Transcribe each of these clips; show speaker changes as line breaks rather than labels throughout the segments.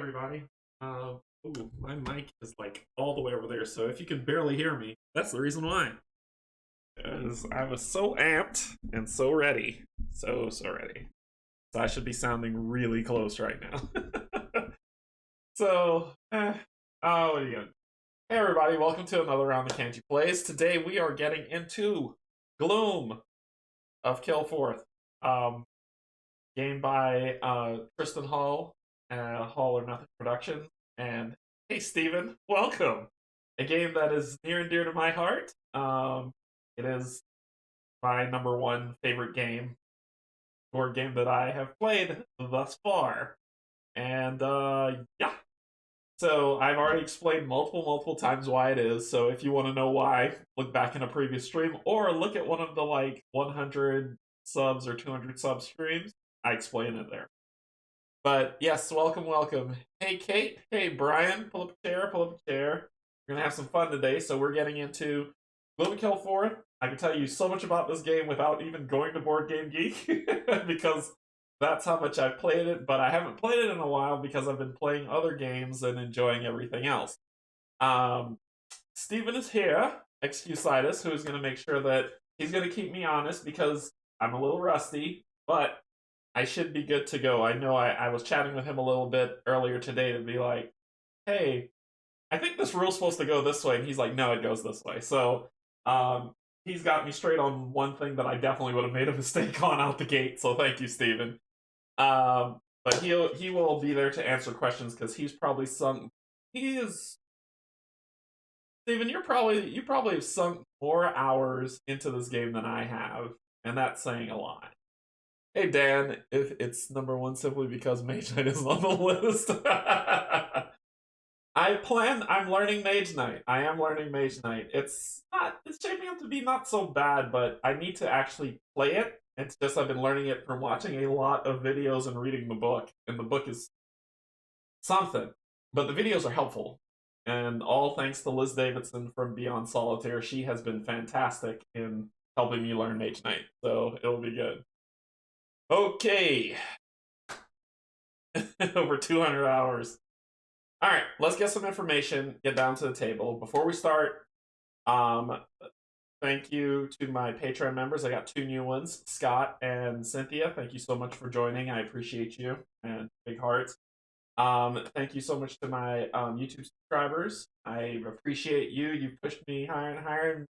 everybody. Ooh, my mic is like all the way over there, so if you can barely hear me, that's the reason why. Because I was so amped and so ready. So ready. So I should be sounding really close right now. What are you gonna do? Hey everybody, welcome to another round of Canje Plays. Today we are getting into Gloom of Kilforth. Game by Tristan Hall, Hall or Nothing Productions. And hey, Steven, welcome! A game that is near and dear to my heart. It is my number one favorite game, board game that I have played thus far. And yeah. So I've already explained multiple times why it is. So if you want to know why, look back in a previous stream or look at one of the like 100 subs or 200 sub streams. I explain it there. But yes, welcome. Hey, Kate. Hey, Brian. Pull up a chair. We're gonna have some fun today. So we're getting into Gloom of Kilforth. I can tell you so much about this game without even going to Board Game Geek because that's how much I've played it. But I haven't played it in a while because I've been playing other games and enjoying everything else. Steven is here, Excusitis, who is going to make sure that he's going to keep me honest because I'm a little rusty, but I should be good to go. I know I was chatting with him a little bit earlier today to be like, hey, I think this rule's supposed to go this way. And he's like, no, it goes this way. So he's got me straight on one thing that I definitely would have made a mistake on out the gate. So thank you, Steven. But he will be there to answer questions because he's probably sunk. Steven, you probably have sunk more hours into this game than I have, and that's saying a lot. Hey Dan, if it's number one simply because Mage Knight is on the list. I'm learning Mage Knight. I am learning Mage Knight. It's shaping up to be not so bad, but I need to actually play it. It's just I've been learning it from watching a lot of videos and reading the book, and the book is something. But the videos are helpful. And all thanks to Liz Davidson from Beyond Solitaire. She has been fantastic in helping me learn Mage Knight. So it'll be good. Okay. Over 200 hours. Alright, let's get some information, get down to the table. Before we start, thank you to my Patreon members. I got 2 new ones, Scott and Cynthia. Thank you so much for joining. I appreciate you, and big hearts. Thank you so much to my YouTube subscribers. I appreciate you. You've pushed me higher and higher and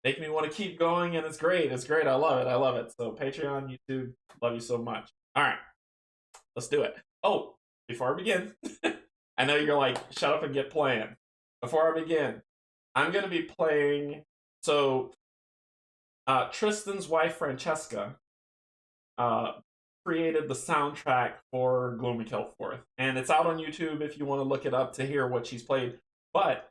make me want to keep going, and it's great. It's great. I love it. So Patreon, YouTube, love you so much. All right, let's do it. Oh, before I begin, I know you're like, shut up and get playing. Before I begin, I'm going to be playing, so Tristan's wife, Francesca, created the soundtrack for Gloom of Kilforth, and it's out on YouTube if you want to look it up to hear what she's played. But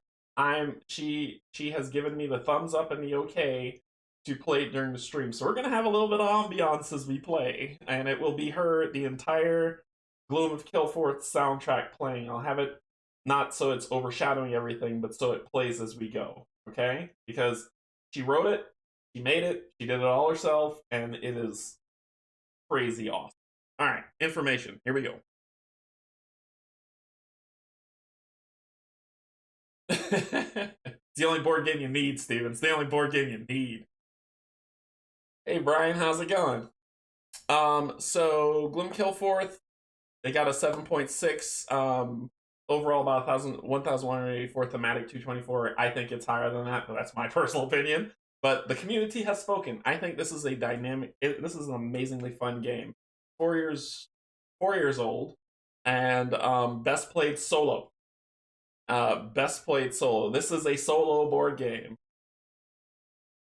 she has given me the thumbs up and the okay to play it during the stream, so we're gonna have a little bit of ambiance as we play, and it will be the entire Gloom of Kilforth soundtrack playing. I'll have it not so it's overshadowing everything, but so it plays as we go. Okay, because she wrote it, she made it, she did it all herself, and it is crazy awesome. All right, information. Here we go. It's the only board game you need, Steven. It's the only board game you need. Hey, Brian, how's it going? So Gloom Kilforth, they got a 7.6. Overall, about 1,184 thematic, 224. I think it's higher than that, but that's my personal opinion. But the community has spoken. I think this is a dynamic. This is an amazingly fun game. 4 years old, and best played solo. Best played solo. This is a solo board game.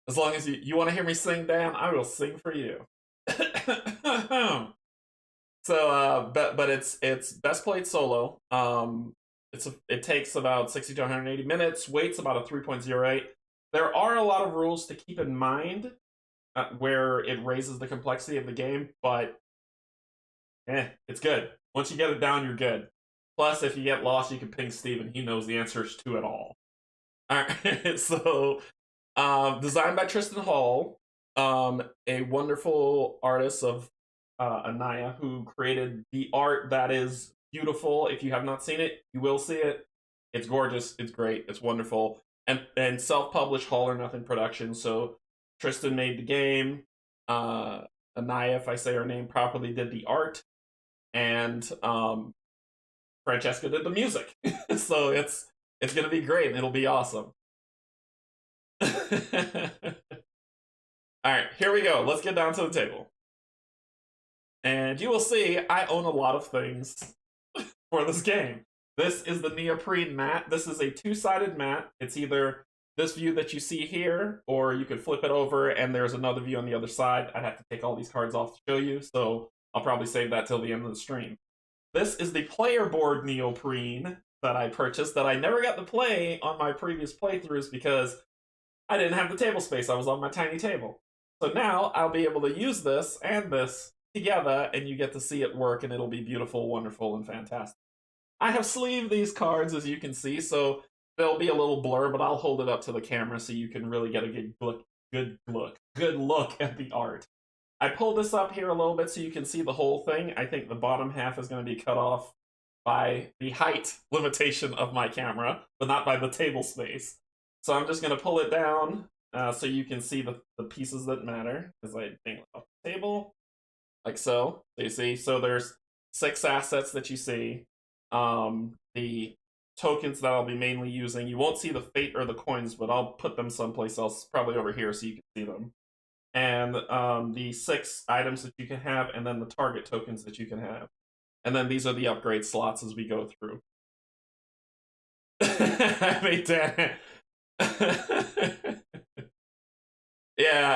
As long as you want to hear me sing, Dan, I will sing for you. So, but it's best played solo. It takes about 60 to 180 minutes. Weight's about a 3.08. There are a lot of rules to keep in mind where it raises the complexity of the game, but it's good. Once you get it down, you're good. Plus, if you get lost, you can ping Steven. He knows the answers to it all. Alright, so designed by Tristan Hall, a wonderful artist of Anaya, who created the art that is beautiful. If you have not seen it, you will see it. It's gorgeous. It's great. It's wonderful. And self-published All or Nothing production. So Tristan made the game. Anaya, if I say her name properly, did the art, and Francesca did the music. So it's gonna be great, and it'll be awesome. All right, here we go. Let's get down to the table. And you will see I own a lot of things for this game. This is the neoprene mat. This is a two-sided mat. It's either this view that you see here, or you could flip it over and there's another view on the other side. I'd have to take all these cards off to show you, so I'll probably save that till the end of the stream. This is the player board neoprene that I purchased that I never got to play on my previous playthroughs because I didn't have the table space. I was on my tiny table. So now I'll be able to use this and this together, and you get to see it work, and it'll be beautiful, wonderful, and fantastic. I have sleeved these cards, as you can see, so there'll be a little blur, but I'll hold it up to the camera so you can really get a good look at the art. I pulled this up here a little bit so you can see the whole thing. I think the bottom half is going to be cut off by the height limitation of my camera, but not by the table space. So I'm just going to pull it down so you can see the pieces that matter, as I bring it off the table, like so. So you see, so there's 6 assets that you see. The tokens that I'll be mainly using, you won't see the fate or the coins, but I'll put them someplace else, probably over here so you can see them. And the 6 items that you can have, and then the target tokens that you can have. And then these are the upgrade slots as we go through. I made that.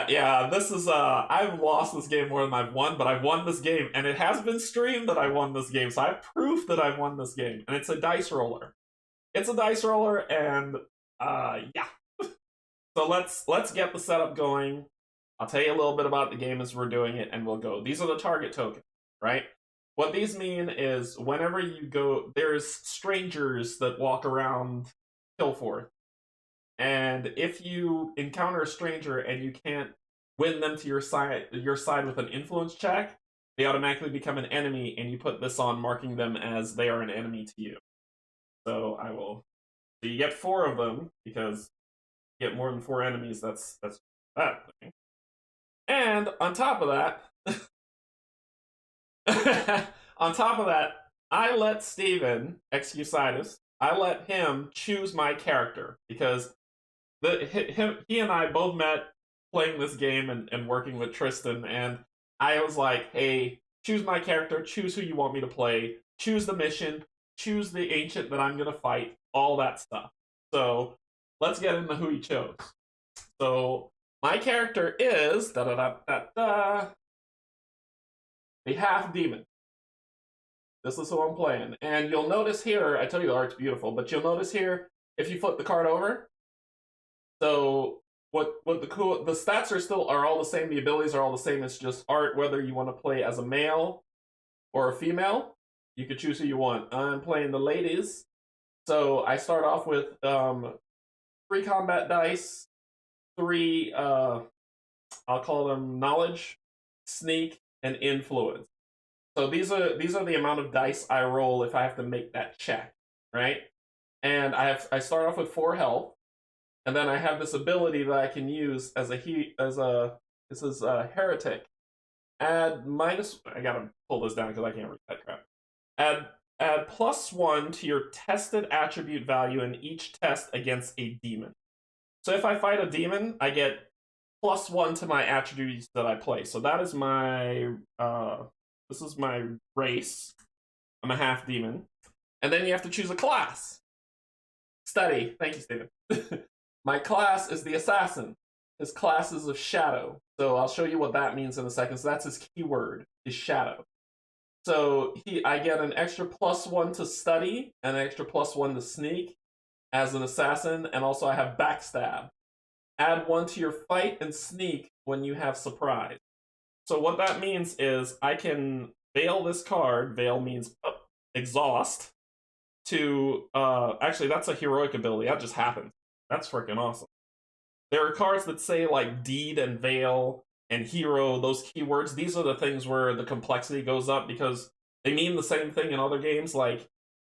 Yeah, this is, I've lost this game more than I've won, but I've won this game, and it has been streamed that I won this game, so I have proof that I've won this game, and it's a dice roller. It's a dice roller, and, yeah. So let's get the setup going. I'll tell you a little bit about the game as we're doing it, and we'll go. These are the target tokens, right? What these mean is whenever you go, there's strangers that walk around Kilforth. And if you encounter a stranger and you can't win them to your side with an influence check, they automatically become an enemy, and you put this on, marking them as they are an enemy to you. So so you get 4 of them, because you get more than 4 enemies, that's that thing. And on top of that, I let Steven, Excusitis, I let him choose my character, because he and I both met playing this game and working with Tristan, and I was like, hey, choose my character, choose who you want me to play, choose the mission, choose the ancient that I'm going to fight, all that stuff. So let's get into who he chose. So my character is the half demon. This is who I'm playing. And you'll notice here, I tell you the art's beautiful, but you'll notice here, if you flip the card over, so the stats are all the same, the abilities are all the same, it's just art, whether you want to play as a male or a female, you can choose who you want. I'm playing the ladies, so I start off with 3 combat dice, 3, I'll call them knowledge, sneak, and influence. So these are the amount of dice I roll if I have to make that check, right? And I start off with 4 health. And then I have this ability that I can use as this is a heretic. I gotta pull this down because I can't read that crap. Add +1 to your tested attribute value in each test against a demon. So if I fight a demon, I get +1 to my attributes that I play. So that is my this is my race. I'm a half demon. And then you have to choose a class. Study. Thank you, Steven. My class is the assassin. His class is of shadow. So I'll show you what that means in a second. So that's his keyword, is shadow. So I get an extra +1 to study, and an extra +1 to sneak as an assassin, and also I have backstab. Add 1 to your fight and sneak when you have surprise. So what that means is I can veil this card. Veil means exhaust. To actually, that's a heroic ability. That just happened. That's freaking awesome. There are cards that say like deed and veil and hero, those keywords. These are the things where the complexity goes up, because They mean the same thing in other games, like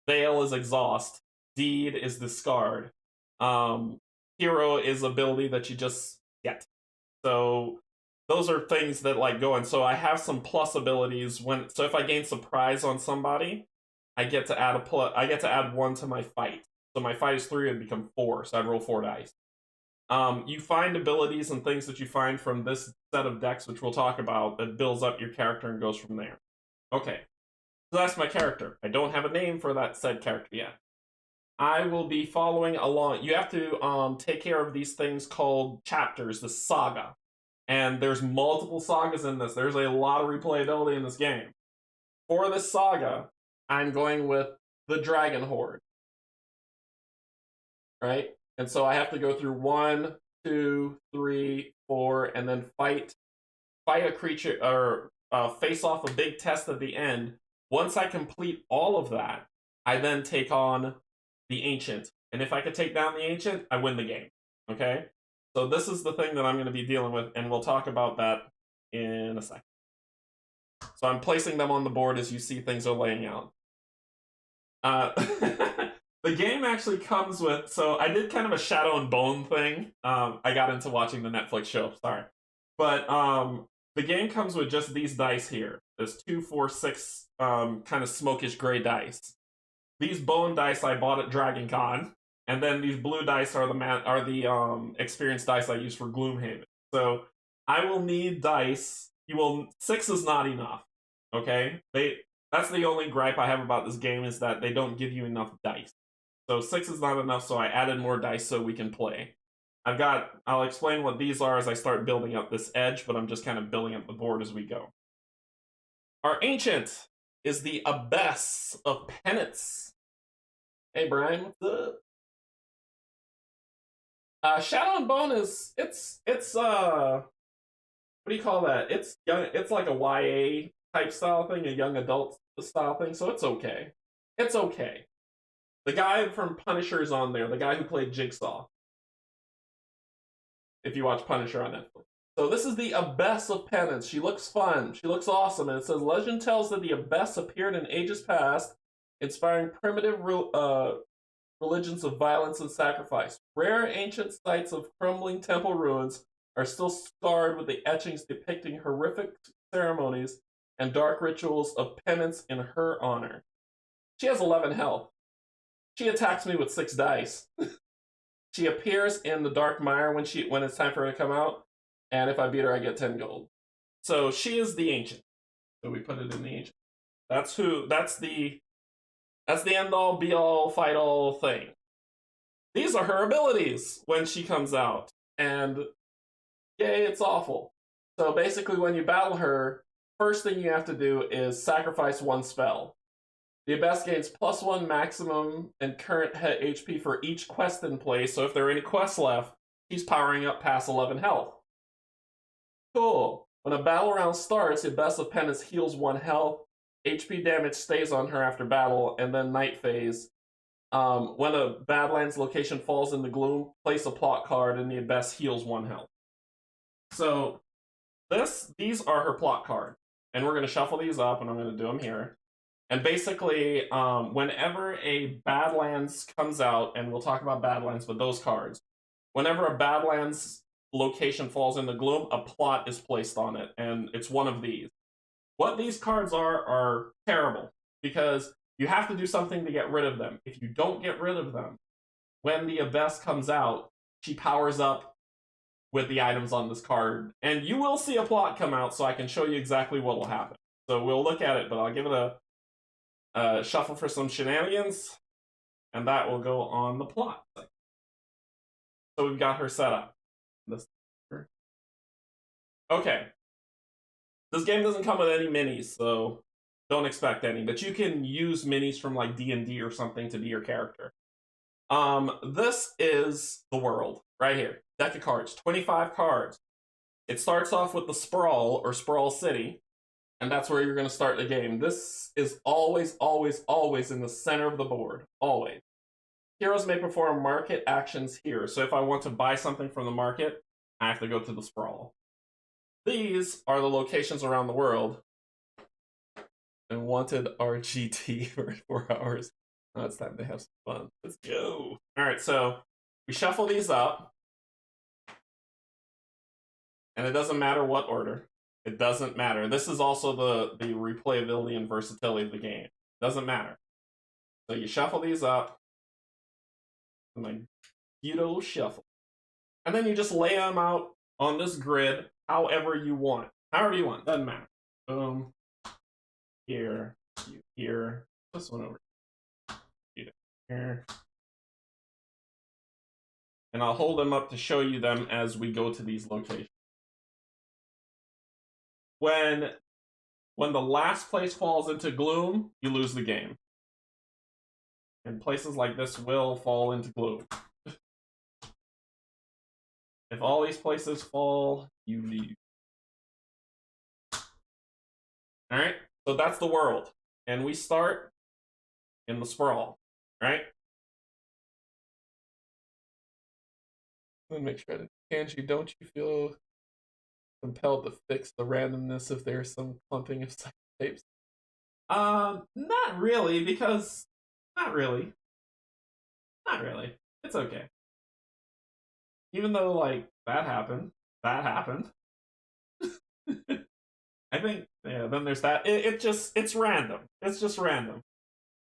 Veil is exhaust, Deed is discard, Hero is ability that you just get. So those are things that like go in. So I have some plus abilities when. So if I gain surprise on somebody, I get to add I get to add 1 to my fight. So my fight is 3, it become 4. So I'd roll 4 dice. You find abilities and things that you find from this set of decks, which we'll talk about, that builds up your character and goes from there. Okay, so that's my character. I don't have a name for that said character yet. I will be following along. You have to take care of these things called chapters, the saga. And there's multiple sagas in this. There's a lot of replayability in this game. For this saga, I'm going with the Dragon Horde. Right? And so I have to go through 1, 2, 3, 4, and then fight a creature, or face off a big test at the end. Once I complete all of that, I then take on the Ancient. And if I can take down the Ancient, I win the game. Okay? So this is the thing that I'm going to be dealing with, and we'll talk about that in a second. So I'm placing them on the board as you see things are laying out. The game actually comes with, so I did kind of a Shadow and Bone thing. I got into watching the Netflix show, sorry. But the game comes with just these dice here. There's 2, 4, 6 kind of smokish gray dice. These bone dice I bought at Dragon Con, and then these blue dice are the experience dice I use for Gloomhaven. So I will need dice. 6 is not enough. Okay? That's the only gripe I have about this game, is that they don't give you enough dice. So 6 is not enough, so I added more dice so we can play. I'll explain what these are as I start building up this edge, but I'm just kind of building up the board as we go. Our Ancient is the Abyss of Penance. Hey Brian, what's up? Shadow and Bone is it's what do you call that? It's young. It's like a YA type style thing, a young adult style thing. So it's okay. It's okay. The guy from Punisher is on there. The guy who played Jigsaw. If you watch Punisher on Netflix. So this is the Abyss of Penance. She looks fun. She looks awesome. And it says, legend tells that the Abyss appeared in ages past, inspiring primitive religions of violence and sacrifice. Rare ancient sites of crumbling temple ruins are still scarred with the etchings depicting horrific ceremonies and dark rituals of penance in her honor. She has 11 health. She attacks me with 6 dice. She appears in the Dark Mire when it's time for her to come out, and if I beat her, I get 10 gold. So she is the Ancient. So we put it in the Ancient. That's the end-all, be-all, fight-all thing. These are her abilities when she comes out, and yay, it's awful. So basically, when you battle her, first thing you have to do is sacrifice 1 spell. The Abyss gains +1 maximum and current HP for each quest in play, so if there are any quests left, she's powering up past 11 health. Cool. When a battle round starts, the Abyss of Penance heals 1 health. HP damage stays on her after battle, and then night phase. When a Badlands location falls in the Gloom, place a plot card, and the Abyss heals 1 health. So these are her plot cards, and we're going to shuffle these up, and I'm going to do them here. And basically, whenever a Badlands comes out, and we'll talk about Badlands with those cards, whenever a Badlands location falls in the Gloom, a plot is placed on it, and it's one of these. What these cards are terrible, because you have to do something to get rid of them. If you don't get rid of them, when the Abyss comes out, she powers up with the items on this card, and you will see a plot come out, so I can show you exactly what will happen. So we'll look at it, but I'll give it a shuffle for some shenanigans, and that will go on the plot. So we've got her set up. Okay. This game doesn't come with any minis, so don't expect any, but you can use minis from like D&D or something to be your character. This is the world, right here. Deck of cards, 25 cards. It starts off with the Sprawl, or Sprawl City, and that's where you're going to start the game. This is always, always, always in the center of the board. Always. Heroes may perform market actions here. So if I want to buy something from the market, I have to go to the Sprawl. These are the locations around the world and wanted RGT for 4 hours. Now it's time to have some fun. Let's go. Alright, so we shuffle these up. And it doesn't matter what order. It doesn't matter. This is also the replayability and versatility of the game. It doesn't matter. So you shuffle these up. Like Guido shuffle. And then you just lay them out on this grid however you want. However you want. Doesn't matter. Boom. Here. Here. This one over here. And I'll hold them up to show you them as we go to these locations. When the last place falls into Gloom, you lose the game. And places like this will fall into Gloom. If all these places fall, you leave. Alright? So that's the world. And we start in the Sprawl. Right? Let me make sure that Canje, don't you feel compelled to fix the randomness if there's some clumping of tapes? Not really, because not really. Not really. It's okay. Even though, like, that happened. I think, yeah, then there's that. It's random. It's just random.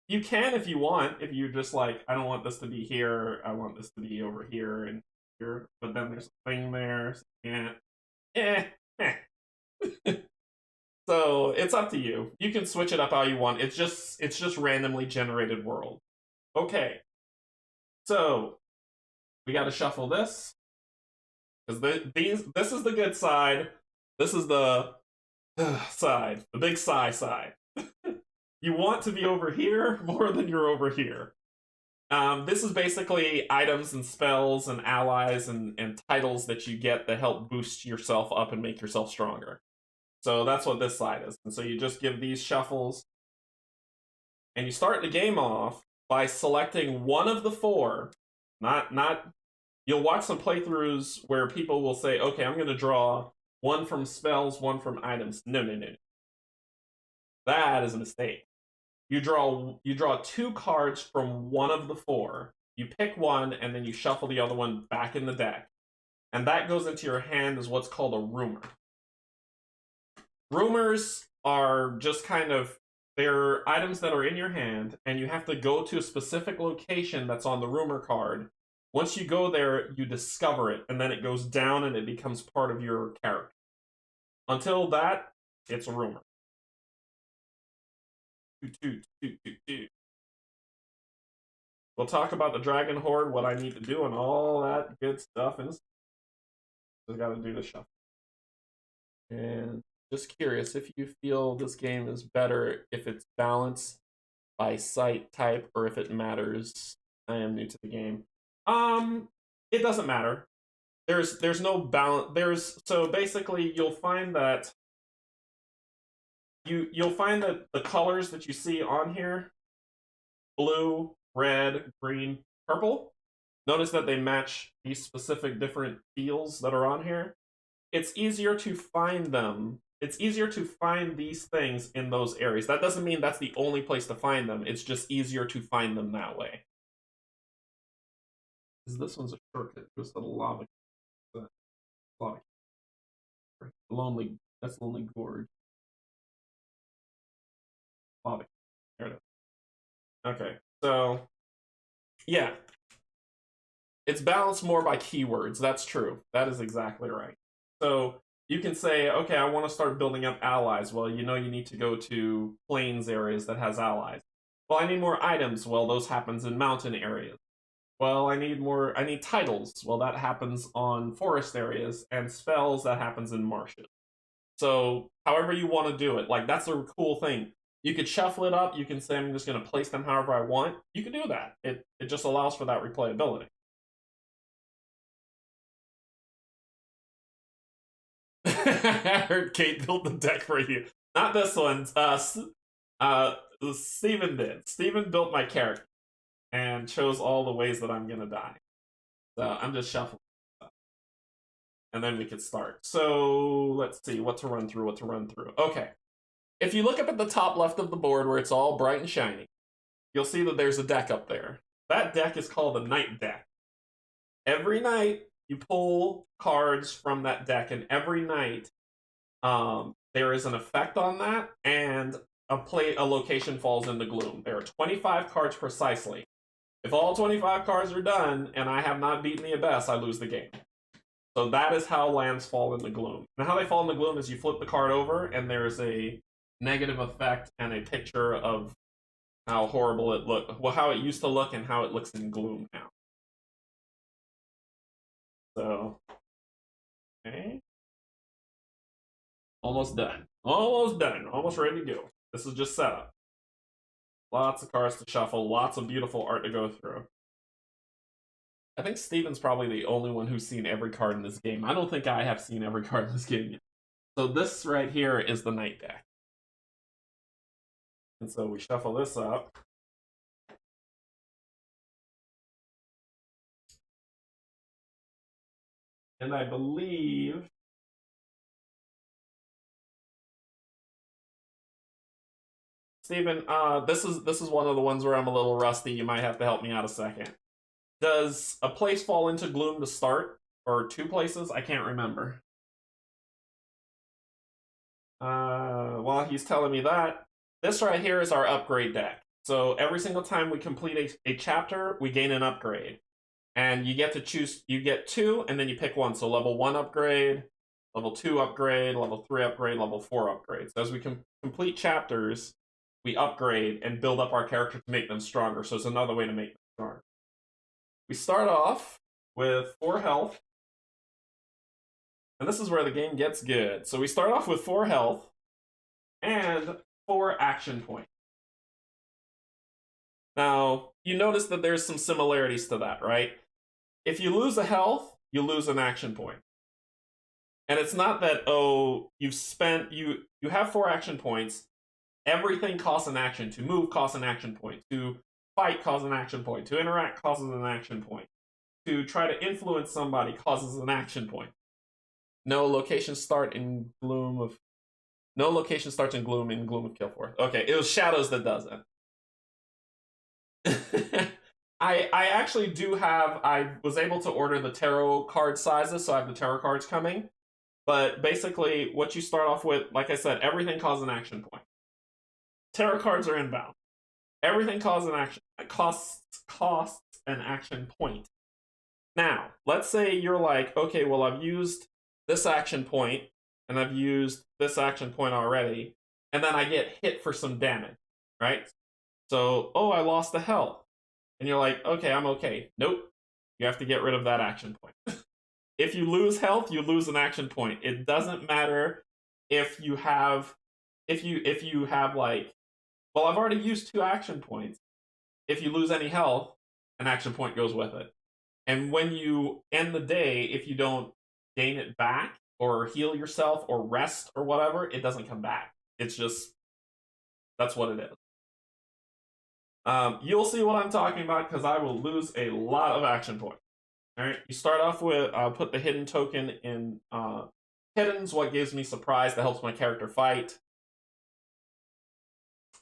You can if you want, if you just like, I don't want this to be here, I want this to be over here and here, but then there's a thing there, so you can't. So it's up to you. You can switch it up how you want. It's just randomly generated world. Okay. So we gotta shuffle this. Because this is the good side. This is the side. The big side. You want to be over here more than you're over here. This is basically items and spells and allies and titles that you get that help boost yourself up and make yourself stronger. So that's what this side is. And so you just give these shuffles. And you start the game off by selecting one of the 4. You'll watch some playthroughs where people will say, okay, I'm going to draw one from spells, one from items. No. That is a mistake. You draw 2 cards from one of the 4. You pick one, and then you shuffle the other one back in the deck. And that goes into your hand as what's called a rumor. Rumors are just kind of, they're items that are in your hand, and you have to go to a specific location that's on the rumor card. Once you go there, you discover it, and then it goes down and it becomes part of your character. Until that, it's a rumor. We'll talk about the Dragon Horde, what I need to do, and all that good stuff. And just gotta do the shuffle. And just curious if you feel this game is better if it's balanced by site type or if it matters. I am new to the game. It doesn't matter. There's no balance. So basically you'll find that you'll find that the colors that you see on here, blue, red, green, purple, notice that they match these specific different fields that are on here. It's easier to find them. It's easier to find these things in those areas. That doesn't mean that's the only place to find them. It's just easier to find them that way. This one's a shortcut. Just a lava. Lonely. That's Lonely Gorge. Lava. There it is. Okay, so yeah, it's balanced more by keywords. That's true. That is exactly right. So you can say, okay, I want to start building up allies. Well, you know you need to go to plains areas that has allies. Well, I need more items. Well, those happens in mountain areas. Well, I need titles. Well, that happens on forest areas, and spells, that happens in marshes. So however you want to do it, like that's a cool thing. You could shuffle it up. You can say, I'm just going to place them however I want. You can do that. It just allows for that replayability. I heard Kate built the deck for you. Not this one. Steven did. Steven built my character and chose all the ways that I'm going to die. So I'm just shuffling. And then we could start. So let's see what to run through. Okay. if you look up at the top left of the board where it's all bright and shiny, you'll see that there's a deck up there. That deck is called a night deck. Every night, you pull cards from that deck, and every night, there is an effect on that, and a location falls into Gloom. There are 25 cards precisely. If all 25 cards are done, and I have not beaten the Abyss, I lose the game. So that is how lands fall into Gloom. And how they fall into Gloom is you flip the card over, and there's a negative effect and a picture of how horrible it looked, well, how it used to look and how it looks in Gloom now. So, okay. Almost done. Almost done. Almost ready to go. This is just setup. Lots of cards to shuffle, lots of beautiful art to go through. I think Steven's probably the only one who's seen every card in this game. I don't think I have seen every card in this game yet. So this right here is the night deck. And so we shuffle this up. And I believe Steven, this is one of the ones where I'm a little rusty. You might have to help me out a second. Does a place fall into Gloom to start? Or two places? I can't remember. While he's telling me that, this right here is our upgrade deck. So every single time we complete a chapter, we gain an upgrade. And you get to choose, you get two, and then you pick one. So level 1 upgrade, level 2 upgrade, level 3 upgrade, level 4 upgrade. So as we complete chapters, we upgrade and build up our character to make them stronger. So it's another way to make them stronger. We start off with 4 health. And this is where the game gets good. So we start off with 4 health and 4 action points. Now, you notice that there's some similarities to that, right? If you lose a health, you lose an action point. And it's not that, oh, you have 4 action points. Everything costs an action. To move costs an action point. To fight costs an action point. To interact causes an action point. To try to influence somebody causes an action point. No location starts in Gloom of Kilforth. Okay, it was Shadows that does it. I actually do have, I was able to order the tarot card sizes, so I have the tarot cards coming. But basically, what you start off with, like I said, everything costs an action point. Tarot cards are inbound. Everything costs an action point. Now, let's say you're like, okay, well, I've used this action point, and I've used this action point already, and then I get hit for some damage, right? So, oh, I lost the health. And you're like, okay, I'm okay. Nope. You have to get rid of that action point. If you lose health, you lose an action point. It doesn't matter if you have like, well, I've already used 2 action points. If you lose any health, an action point goes with it. And when you end the day, if you don't gain it back or heal yourself or rest or whatever, it doesn't come back. It's just, that's what it is. You'll see what I'm talking about because I will lose a lot of action points. All right, you start off with, put the hidden token in hidden's what gives me surprise that helps my character fight.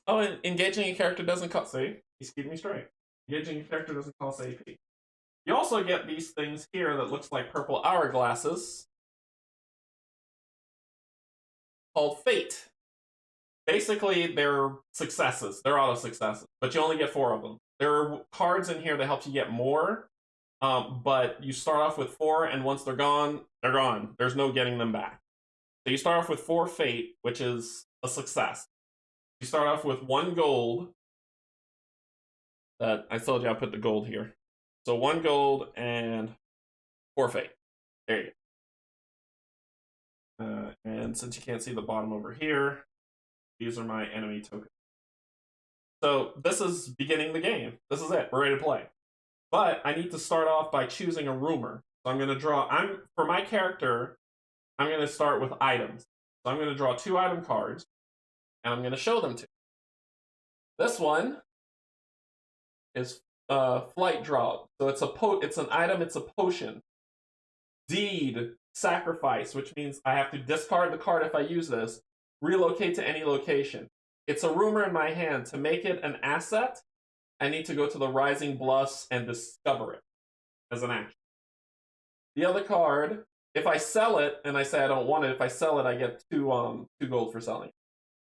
Oh, and engaging a character doesn't cost, see, he's keeping me straight. Engaging a character doesn't cost AP. You also get these things here that looks like purple hourglasses called Fate. Basically, they're successes. They're auto successes, but you only get 4 of them. There are cards in here that help you get more, but you start off with 4, and once they're gone, they're gone. There's no getting them back. So you start off with 4 Fate, which is a success. You start off with 1 gold. That I told you I put the gold here. So 1 gold and 4 Fate. There you go. And since you can't see the bottom over here, these are my enemy tokens. So this is beginning the game. This is it. We're ready to play. But I need to start off by choosing a rumor. So I'm going to draw, for my character, I'm going to start with items. So I'm going to draw 2 item cards, and I'm going to show them to you. This one is flight draw. So it's an item, it's a potion. Deed, sacrifice, which means I have to discard the card if I use this, relocate to any location. It's a rumor in my hand. To make it an asset, I need to go to the Rising Bluffs and discover it as an action. The other card, if I sell it and I say I don't want it, if I sell it, I get two gold for selling.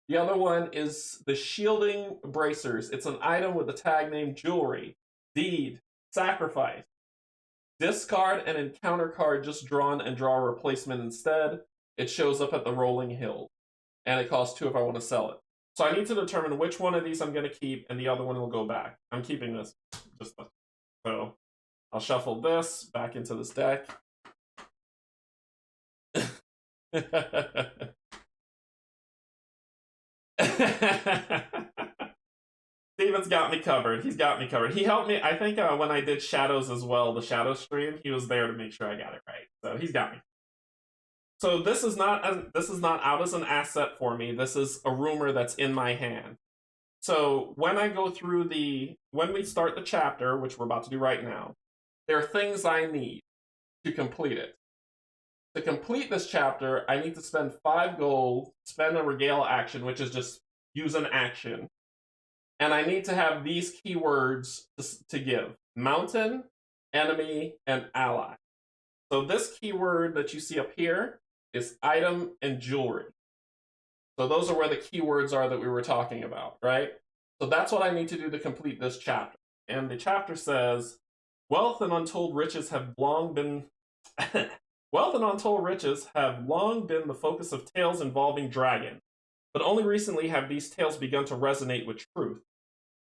The other one is the Shielding Bracers. It's an item with the tag name Jewelry, Deed, Sacrifice. Discard an encounter card just drawn and draw a replacement instead. It shows up at the Rolling Hill, and it costs 2 if I want to sell it. So I need to determine which one of these I'm going to keep, and the other one will go back. I'm keeping this. So I'll shuffle this back into this deck. Steven's got me covered. He's got me covered. He helped me. I think when I did Shadows as well, the Shadow stream, he was there to make sure I got it right. So he's got me. So this is not out as an asset for me. This is a rumor that's in my hand. So when I go through when we start the chapter, which we're about to do right now, there are things I need to complete it. To complete this chapter, I need to spend 5 gold, spend a regale action, which is just use an action. And I need to have these keywords to give. Mountain, enemy, and ally. So this keyword that you see up here is item and jewelry. So those are where the keywords are that we were talking about, right? So that's what I need to do to complete this chapter. And the chapter says, wealth and untold riches have long been the focus of tales involving dragons, but only recently have these tales begun to resonate with truth.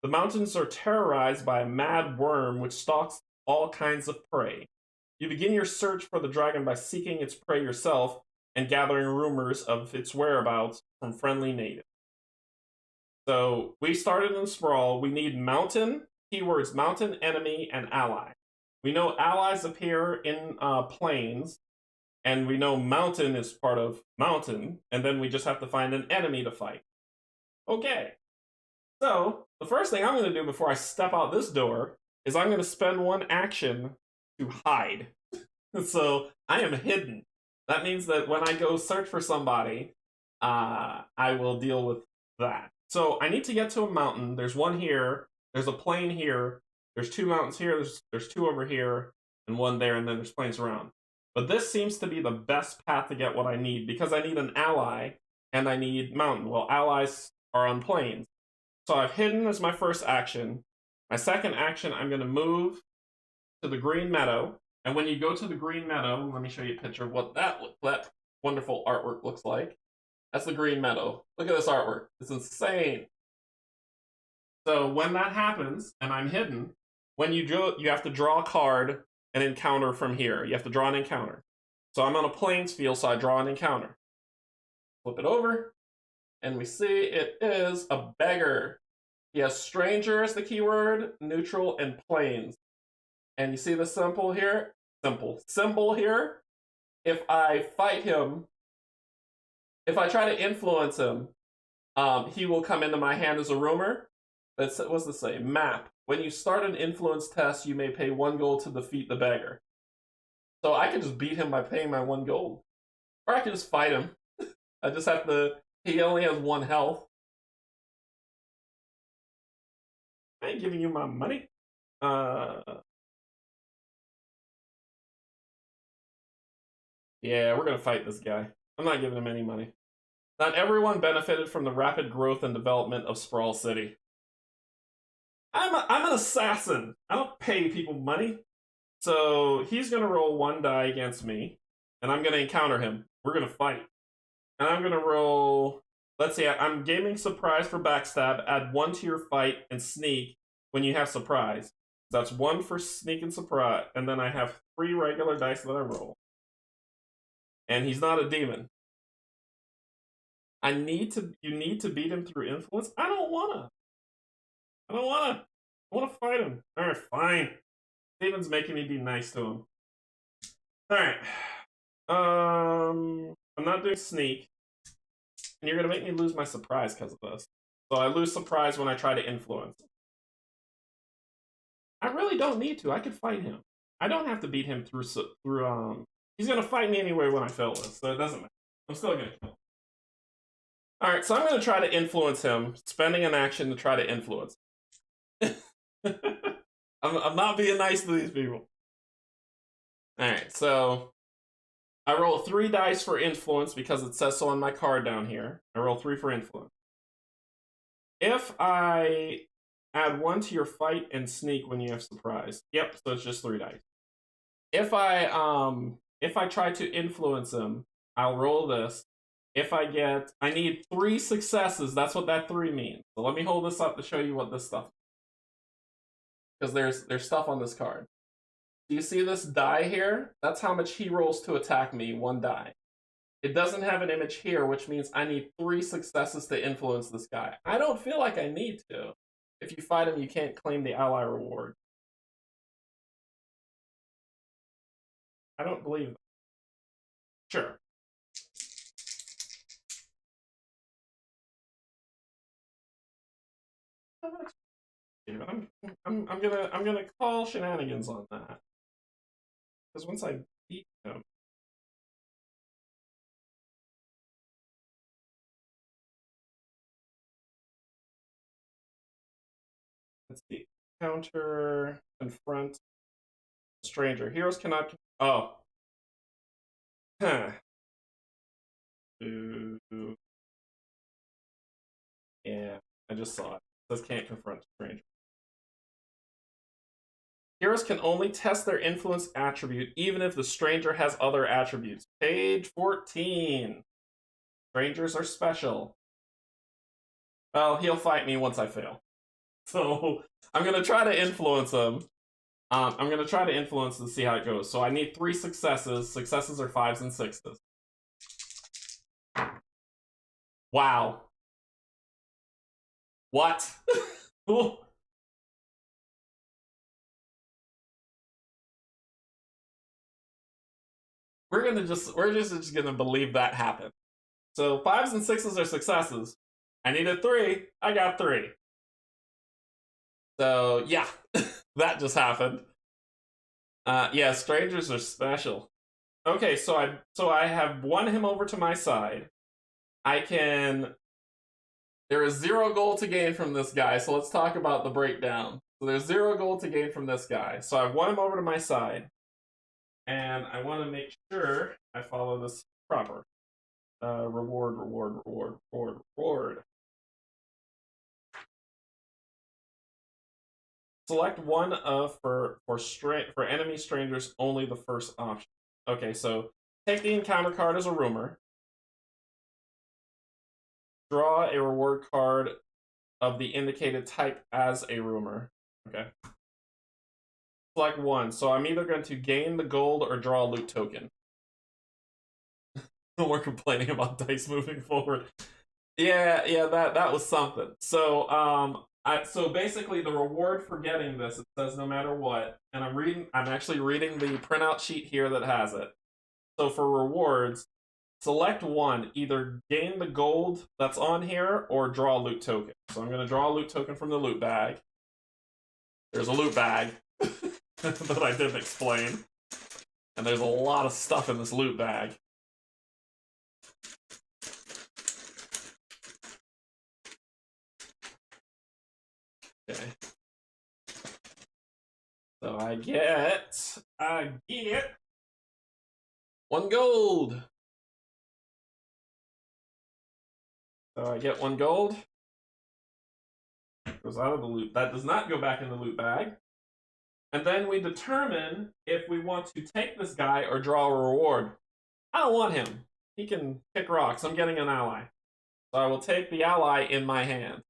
The mountains are terrorized by a mad worm which stalks all kinds of prey. You begin your search for the dragon by seeking its prey yourself and gathering rumors of its whereabouts from friendly natives. So we started in Sprawl. We need mountain, keywords mountain, enemy, and ally. We know allies appear in plains, and we know mountain is part of mountain, and then we just have to find an enemy to fight. Okay. So the first thing I'm going to do before I step out this door is I'm going to spend 1 action to hide. So I am hidden. That means that when I go search for somebody, I will deal with that. So I need to get to a mountain. There's one here. There's a plain here. There's 2 mountains here. There's 2 over here and 1 there, and then there's plains around. But this seems to be the best path to get what I need because I need an ally and I need mountain. Well, allies are on plains. So I've hidden as my first action. My second action, I'm going to move to the Green Meadow. And when you go to the Green Meadow, let me show you a picture of what that wonderful artwork looks like. That's the Green Meadow. Look at this artwork. It's insane. So when that happens, and I'm hidden, when you do it, you have to draw a card and encounter from here. You have to draw an encounter. So I'm on a plains field, so I draw an encounter. Flip it over, and we see it is a beggar. He has stranger as the keyword, neutral, and plains. And you see the symbol here? Symbol here. If I fight him, if I try to influence him, he will come into my hand as a rumor. What's this say? Map. When you start an influence test, you may pay 1 gold to defeat the beggar. So I could just beat him by paying my 1 gold. Or I could just fight him. I just have to... He only has 1 health. I ain't giving you my money. Yeah, we're gonna fight this guy. I'm not giving him any money. Not everyone benefited from the rapid growth and development of Sprawl City. I'm an assassin. I don't pay people money. So he's gonna roll 1 die against me, and I'm gonna encounter him. We're gonna fight. And I'm gonna roll... Let's see, I'm gaming surprise for backstab. Add 1 to your fight and sneak when you have surprise. That's 1 for sneak and surprise. And then I have 3 regular dice that I roll. And he's not a demon. You need to beat him through influence? I don't wanna. I wanna fight him. Alright, fine. Steven's making me be nice to him. Alright. I'm not doing sneak. And you're gonna make me lose my surprise because of this. So I lose surprise when I try to influence. I really don't need to. I could fight him. I don't have to beat him through he's gonna fight me anyway when I fail this, so it doesn't matter. I'm still gonna kill him. Alright, so I'm going to try to influence him, spending an action to try to influence. I'm not being nice to these people. Alright, so I roll 3 dice for influence because it says so on my card down here. I roll 3 for influence. If I add 1 to your fight and sneak when you have surprise. Yep, so it's just 3 dice. If I try to influence him, I'll roll this. If I need 3 successes, that's what that 3 means. So let me hold this up to show you what this stuff is. Because there's stuff on this card. Do you see this die here? That's how much he rolls to attack me, 1 die. It doesn't have an image here, which means I need 3 successes to influence this guy. I don't feel like I need to. If you fight him, you can't claim the ally reward. I don't believe that. Sure. I'm gonna call shenanigans on that. Because once I beat him. Let's see. Counter, confront, stranger. Heroes cannot. Oh. Huh. Yeah, I just saw it. It says can't confront stranger. Heroes can only test their influence attribute even if the stranger has other attributes. Page 14. Strangers are special. Well, he'll fight me once I fail. So I'm going to try to influence him. I'm going to try to influence to see how it goes. So I need 3 successes. Successes are 5s and 6s. Wow. What? We're just gonna believe that happened. So 5s and 6s are successes. I needed 3. I got 3. So yeah, that just happened. Yeah, strangers are special. Okay, so I have won him over to my side. There is 0 gold to gain from this guy, so let's talk about the breakdown. So there's 0 gold to gain from this guy. So I've won him over to my side. And I want to make sure I follow this proper. Reward. Select one of for enemy strangers only the first option. Okay, so take the encounter card as a rumor. Draw a reward card of the indicated type as a rumor. Okay. Select one. So I'm either going to gain the gold or draw a loot token. We're complaining about dice moving forward. Yeah, that was something. So so basically the reward for getting this, it says no matter what, and I'm actually reading the printout sheet here that has it. So for rewards, select one, either gain the gold that's on here or draw a loot token. So I'm going to draw a loot token from the loot bag. There's a loot bag that I didn't explain. And there's a lot of stuff in this loot bag. Okay. So I get 1 gold. So I get 1 gold. Goes out of the loot. That does not go back in the loot bag. And then we determine if we want to take this guy or draw a reward. I don't want him. He can kick rocks. I'm getting an ally. So I will take the ally in my hand.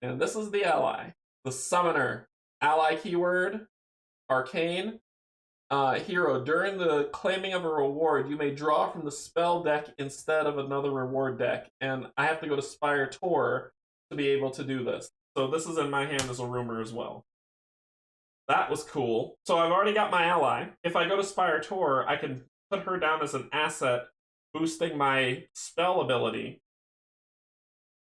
And this is the ally. The summoner. Ally keyword. Arcane. Hero. During the claiming of a reward, you may draw from the spell deck instead of another reward deck. And I have to go to Spire Tor to be able to do this. So this is in my hand as a rumor as well. That was cool. So I've already got my ally. If I go to Spire Tor, I can put her down as an asset, boosting my spell ability,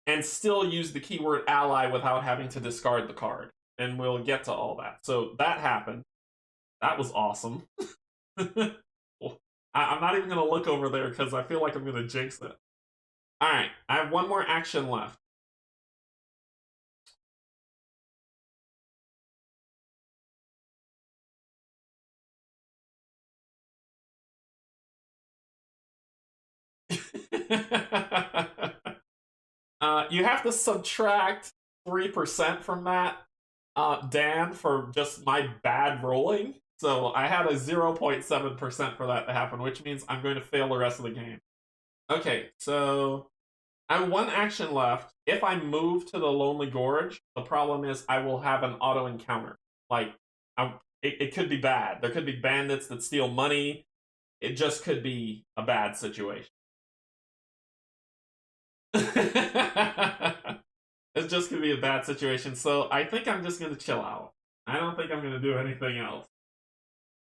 and still use the keyword ally without having to discard the card. And we'll get to all that. So that happened. That was awesome. I'm not even going to look over there because I feel like I'm going to jinx it. Alright, I have one more action left. You have to subtract 3% from that, Dan, for just my bad rolling. So I had a 0.7% for that to happen, which means I'm going to fail the rest of the game. Okay, so I have one action left. If I move to the Lonely Gorge, the problem is I will have an auto encounter. Like, it could be bad. There could be bandits that steal money. It just could be a bad situation. It's just gonna be a bad situation. So I think I'm just gonna chill out. I don't think I'm gonna do anything else.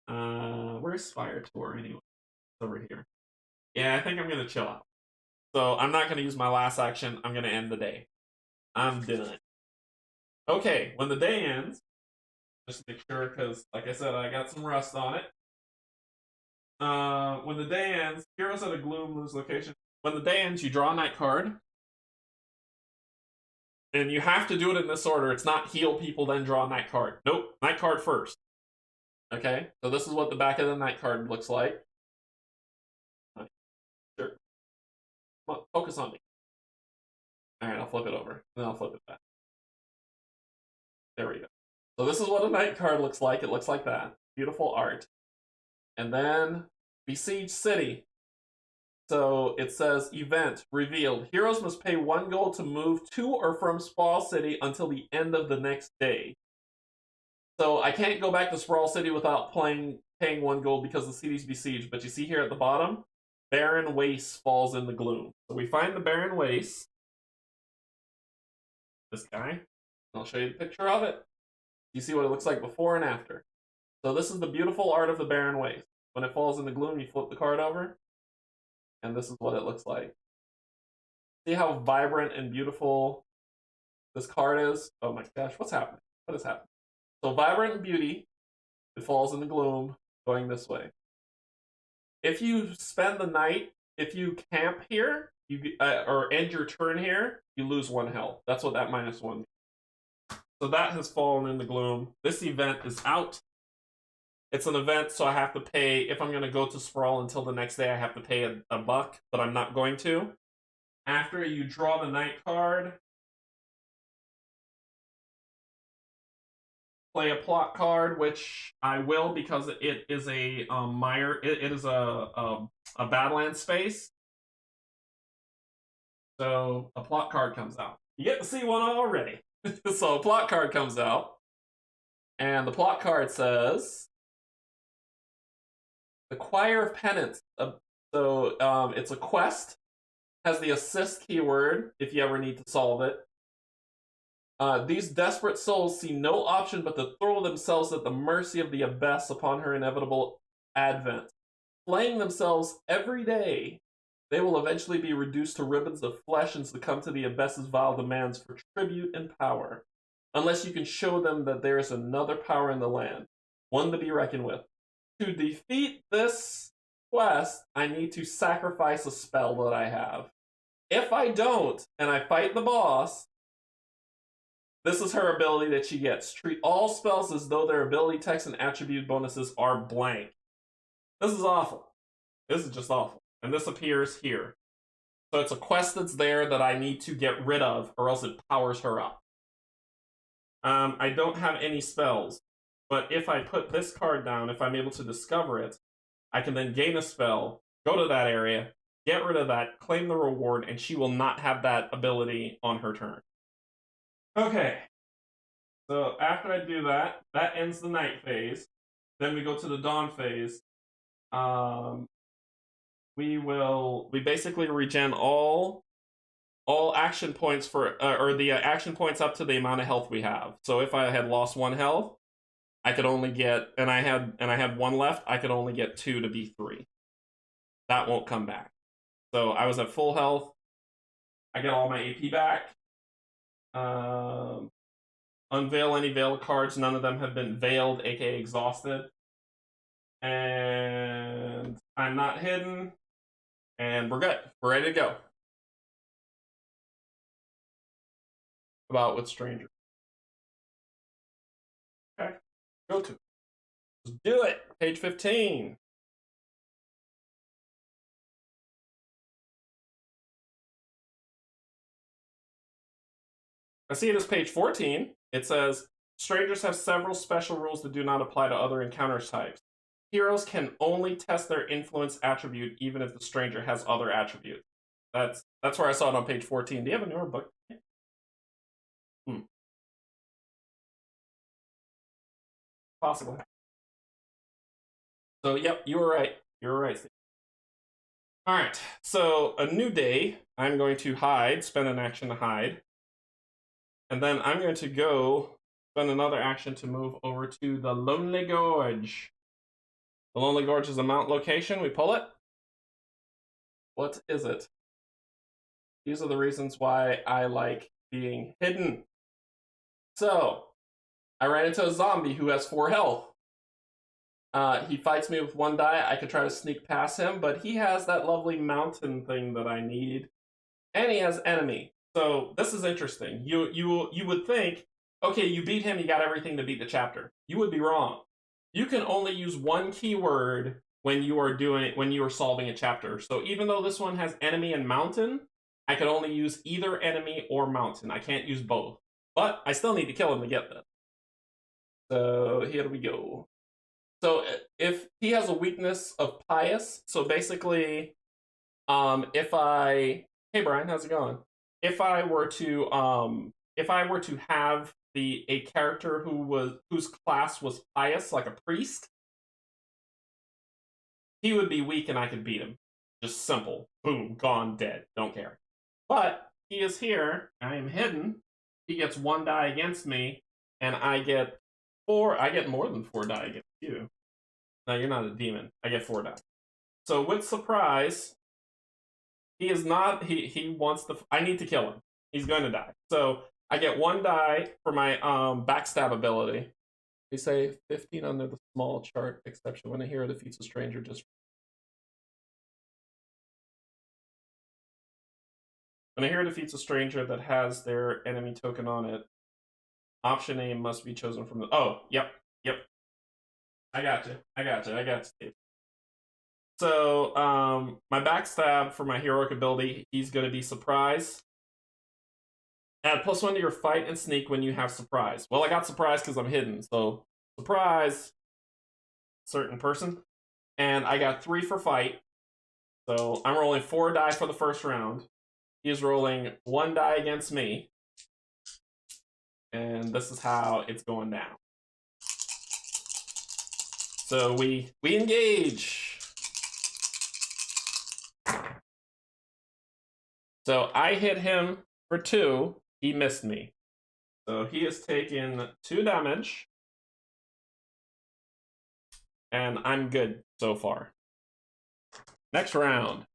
Where's Fire Tour anyway? It's over here. Yeah, I think I'm gonna chill out. So I'm not gonna use my last action. I'm gonna end the day. I'm done. Okay, when the day ends, just make sure, because like I said, I got some rust on it. When the day ends, heroes at a Gloom lose location. When the day ends, you draw a night card. And you have to do it in this order. It's not heal people, then draw a night card. Nope, night card first. Okay, so this is what the back of the night card looks like. Sure. Come on, focus on me. Alright, I'll flip it over. Then I'll flip it back. There we go. So this is what a night card looks like. It looks like that. Beautiful art. And then Besiege City. So it says, event revealed. Heroes must pay 1 gold to move to or from Sprawl City until the end of the next day. So I can't go back to Sprawl City without paying 1 gold because the city's besieged. But you see here at the bottom, Barren Waste falls in the gloom. So we find the Barren Waste. This guy. I'll show you the picture of it. You see what it looks like before and after. So this is the beautiful art of the Barren Waste. When it falls in the gloom, you flip the card over. And this is what it looks like. See how vibrant and beautiful this card is? Oh my gosh, what's happening? What is happening? So vibrant and beauty, it falls in the gloom, going this way. If you spend the night, if you camp here, or end your turn here, you lose 1 health. That's what that -1 means. So that has fallen in the gloom. This event is out. It's an event, so I have to pay. If I'm going to go to Sprawl until the next day, I have to pay a buck, but I'm not going to. After you draw the night card, play a plot card, which I will because it is a it is a Badlands space. So a plot card comes out. You get to see one already. So a plot card comes out, and the plot card says, the Choir of Penance. So it's a quest. Has the assist keyword if you ever need to solve it. These desperate souls see no option but to throw themselves at the mercy of the abyss upon her inevitable advent. Flaying themselves every day, they will eventually be reduced to ribbons of flesh and succumb to the abyss's vile demands for tribute and power. Unless you can show them that there is another power in the land, one to be reckoned with. To defeat this quest, I need to sacrifice a spell that I have. If I don't, and I fight the boss, this is her ability that she gets. Treat all spells as though their ability text and attribute bonuses are blank. This is awful. This is just awful. And this appears here. So it's a quest that's there that I need to get rid of, or else it powers her up. I don't have any spells. But if I put this card down, if I'm able to discover it, I can then gain a spell, go to that area, get rid of that, claim the reward, and she will not have that ability on her turn. Okay. So after I do that, that ends the night phase. Then we go to the dawn phase. We basically regen all action points for or the action points up to the amount of health we have. So if I had lost 1 health, I could only get, and I had 1 left, I could only get 2 to be 3. That won't come back. So I was at full health. I get all my AP back. Unveil any veiled cards. None of them have been veiled, aka exhausted. And I'm not hidden. And we're good. We're ready to go. about with strangers. Okay, go to. Let's do it. Page 15. I see it as page 14. It says, strangers have several special rules that do not apply to other encounter types. Heroes can only test their influence attribute even if the stranger has other attributes. That's where I saw it on page 14. Do you have a newer book? Possibly. So, yep, you were right. You were right. Alright, so a new day. I'm going to hide, spend an action to hide. And then I'm going to go spend another action to move over to the Lonely Gorge. The Lonely Gorge is a mount location. We pull it. What is it? These are the reasons why I like being hidden. So, I ran into a zombie who has 4 health. He fights me with 1 die. I could try to sneak past him, but he has that lovely mountain thing that I need. And he has enemy. So this is interesting. You would think, okay, you beat him, you got everything to beat the chapter. You would be wrong. You can only use 1 keyword when you are solving a chapter. So even though this one has enemy and mountain, I could only use either enemy or mountain. I can't use both. But I still need to kill him to get this. So here we go. So if he has a weakness of pious, so basically, if I, hey Brian, how's it going? If I were to have a character whose class was pious, like a priest, he would be weak and I could beat him. Just simple. Boom, gone, dead. Don't care. But he is here. I am hidden. He gets 1 die against me, and I get 4. I get more than 4 die against you. No, you're not a demon. I get 4 die. So with surprise, he is not. He wants the. I need to kill him. He's going to die. So I get 1 die for my backstab ability. We say 15 under the small chart exception when a hero defeats a stranger. Just when a hero defeats a stranger that has their enemy token on it, option A must be chosen from the. Oh, yep. I got you. So, my backstab for my heroic ability, he's going to be surprise. Add +1 to your fight and sneak when you have surprise. Well, I got surprise because I'm hidden, so surprise, certain person. And I got 3 for fight. So I'm rolling 4 die for the first round. He's rolling 1 die against me. And this is how it's going down. So we engage. So I hit him for 2. He missed me. So he has taken 2 damage. And I'm good so far. Next round.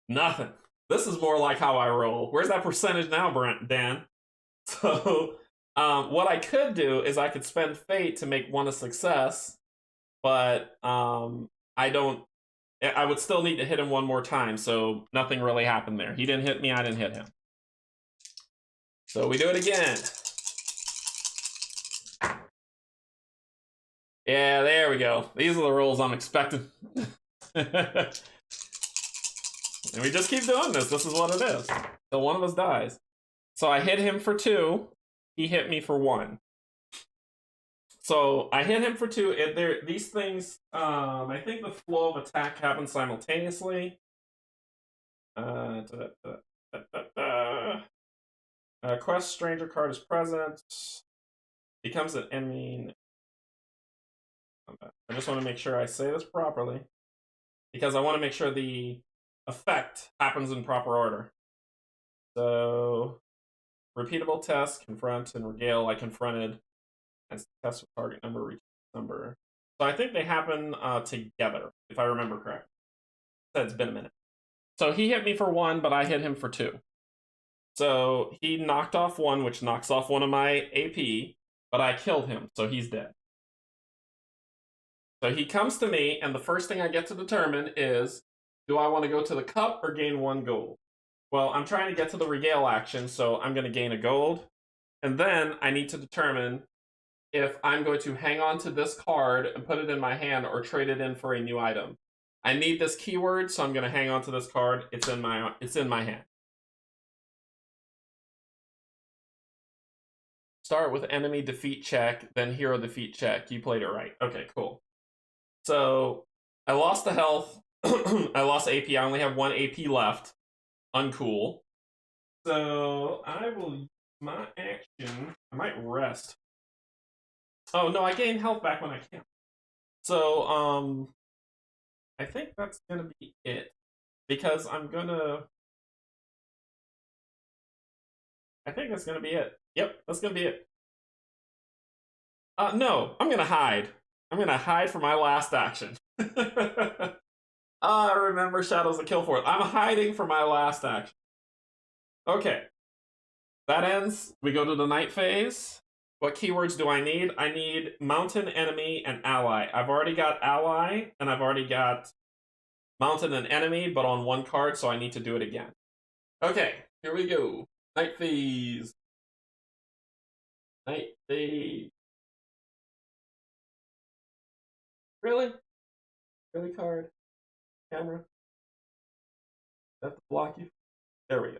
Nothing. This is more like how I roll. Where's that percentage now, Dan? So, what I could do is I could spend fate to make 1 a success, but I would still need to hit him 1 more time, so nothing really happened there. He didn't hit me, I didn't hit him. So we do it again. Yeah, there we go. These are the rolls I'm expecting. And we just keep doing this. This is what it is. So 1 of us dies. So I hit him for 2. He hit me for 1. So I hit him for 2. These things, I think the flow of attack happens simultaneously. Quest stranger card is present. Becomes an enemy. I just want to make sure I say this properly, because I want to make sure the effect happens in proper order. So, repeatable test, confront, and regale. I confronted, and test with target number, reach number. So I think they happen together, if I remember correctly. It's been a minute. So he hit me for 1, but I hit him for 2. So he knocked off 1, which knocks off 1 of my AP, but I killed him, so he's dead. So he comes to me, and the first thing I get to determine is, Do I want to go to the cup or gain 1 gold? Well, I'm trying to get to the regale action, so I'm going to gain a gold. And then I need to determine if I'm going to hang on to this card and put it in my hand or trade it in for a new item. I need this keyword, so I'm going to hang on to this card. It's in my hand. Start with enemy defeat check, then hero defeat check. You played it right. Okay, cool. So I lost the health. I lost AP. I only have 1 AP left. Uncool. So I will use my action. I might rest. Oh no, I gain health back when I can. So I think that's gonna be it. Because I think that's gonna be it. Yep, that's gonna be it. No, I'm gonna hide. I'm gonna hide for my last action. I remember Shadows of Kilforth. I'm hiding for my last action. Okay. That ends. We go to the night phase. What keywords do I need? I need mountain, enemy, and ally. I've already got ally, and I've already got mountain and enemy, but on 1 card, so I need to do it again. Okay, here we go. Night phase. Night phase. Really? Really card? Camera? Have to block you? There we go.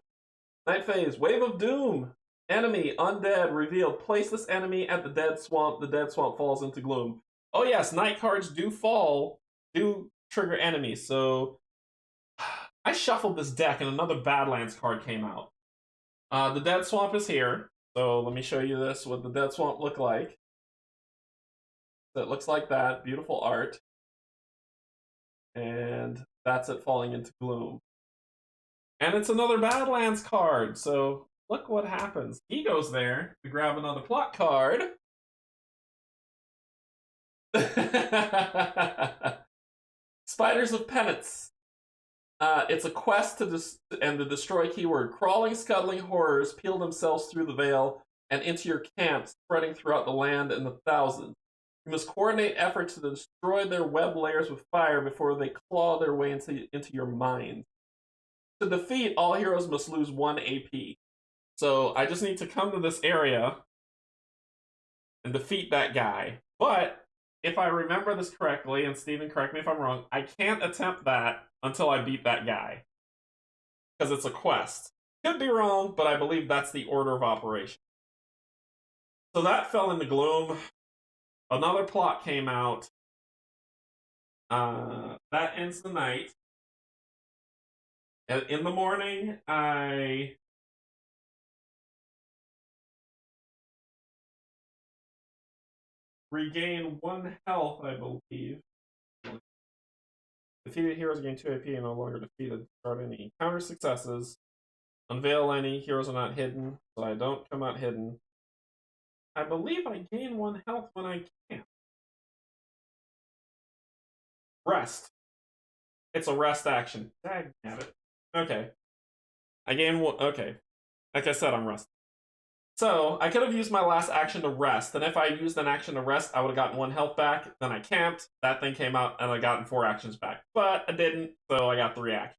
Night phase. Wave of Doom. Enemy, undead, revealed. Place this enemy at the dead swamp. The dead swamp falls into gloom. Oh yes, night cards do trigger enemies. So I shuffled this deck and another Badlands card came out. The dead swamp is here. So let me show you this, what the dead swamp look like. So it looks like that. Beautiful art. And that's it falling into gloom. And it's another Badlands card, so look what happens. He goes there to grab another plot card. Spiders of Penance. It's a quest and the destroy keyword. Crawling, scuttling horrors peel themselves through the veil and into your camp, spreading throughout the land in the thousands. You must coordinate efforts to destroy their web layers with fire before they claw their way into your mind. To defeat, all heroes must lose 1 AP. So I just need to come to this area and defeat that guy. But if I remember this correctly, and Steven, correct me if I'm wrong, I can't attempt that until I beat that guy. Because it's a quest. Could be wrong, but I believe that's the order of operation. So that fell into gloom. Another plot came out. That ends the night. And in the morning, I regain 1 health, I believe. Defeated heroes gain 2 AP and no longer defeated. Start any counter successes. Unveil any. Heroes are not hidden, so I don't come out hidden. I believe I gain 1 health when I can. Rest. It's a rest action. Dag it. Okay. I gain 1. Okay. Like I said, I'm resting. So, I could have used my last action to rest, and if I used an action to rest, I would have gotten 1 health back, then I camped, that thing came out, and I gotten 4 actions back. But I didn't, so I got 3 actions.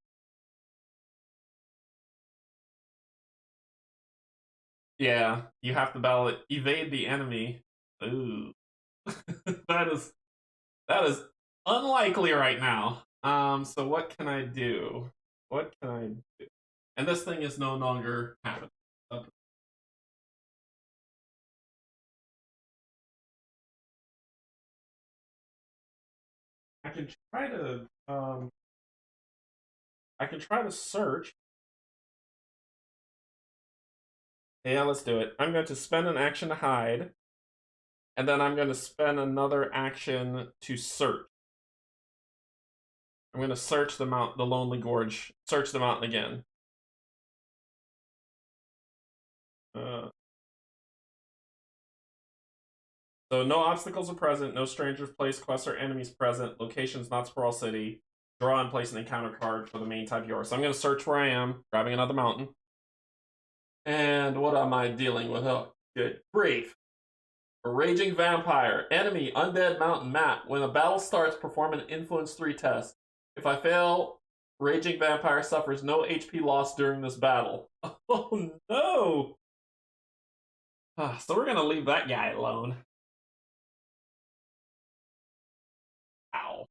Yeah, you have to battle it. Evade the enemy. Ooh. that is unlikely right now. So what can I do? What can I do? And this thing is no longer happening. I can try to search. Yeah, let's do it. I'm going to spend an action to hide, and then I'm going to spend another action to search. I'm going to search the Lonely Gorge. Search the mountain again. So no obstacles are present, no strangers, place, quests, or enemies present, locations not Sprawl City. Draw and place an encounter card for the main type hero. So I'm going to search where I am, grabbing another mountain. And what am I dealing with? Oh, good grief. A raging vampire. Enemy, undead mountain map. When a battle starts, perform an influence 3 test. If I fail Raging vampire suffers no HP loss during this battle. Oh no! So we're gonna leave that guy alone. Ow.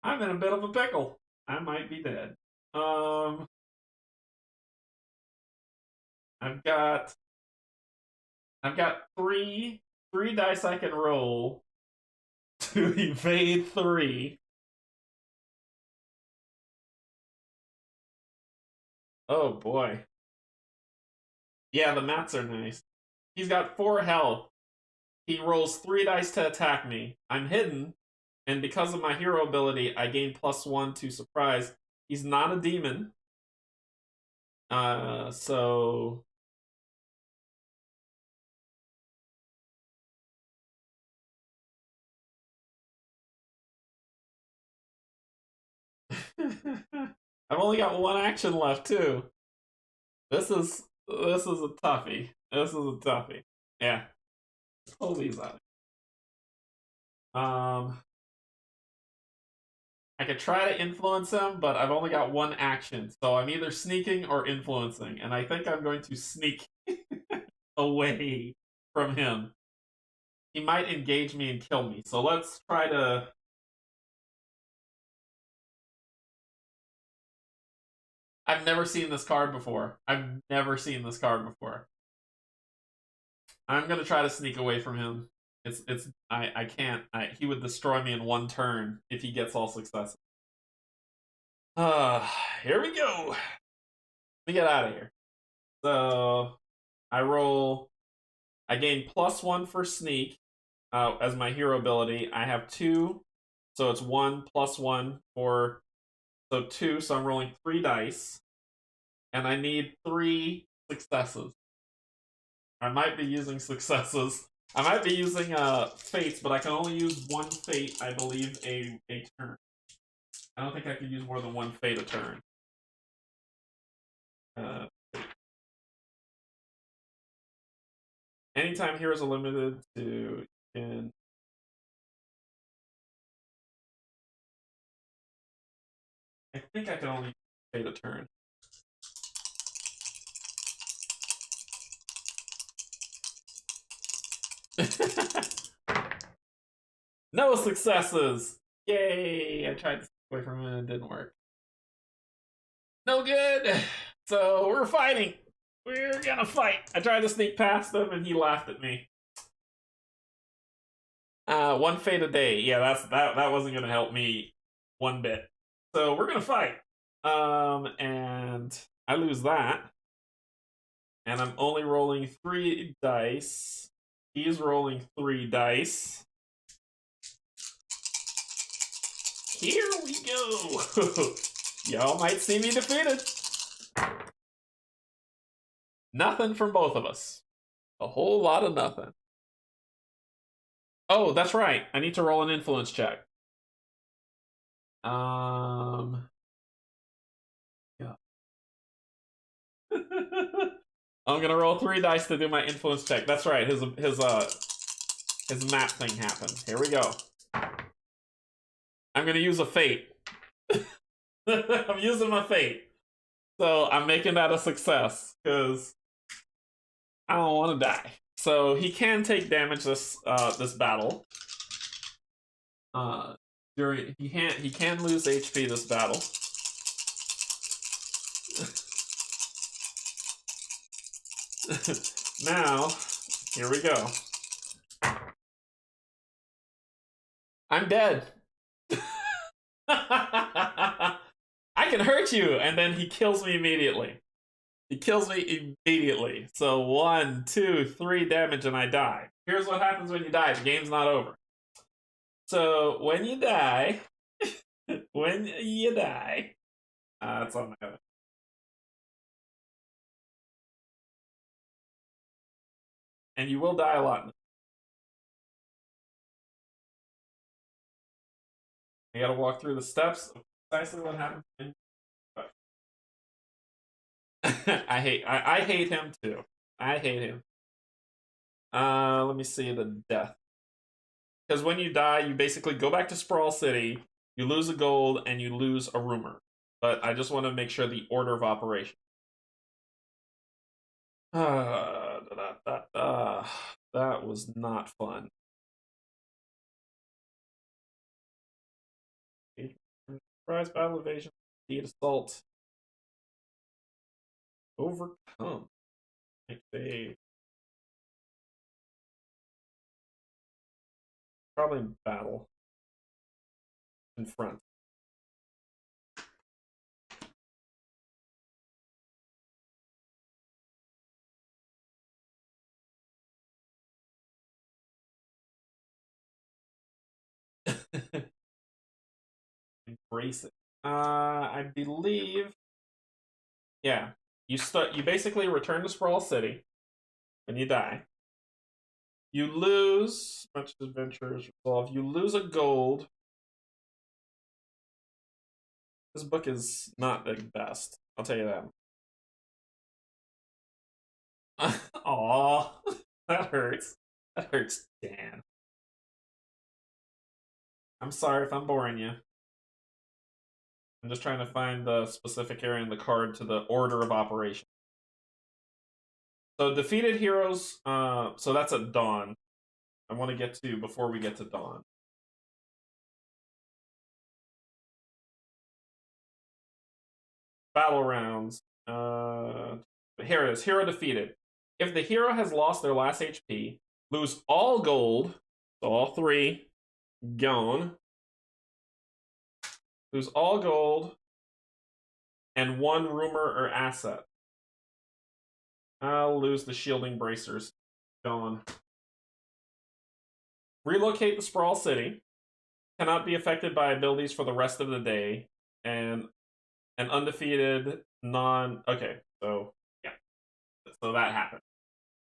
I'm in a bit of a pickle. I might be dead. I've got three dice I can roll to evade 3. Oh boy. Yeah, the mats are nice. He's got 4 health. He rolls 3 dice to attack me. I'm hidden, and because of my hero ability, I gain +1 to surprise. He's not a demon. So I've only got 1 action left too. This is a toughie. This is a toughie. Yeah. I'll leave that. I could try to influence him, but I've only got 1 action, so I'm either sneaking or influencing, and I think I'm going to sneak away from him. He might engage me and kill me, so let's try to... I've never seen this card before. I'm gonna try to sneak away from him. I can't. He would destroy me in 1 turn if he gets all successes. Here we go. Let me get out of here. So I gain +1 for sneak as my hero ability. I have 2, so it's 1 +1 for 2. So I'm rolling 3 dice, and I need 3 successes. I might be using successes. I might be using fates, but I can only use 1 fate, I believe, a turn. I don't think I can use more than 1 fate a turn. Anytime heroes are limited to in I think I can only fate a turn. No successes! Yay! I tried to stay away from it and it didn't work. No good! So we're fighting! We're gonna fight! I tried to sneak past him and he laughed at me. 1 fate a day. Yeah, that wasn't gonna help me 1 bit. So we're gonna fight. And I lose that. And I'm only rolling 3 dice. He's rolling 3 dice. Here we go! Y'all might see me defeated. Nothing from both of us. A whole lot of nothing. Oh, that's right. I need to roll an influence check. Yeah. I'm gonna roll 3 dice to do my influence check. That's right. His map thing happened. Here we go. I'm gonna use a fate. I'm using my fate. So I'm making that a success because I don't want to die. So he can take damage this battle. He can lose HP this battle. Now, here we go. I'm dead. I can hurt you, and then he kills me immediately. So 1, 2, 3 damage, and I die. Here's what happens when you die. The game's not over. So when you die, it's on my other. And you will die a lot. You gotta walk through the steps of precisely what happened. I hate him too. I hate him. Let me see the death. Because when you die, you basically go back to Sprawl City, you lose a gold, and you lose a rumor. But I just want to make sure the order of operation. That was not fun. Surprise battle evasion, defeat assault, overcome. Probably in battle. In front. Embrace it. I believe. Yeah, you basically return to Sprawl City when you die. You lose much adventures resolve. You lose a gold. This book is not the best. I'll tell you that. Aw, that hurts. That hurts, Dan. I'm sorry if I'm boring you. I'm just trying to find the specific area in the card to the order of operation. So defeated heroes. So that's at dawn. I want to get to before we get to dawn. Battle rounds. Here it is. Hero defeated. If the hero has lost their last HP, lose all gold, so all 3 gone. Lose all gold and 1 rumor or asset. I'll lose the shielding bracers. Gone. Relocate the Sprawl City. Cannot be affected by abilities for the rest of the day. And an undefeated okay, so yeah. So that happened.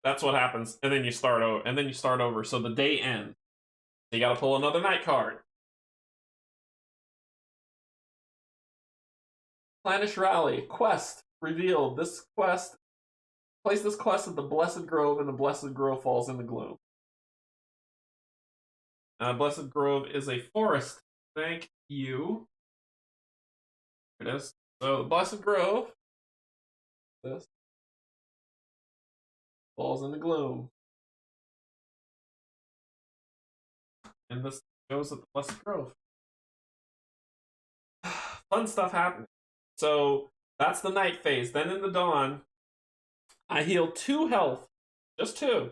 That's what happens. And then you start over. So the day ends. So you gotta pull another night card. Planish Rally. Quest. Revealed. This quest. Place this quest at the Blessed Grove, and the Blessed Grove falls in the Gloom. Blessed Grove is a forest. Thank you. Here it is. So the Blessed Grove. This falls in the Gloom. And this goes at the Blessed Grove. Fun stuff happening. So that's the night phase. Then in the dawn, I heal 2 health. Just 2.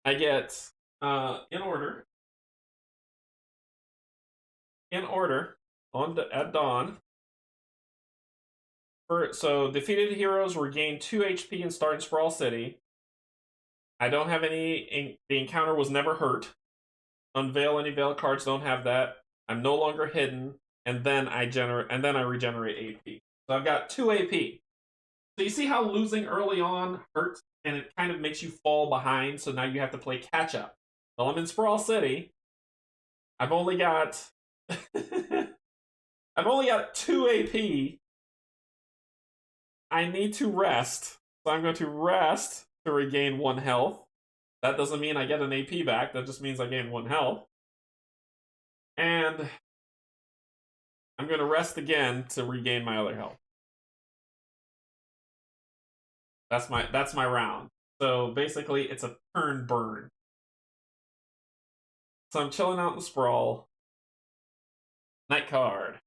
I get in order. At dawn. So defeated heroes regain 2 HP and start in Sprawl City. I don't have any. The encounter was never hurt. Unveil any veil cards. Don't have that. I'm no longer hidden. And then I regenerate AP. So I've got 2 AP. So you see how losing early on hurts, and it kind of makes you fall behind. So now you have to play catch up. Well, I'm in Sprawl City. I've only got 2 AP. I need to rest. So I'm going to rest to regain 1 health. That doesn't mean I get an AP back. That just means I gain 1 health. And I'm going to rest again to regain my other health. That's my round. So basically, it's a turn burn. So I'm chilling out in the Sprawl. Night card.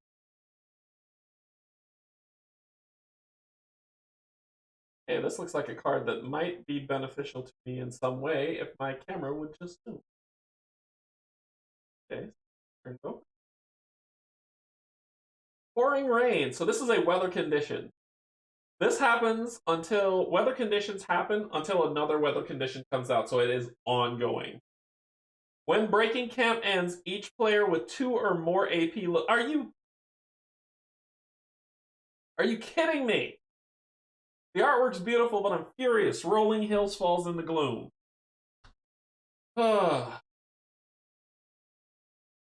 Hey, this looks like a card that might be beneficial to me in some way if my camera would just move. Okay, turn over. Pouring rain. So this is a weather condition. This happens until weather conditions happen until another weather condition comes out. So it is ongoing. When breaking camp ends, each player with 2 or more AP. Are you kidding me? The artwork's beautiful, but I'm furious. Rolling Hills falls in the Gloom.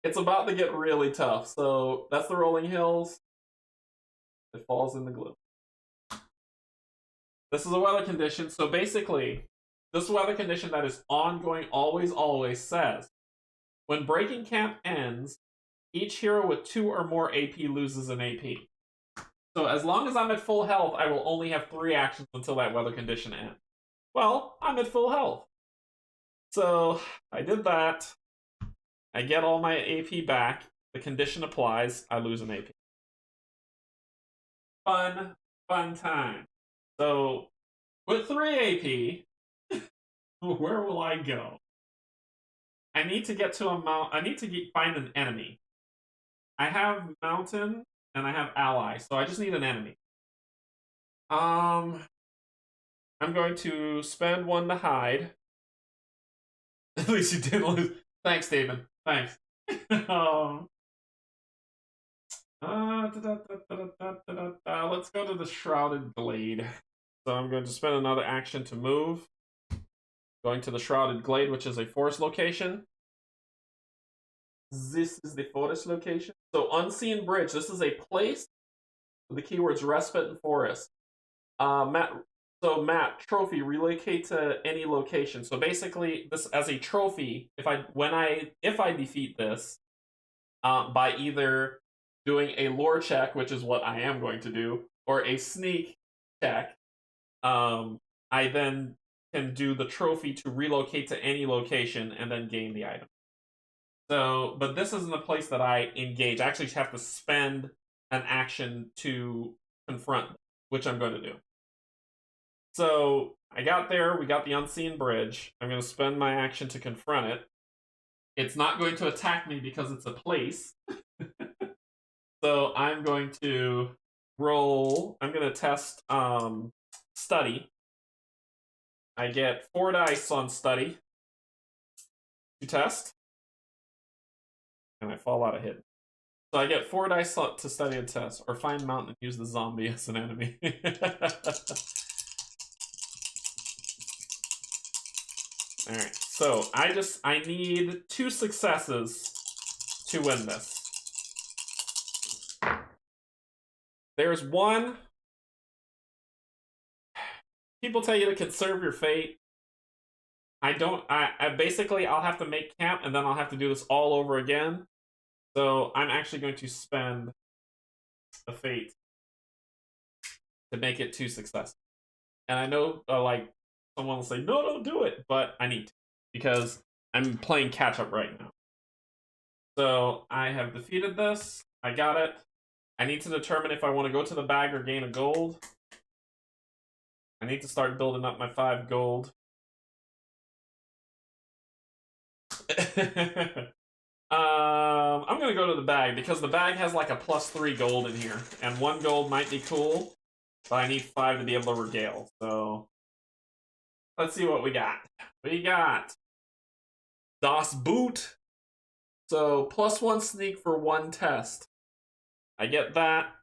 It's about to get really tough. So that's the Rolling Hills. It falls in the Gloom. This is a weather condition. So basically, this weather condition that is ongoing always says When breaking camp ends, each hero with 2 or more AP loses an AP. So as long as I'm at full health, I will only have 3 actions until that weather condition ends. Well, I'm at full health. So I did that. I get all my AP back. The condition applies. I lose an AP. Fun time. So with 3 AP, where will I go? I need to get to a mount. I need to find an enemy. I have mountain and I have ally, so I just need an enemy. I'm going to spend 1 to hide. At least you didn't lose. Thanks, David. Thanks. Let's go to the Shrouded Glade. So I'm going to spend another action to move. Going to the Shrouded Glade, which is a forest location. This is the forest location. So Unseen Bridge. This is a place with the keywords respite and forest. Matt, trophy, relocate to any location. So basically, this as a trophy, if I defeat this, by either doing a lore check, which is what I am going to do, or a sneak check, I then can do the trophy to relocate to any location and then gain the item. So, but this isn't the place that I engage. I actually have to spend an action to confront, which I'm going to do. So I got there, we got the Unseen Bridge. I'm going to spend my action to confront it. It's not going to attack me because it's a place. So I'm going to roll. I'm going to test study. I get 4 dice on study to test. And I fall out of hit. So I get 4 dice to study and test. Or find mountain and use the zombie as an enemy. Alright, so I need 2 successes to win this. There's 1. People tell you to conserve your fate. I basically, I'll have to make camp and then I'll have to do this all over again. So I'm actually going to spend the fate to make it 2 successes. And I know, like, someone will say, no, don't do it, but I need to, because I'm playing catch-up right now. So I have defeated this. I got it. I need to determine if I want to go to the bag or gain a gold. I need to start building up my 5 gold. I'm going to go to the bag, because the bag has like a +3 gold in here. And 1 gold might be cool, but I need 5 to be able to regale. So let's see what we got. We got Das Boot. So +1 sneak for 1 test. I get that.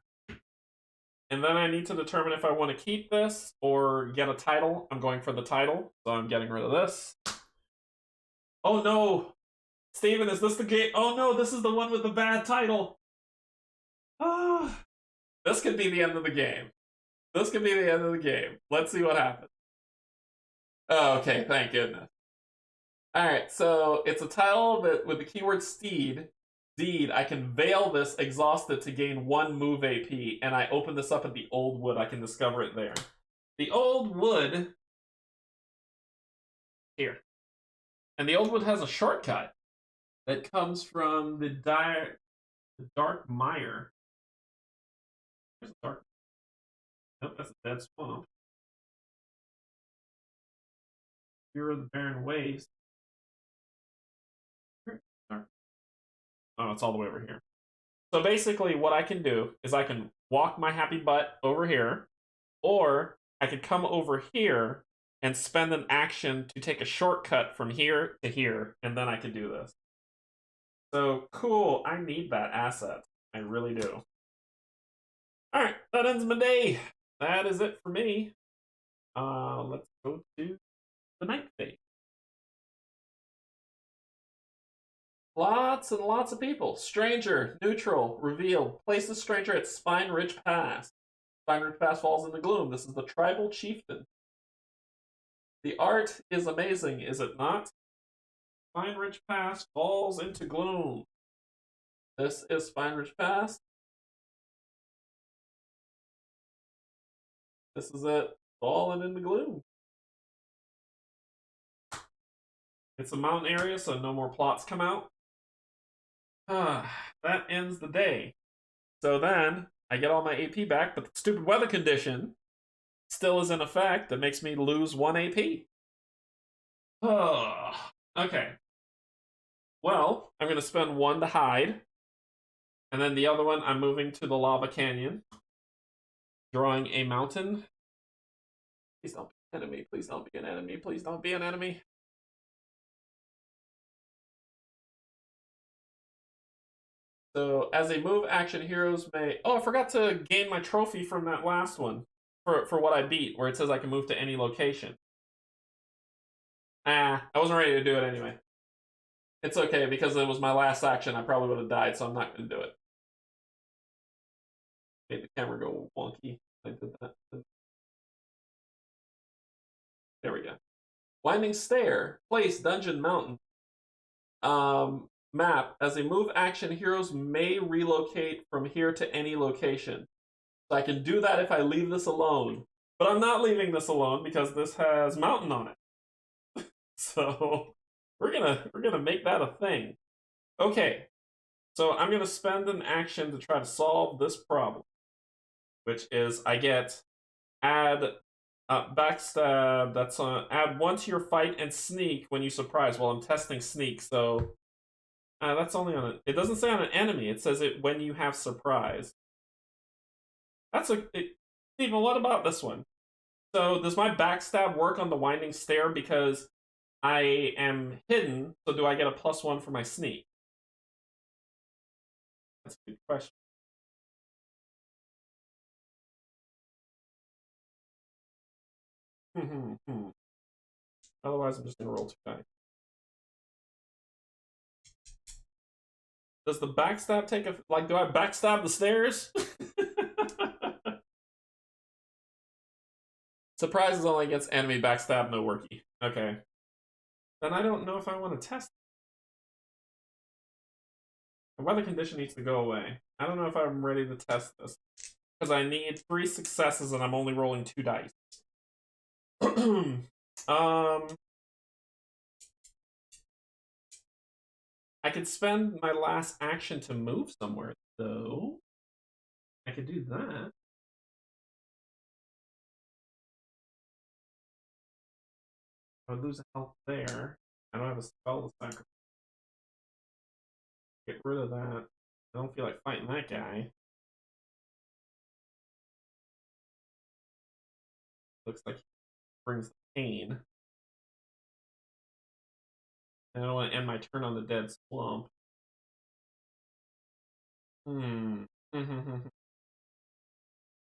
And then I need to determine if I want to keep this or get a title. I'm going for the title, so I'm getting rid of this. Oh no! Steven, is this the game? Oh no, this is the one with the bad title! Ah, this could be the end of the game. This could be the end of the game. Let's see what happens. Oh, okay, thank goodness. Alright, so it's a title that with the keyword steed. Deed, I can veil this exhausted to gain 1 move AP, and I open this up at the Old Wood. I can discover it there. The Old Wood here. And the Old Wood has a shortcut that comes from the Dark Mire. There's a dark. Nope, that's a dead swamp. Here are the barren waste. Oh, it's all the way over here. So basically what I can do is I can walk my happy butt over here, or I could come over here and spend an action to take a shortcut from here to here, and then I can do this. So cool, I need that asset. I really do. Alright, that ends my day. That is it for me. Let's go to the night phase. Lots and lots of people. Stranger, neutral, revealed. Place the stranger at Spine Ridge Pass. Spine Ridge Pass falls into Gloom. This is the tribal chieftain. The art is amazing, is it not? Spine Ridge Pass falls into Gloom. This is Spine Ridge Pass. This is it. Falling into Gloom. It's a mountain area, so no more plots come out. That ends the day. So then, I get all my AP back, but the stupid weather condition still is in effect. That makes me lose 1 AP. Okay. Well, I'm going to spend 1 to hide. And then the other one, I'm moving to the lava canyon. Drawing a mountain. Please don't be an enemy. Please don't be an enemy. Please don't be an enemy. So, as a move action, heroes may... Oh, I forgot to gain my trophy from that last one. For what I beat, where it says I can move to any location. I wasn't ready to do it anyway. It's okay, because it was my last action. I probably would have died, so I'm not going to do it. Made the camera go wonky. I did that. There we go. Winding Stair. Place, Dungeon, Mountain. Map. As a move action, heroes may relocate from here to any location. So I can do that if I leave this alone. But I'm not leaving this alone because this has mountain on it. So we're gonna make that a thing. Okay. So I'm gonna spend an action to try to solve this problem. Which is I get add backstab, that's add 1 to your fight and sneak when you surprise. Well, I'm testing sneak, so that's only on it doesn't say on an enemy, it says it when you have surprise. That's Stephen, what about this one? So does my backstab work on the Winding Stair because I am hidden, so do I get a +1 for my sneak? That's a good question. Otherwise, I'm just gonna roll 2 dice. Does the backstab take a... Like, do I backstab the stairs? Surprise is only against enemy, backstab, no worky. Okay. Then I don't know if I want to test. The weather condition needs to go away. I don't know if I'm ready to test this. Because I need 3 successes and I'm only rolling 2 dice. I could spend my last action to move somewhere, though. I could do that. I would lose health there. I don't have a spell to sacrifice. Get rid of that. I don't feel like fighting that guy. Looks like he brings the pain. And I don't want to end my turn on the dead swamp.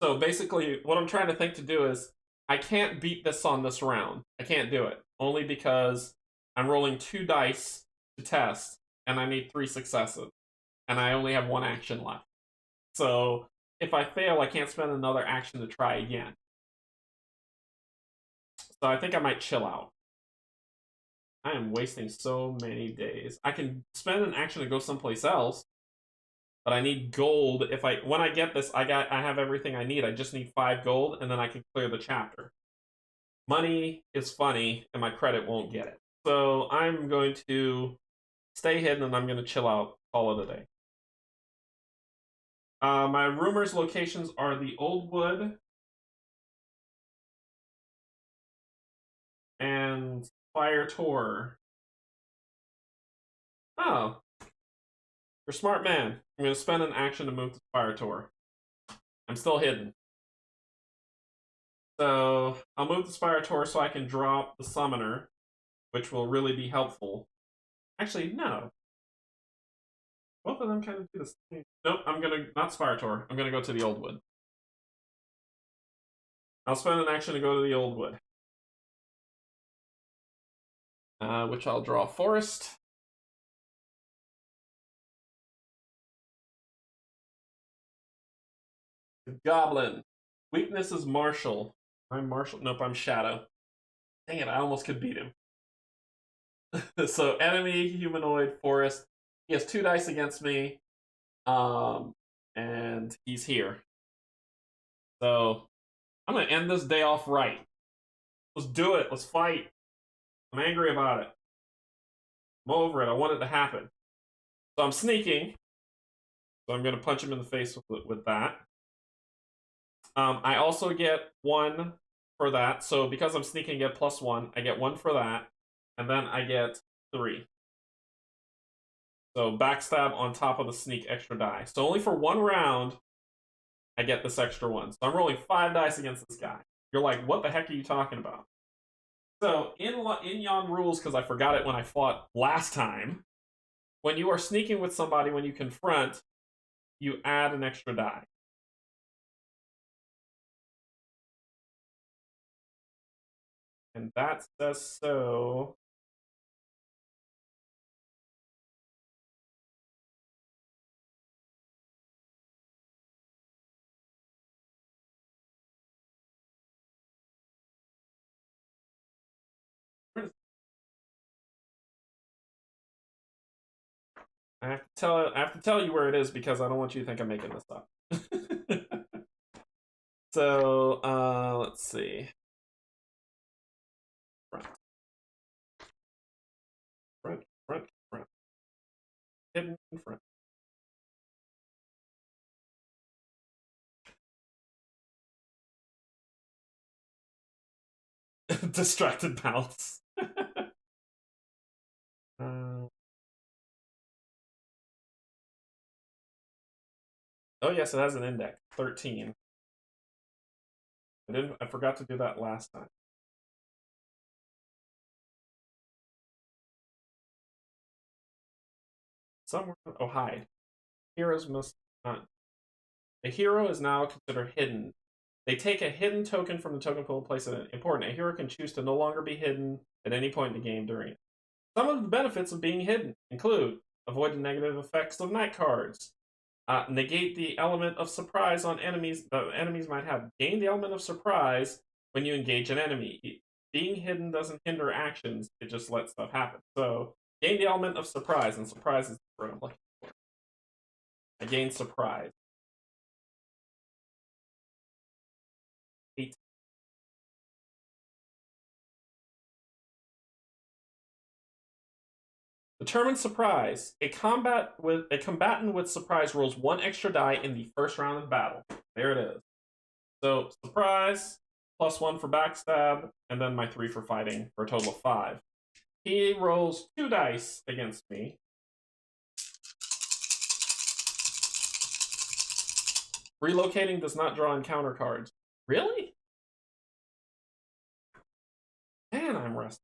So basically, what I'm trying to think to do is, I can't beat this on this round. I can't do it. Only because I'm rolling 2 dice to test, and I need 3 successes. And I only have 1 action left. So, if I fail, I can't spend another action to try again. So I think I might chill out. I am wasting so many days. I can spend an action to go someplace else, but I need gold. When I get this, I have everything I need. I just need 5 gold, and then I can clear the chapter. Money is funny, and my credit won't get it. So I'm going to stay hidden, and I'm going to chill out, call it a day. My rumors locations are the Old Wood and Fire Tor. Oh. You're a smart man. I'm going to spend an action to move to Fire Tor. I'm still hidden. So, I'll move the Spire Tor so I can drop the Summoner, which will really be helpful. Actually, no. Both of them kind of do the same. Nope, I'm gonna... Not Spire Tor. I'm gonna go to the Old Wood. I'll spend an action to go to the Old Wood. Which I'll draw Forest. Goblin. Weakness is Martial. I'm Martial. Nope, I'm Shadow. Dang it, I almost could beat him. So enemy, humanoid, forest. He has 2 dice against me. And he's here. So I'm gonna end this day off right. Let's do it. Let's fight. I'm angry about it. I'm over it. I want it to happen. So I'm sneaking. So I'm gonna punch him in the face with that. I also get 1 for that. So because I'm sneaking, I get +1. I get 1 for that, and then I get 3. So backstab on top of the sneak extra die. So only for 1 round, I get this extra 1. So I'm rolling 5 dice against this guy. You're like, what the heck are you talking about? So in Yon rules, because I forgot it when I fought last time, when you are sneaking with somebody, when you confront, you add an extra die. And that says so. I have to tell you where it is because I don't want you to think I'm making this up. So let's see. Front. Hidden in front. Distracted bounce. Oh yes, it has an index 13. I forgot to do that last time. Somewhere. Oh, hide. Heroes must not. A hero is now considered hidden. They take a hidden token from the token pool and place it in. Important. A hero can choose to no longer be hidden at any point in the game during it. Some of the benefits of being hidden include avoid the negative effects of night cards, negate the element of surprise on enemies that enemies might have, gain the element of surprise when you engage an enemy. Being hidden doesn't hinder actions, it just lets stuff happen. So, gain the element of surprise, and surprise is what I'm looking for. I gain surprise. 8. Determine surprise. A combatant with surprise rolls 1 extra die in the first round of battle. There it is. So surprise, +1 for backstab, and then my 3 for fighting for a total of 5. He rolls 2 dice against me. Relocating does not draw encounter cards. Really? Man, I'm resting.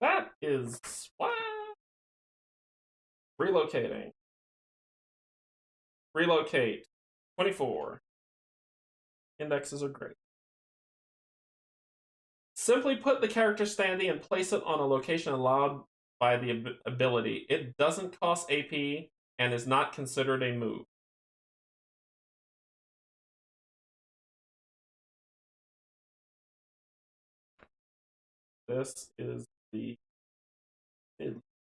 That is what? Relocating. Relocate. 24. Indexes are great. Simply put the character standing and place it on a location allowed by the ability. It doesn't cost AP and is not considered a move. This is the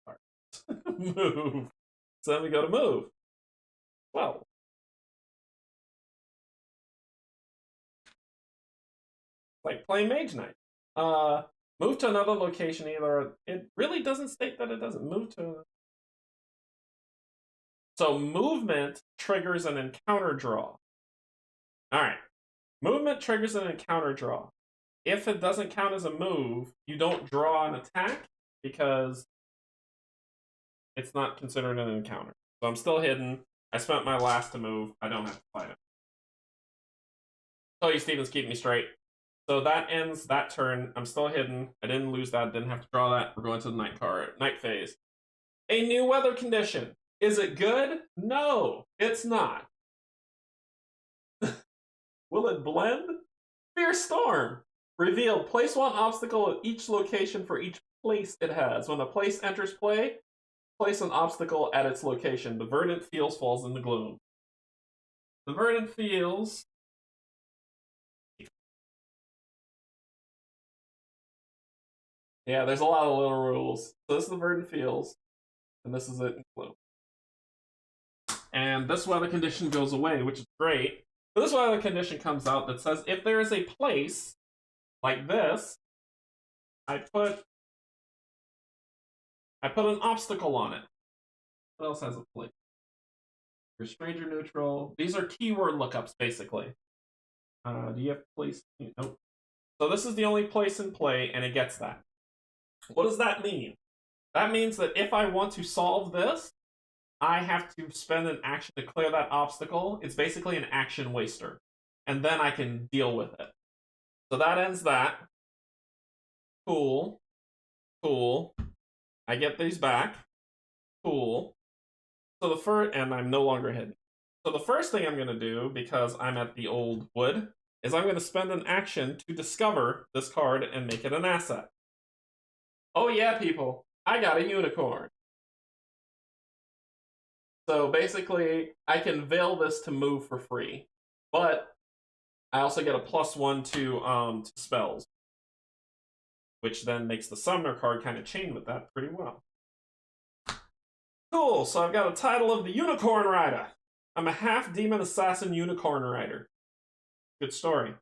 part. Move. So then we go to move. Well, like playing Mage Knight. Move to another location either. It really doesn't state that it doesn't move to. So movement triggers an encounter draw. Alright. Movement triggers an encounter draw. If it doesn't count as a move, you don't draw an attack because it's not considered an encounter. So I'm still hidden. I spent my last to move. I don't have to fight it. Tell you, Stevens, keep me straight. So that ends that turn. I'm still hidden. I didn't lose that. Didn't have to draw that. We're going to the night card. Night phase. A new weather condition. Is it good? No, it's not. Will it blend? Fierce storm. Revealed. Place 1 obstacle at each location for each place it has. When a place enters play, place an obstacle at its location. The verdant fields falls in the gloom. The verdant fields Yeah, there's a lot of little rules. So this is the Verdant Fields, and this is it in Gloom. And this weather condition goes away, which is great. But this weather condition comes out that says if there is a place like this, I put an obstacle on it. What else has a place? Your stranger neutral. These are keyword lookups, basically. Do you have place? Nope. So this is the only place in play, and it gets that. What does that mean? That means that if I want to solve this, I have to spend an action to clear that obstacle. It's basically an action waster. And then I can deal with it. So that ends that. Cool. Cool. I get these back. Cool. So the first, and I'm no longer hidden. So the first thing I'm going to do, because I'm at the old wood, is I'm going to spend an action to discover this card and make it an asset. Oh yeah, people. I got a unicorn. So basically, I can veil this to move for free. But I also get a +1 to spells. Which then makes the summoner card kind of chain with that pretty well. Cool, so I've got a title of the Unicorn Rider. I'm a half-demon assassin unicorn rider. Good story.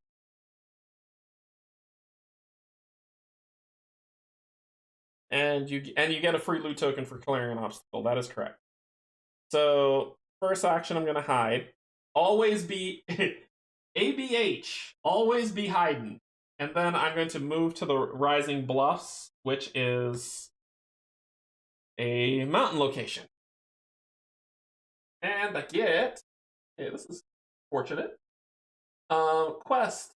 And you get a free loot token for clearing an obstacle. That is correct. So, first action I'm going to hide. Always be... ABH. Always be hiding. And then I'm going to move to the Rising Bluffs, which is a mountain location. And I get... Hey, this is fortunate. Quest.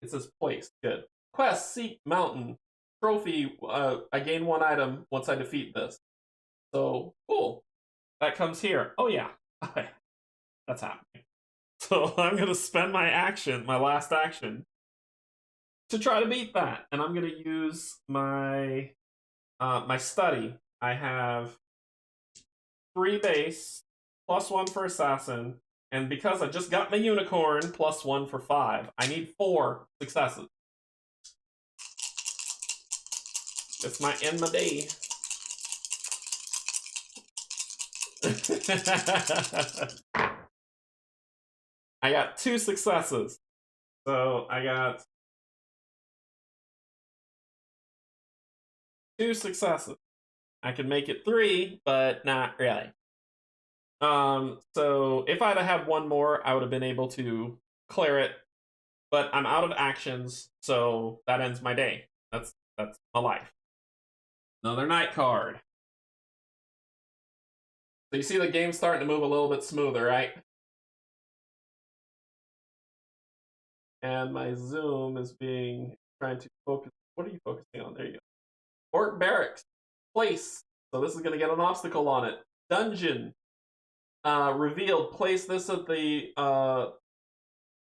It says place. Good. Quest, seek mountain. Trophy, I gain 1 item once I defeat this. So, cool. That comes here. Oh, yeah. Okay. That's happening. So I'm going to spend my action, my last action, to try to beat that. And I'm going to use my my study. I have 3 base, +1 for assassin, and because I just got my unicorn, +1 for 5. I need 4 successes. It's my end of the day. I got 2 successes. So I got 2 successes. I could make it 3, but not really. So if I'd have had 1 more, I would have been able to clear it. But I'm out of actions, so that ends my day. That's my life. Another night card. So you see the game starting to move a little bit smoother, right? And my zoom is trying to focus. What are you focusing on? There you go. Orc Barracks. Place. So this is going to get an obstacle on it. Dungeon. Revealed. Place this at the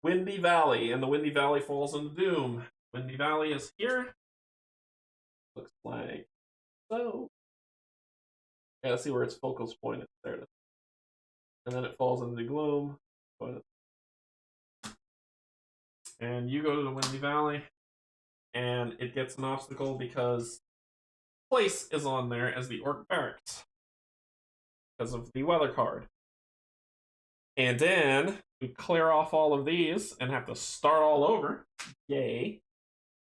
Windy Valley, and the Windy Valley falls into Doom. Windy Valley is here. Looks like so. Yeah, see where its focus point is. There it is. And then it falls into Gloom. And you go to the Windy Valley, and it gets an obstacle because place is on there as the Orc Barracks because of the weather card. And then we clear off all of these and have to start all over. Yay.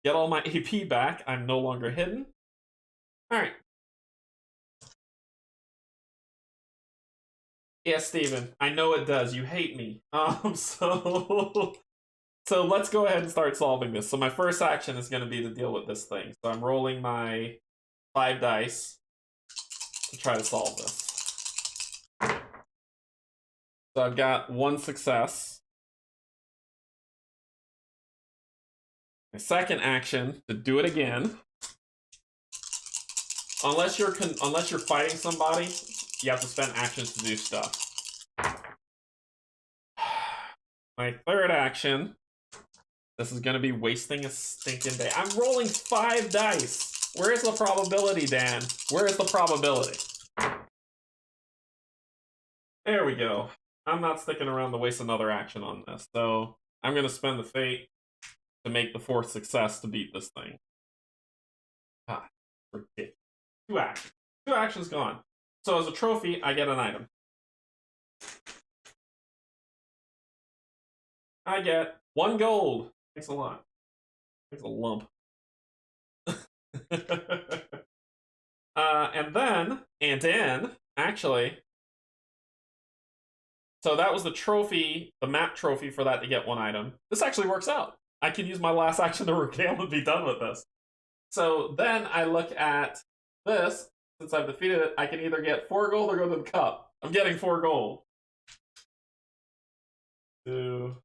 Get all my AP back. I'm no longer hidden. Alright. Yeah, Steven, I know it does. You hate me. So let's go ahead and start solving this. So my first action is going to be to deal with this thing. So I'm rolling my 5 dice to try to solve this. So I've got 1 success. My second action to do it again. Unless you're fighting somebody, you have to spend actions to do stuff. My third action. This is going to be wasting a stinking day. I'm rolling 5 dice. Where is the probability, Dan? Where is the probability? There we go. I'm not sticking around to waste another action on this. So I'm going to spend the fate to make the 4th success to beat this thing. Ridiculous. 2 actions. 2 actions gone. So as a trophy, I get an item. I get 1 gold. Thanks a lot. Thanks a lump. And then, actually, so that was the trophy, the map trophy for that to get 1 item. This actually works out. I can use my last action to regale and be done with this. So then I look at this. Since I've defeated it, I can either get 4 gold or go to the cup. I'm getting 4 gold. 2,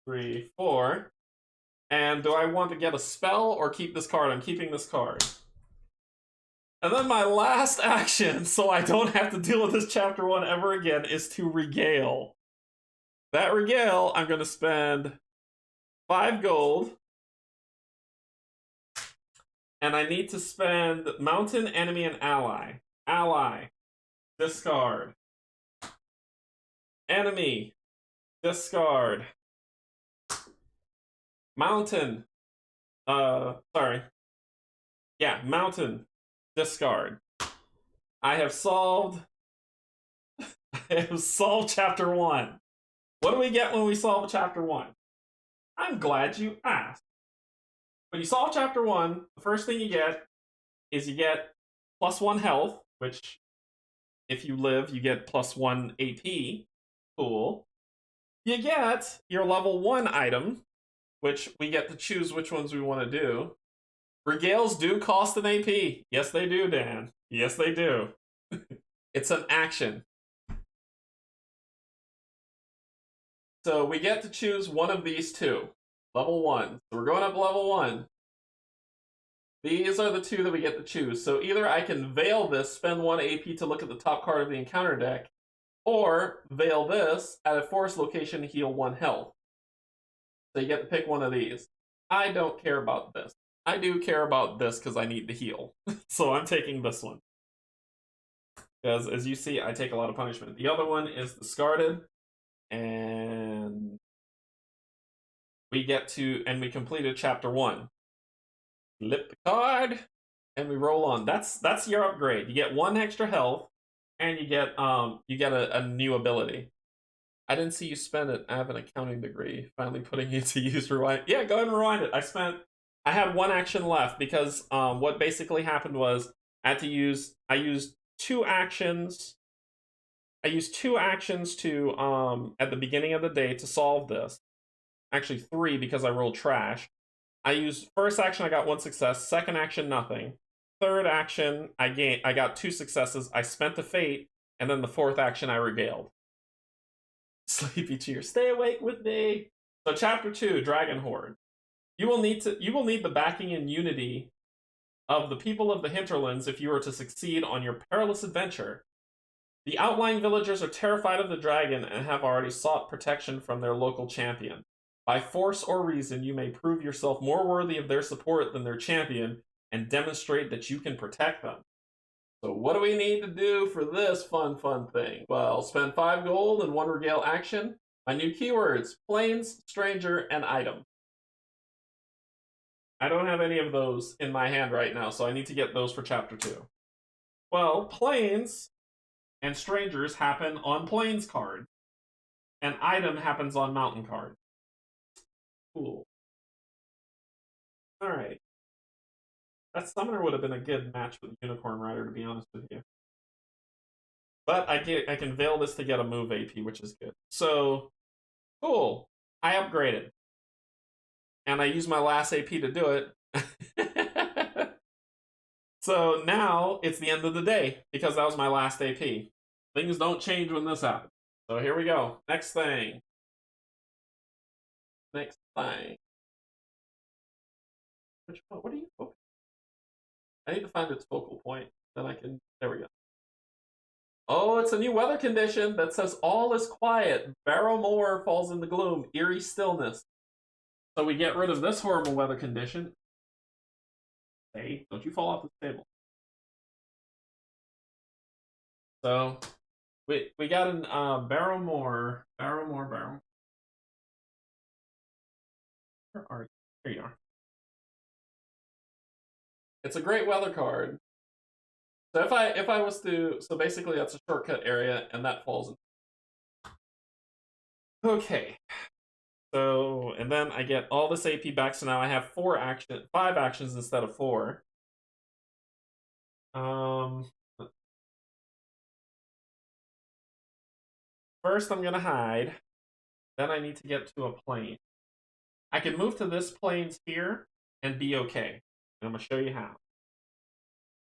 3, 4. And do I want to get a spell or keep this card? I'm keeping this card. And then my last action, so I don't have to deal with this chapter 1 ever again, is to regale. That regale, I'm going to spend 5 gold. And I need to spend mountain, enemy, and ally. Ally. Discard. Enemy. Discard. Mountain. Sorry. Yeah, mountain. Discard. I have solved chapter 1. What do we get when we solve chapter 1? I'm glad you asked. When you solve chapter 1, the first thing you get is you get +1 health, which if you live, you get +1 AP. Cool. You get your level 1 item, which we get to choose which ones we want to do. Regales do cost an AP. Yes, they do, Dan. Yes, they do. It's an action. So we get to choose one of these 2. Level 1. So we're going up level 1. These are the 2 that we get to choose. So either I can veil this, spend 1 AP to look at the top card of the encounter deck, or veil this, at a forest location, heal 1 health. So you get to pick one of these. I don't care about this. I do care about this because I need to heal. So I'm taking this one. Because as you see, I take a lot of punishment. The other one is discarded. And we completed chapter 1. Flip the card, and we roll on. That's your upgrade. You get 1 extra health, and you get a new ability. I didn't see you spend it. I have an accounting degree. Finally putting you to use rewind. Yeah, go ahead and rewind it. I had 1 action left because what basically happened was I used 2 actions. I used 2 actions to at the beginning of the day to solve this. Actually 3 because I rolled trash. I used first action, I got 1 success. Second action, nothing. Third action, I got 2 successes. I spent a fate, and then the 4th action I regaled. Sleepy cheer, stay awake with me. So chapter 2, Dragon Horde. You will need the backing and unity of the people of the hinterlands if you are to succeed on your perilous adventure. The outlying villagers are terrified of the dragon and have already sought protection from their local champion. By force or reason, you may prove yourself more worthy of their support than their champion and demonstrate that you can protect them. So what do we need to do for this fun thing? Well, spend 5 gold and 1 regale action. My new keywords, plains, stranger, and item. I don't have any of those in my hand right now, so I need to get those for chapter 2. Well, plains and strangers happen on plains card, and item happens on mountain card. Cool. Alright. That summoner would have been a good match with Unicorn Rider, to be honest with you. But I can veil this to get a move AP, which is good. So, cool. I upgraded. And I used my last AP to do it. So now it's the end of the day, because that was my last AP. Things don't change when this happens. So here we go. Next thing. Next thing. What are you focusing? I need to find its focal point. Then I can. There we go. Oh, it's a new weather condition that says all is quiet. Barrowmore falls into gloom. Eerie stillness. So we get rid of this horrible weather condition. Hey, don't you fall off the table. So we got an Barrowmore. Barrowmore. Where are you? Here you are. It's a great weather card. So if I was to, so basically that's a shortcut area, and that falls in. Okay. So, and then I get all this AP back, so now I have 5 actions instead of 4. First I'm gonna hide. Then I need to get to a plane. I can move to this plane here and be okay. And I'm gonna show you how.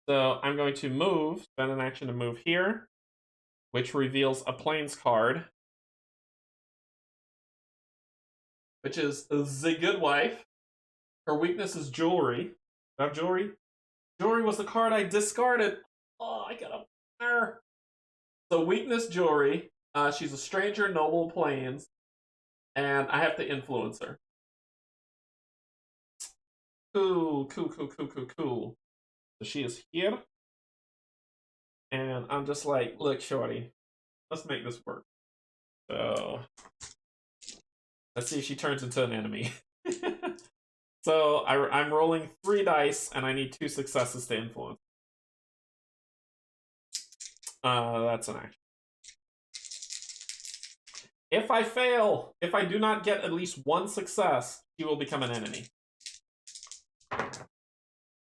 So I'm going to move, spend an action to move here, which reveals a planes card, which is the good wife. Her weakness is jewelry. Do I have jewelry? Jewelry was the card I discarded. Oh, I got a winner. So weakness jewelry. She's a stranger, noble planes, and I have to influence her. Cool. So she is here, and I'm just like, look, shorty, let's make this work. So let's see if she turns into an enemy. So I'm rolling 3 dice, and I need 2 successes to influence. That's an action. If I fail, if I do not get at least 1 success, she will become an enemy.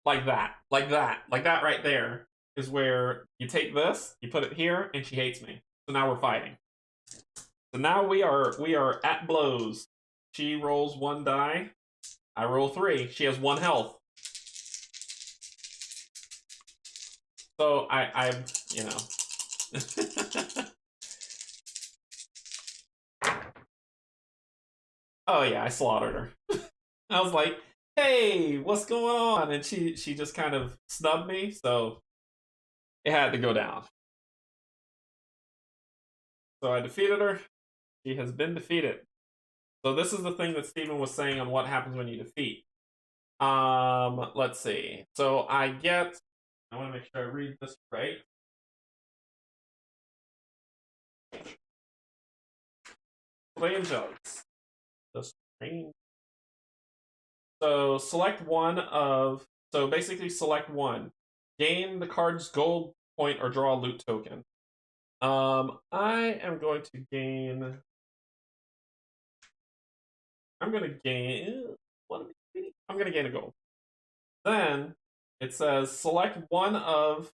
Like that right there is where you take this, you put it here, and she hates me. So now we're fighting. So now we are at blows. She rolls 1 die. I roll 3. She has 1 health. So I'm, you know. Oh yeah, I slaughtered her. I was like, hey, what's going on? And she just kind of snubbed me, so it had to go down. So I defeated her. She has been defeated. So this is the thing that Steven was saying on what happens when you defeat. Let's see. So I want to make sure I read this right. Flame jugs. So select one of. So basically, select one. Gain the card's gold point or draw a loot token. I am going to gain. I'm gonna gain. What? I'm gonna gain a gold. Then it says select one of,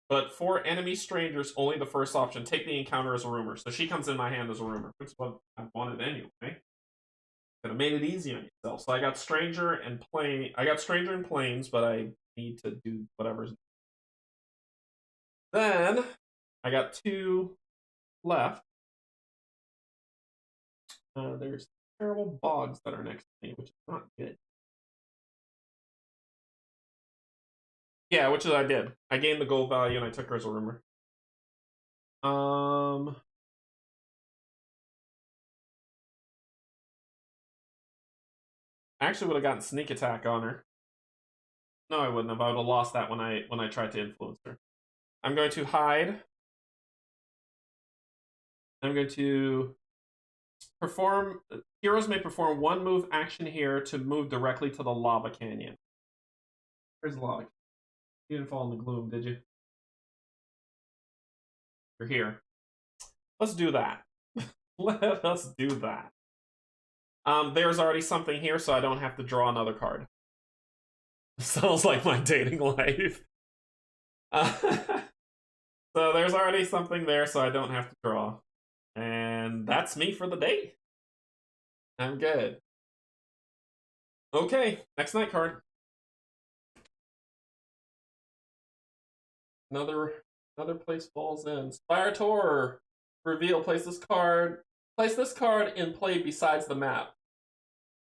but for enemy strangers, only the first option. Take the encounter as a rumor. So she comes in my hand as a rumor, which is what I wanted anyway. Could have made it easy on yourself. So I got stranger and plane. I got stranger and planes, but I need to do whatever's. Then I got 2 left. There's terrible bogs that are next to me, which is not good. Yeah, which is I did. I gained the gold value and I took her as a rumor. I actually would have gotten sneak attack on her. No, I wouldn't have. I would have lost that when I tried to influence her. I'm going to hide. I'm going to perform. Heroes may perform 1 move action here to move directly to the lava canyon. Where's the lava? You didn't fall in the gloom, did you? You're here. Let's do that. Let us do that. There's already something here, so I don't have to draw another card. Sounds like my dating life. So there's already something there, so I don't have to draw. And that's me for the day. I'm good. Okay, next night card. Another place falls in. Spirator. Reveal. Place this card in play besides the map.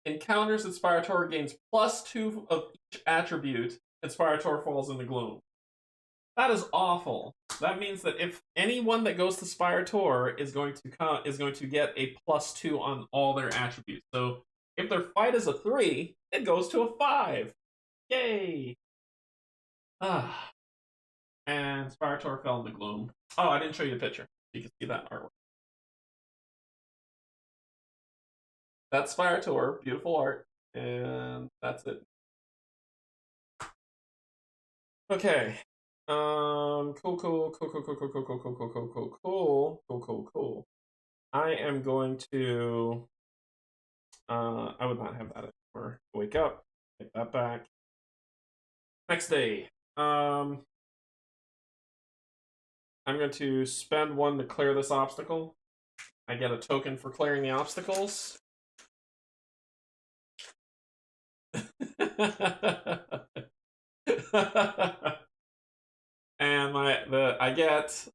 Encounters Inspirator gains +2 of each attribute. Inspirator falls in the gloom. That is awful. That means that if anyone that goes to Spirator is going to get a +2 on all their attributes. So if their fight is a 3, it goes to a 5. Yay! And Spirator fell in the gloom. Oh, I didn't show you the picture. You can see that artwork. That's Spirator, beautiful art, and that's it. Okay, Cool. I am going to. I would not have that anymore. Wake up, get that back. Next day. I'm going to spend one to clear this obstacle. I get a token for clearing the obstacles. And I get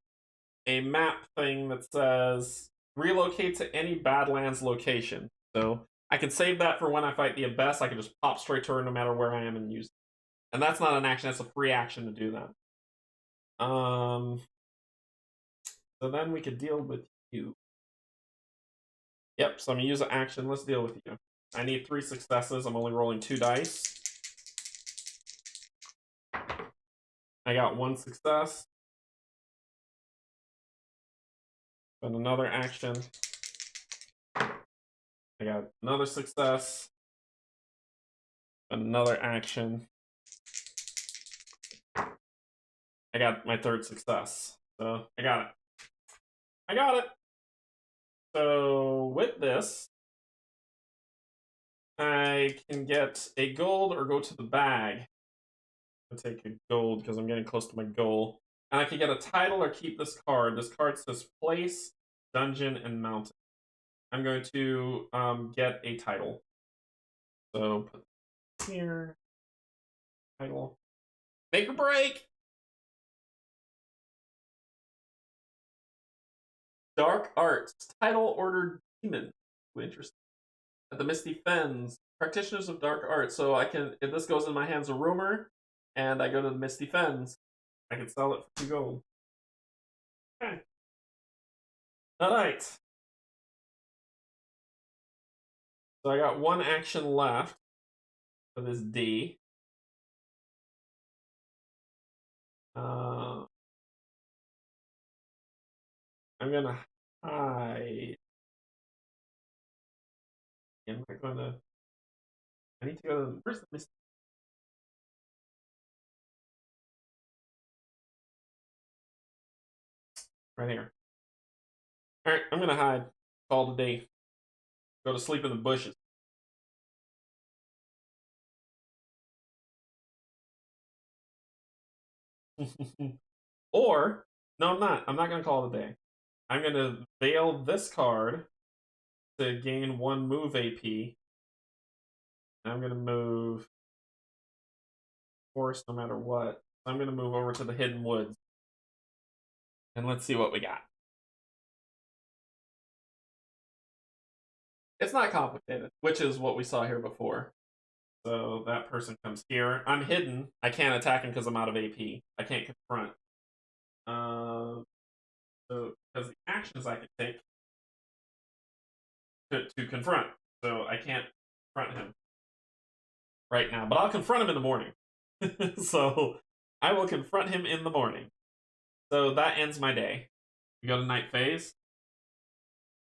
a map thing that says relocate to any Badlands location. So I can save that for when I fight the Abyss. I can just pop straight to her no matter where I am and use it. And that's not an action, that's a free action to do that. So then we could deal with you. Yep, so I'm gonna use an action. Let's deal with you. I need 3 successes. I'm only rolling 2 dice. I got 1 success. And another action. I got another success. Another action. I got my 3rd success. So I got it. I got it. So with this, I can get a gold or go to the bag. I'll take a gold because I'm getting close to my goal. And I can get a title or keep this card. This card says place, dungeon, and mountain. I'm going to get a title. So put here. Title. Make or break! Dark Arts. Title ordered demon. Interesting. At the Misty Fens. Practitioners of Dark Arts. So I can, if this goes in my hands, a rumor, and I go to the Misty Fens, I can sell it for 2 gold. Okay. Alright. So I got 1 action left for this D. I'm gonna hide. I'm not gonna. I need to go to. Where's the Misty? Right here. Alright, I'm gonna hide. Call the day. Go to sleep in the bushes. Or, no, I'm not. I'm not gonna call it a day. I'm gonna veil this card to gain 1 move AP. I'm gonna move forest no matter what. I'm gonna move over to the Hidden Woods. And let's see what we got. It's not complicated, which is what we saw here before. So that person comes here. I'm hidden. I can't attack him because I'm out of AP. I can't confront. So because the actions I can take to confront. So I can't confront him right now. But I'll confront him in the morning. So I will confront him in the morning. So that ends my day. We go to night phase.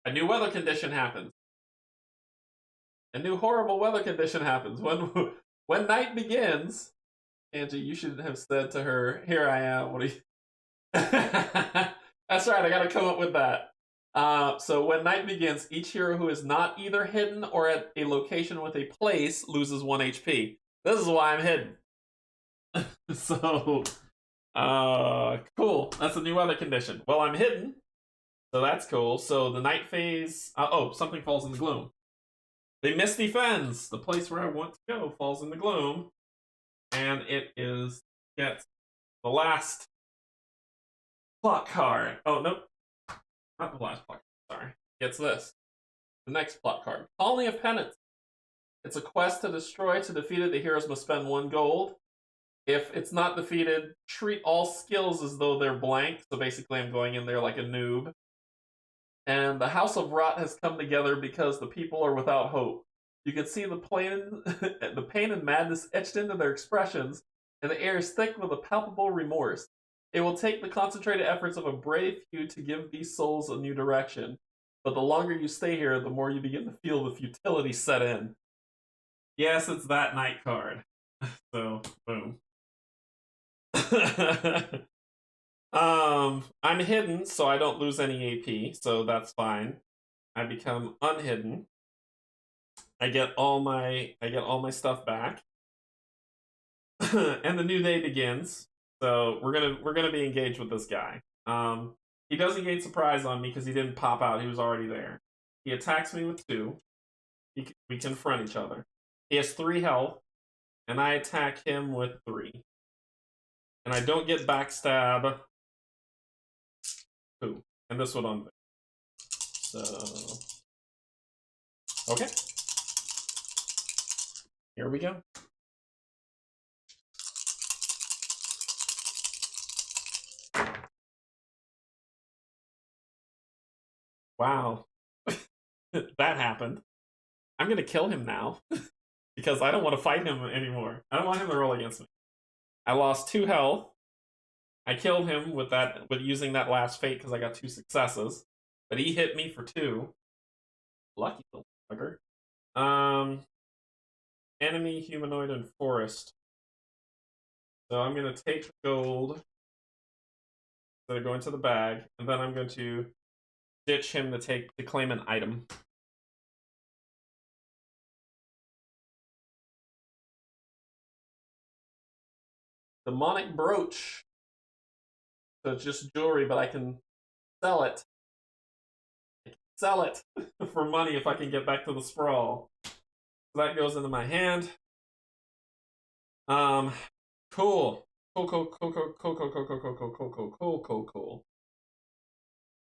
A new weather condition happens. A new horrible weather condition happens. When night begins, Canje, you should have said to her, "Here I am. What are you?" That's right. I got to come up with that. So when night begins, each hero who is not either hidden or at a location with a place loses 1 HP. This is why I'm hidden. So, cool. That's a new weather condition. Well, I'm hidden, so that's cool. So the night phase. Oh, something falls in the gloom. The Misty Fens, the place where I want to go, falls in the gloom, and it gets the last plot card. Oh no, not the last plot card. Sorry, gets this. The next plot card, Colony of Penance. It's a quest to destroy. To defeat it, the heroes must spend 1 gold. If it's not defeated, treat all skills as though they're blank. So basically, I'm going in there like a noob. And the House of Rot has come together because the people are without hope. You can see the pain and madness etched into their expressions, and the air is thick with a palpable remorse. It will take the concentrated efforts of a brave few to give these souls a new direction. But the longer you stay here, the more you begin to feel the futility set in. Yes, it's that night card. So, boom. I'm hidden, so I don't lose any AP, so that's fine. I become unhidden. I get all my stuff back. And the new day begins. So we're gonna be engaged with this guy. He doesn't gain surprise on me because he didn't pop out. He was already there. He attacks me with 2. We confront each other. He has 3 health, and I attack him with 3. And I don't get backstab 2. And this would unveil. So okay. Here we go. Wow. That happened. I'm going to kill him now. Because I don't want to fight him anymore. I don't want him to roll against me. I lost 2 health. I killed him with using that last fate because I got 2 successes. But he hit me for 2. Lucky little bugger. Enemy, humanoid, and forest. So I'm going to take the gold. So I go into the bag, and then I'm going to ditch him to claim an item. Demonic brooch. So it's just jewelry, but I can sell it. I can sell it for money if I can get back to the Sprawl. So that goes into my hand. Cool.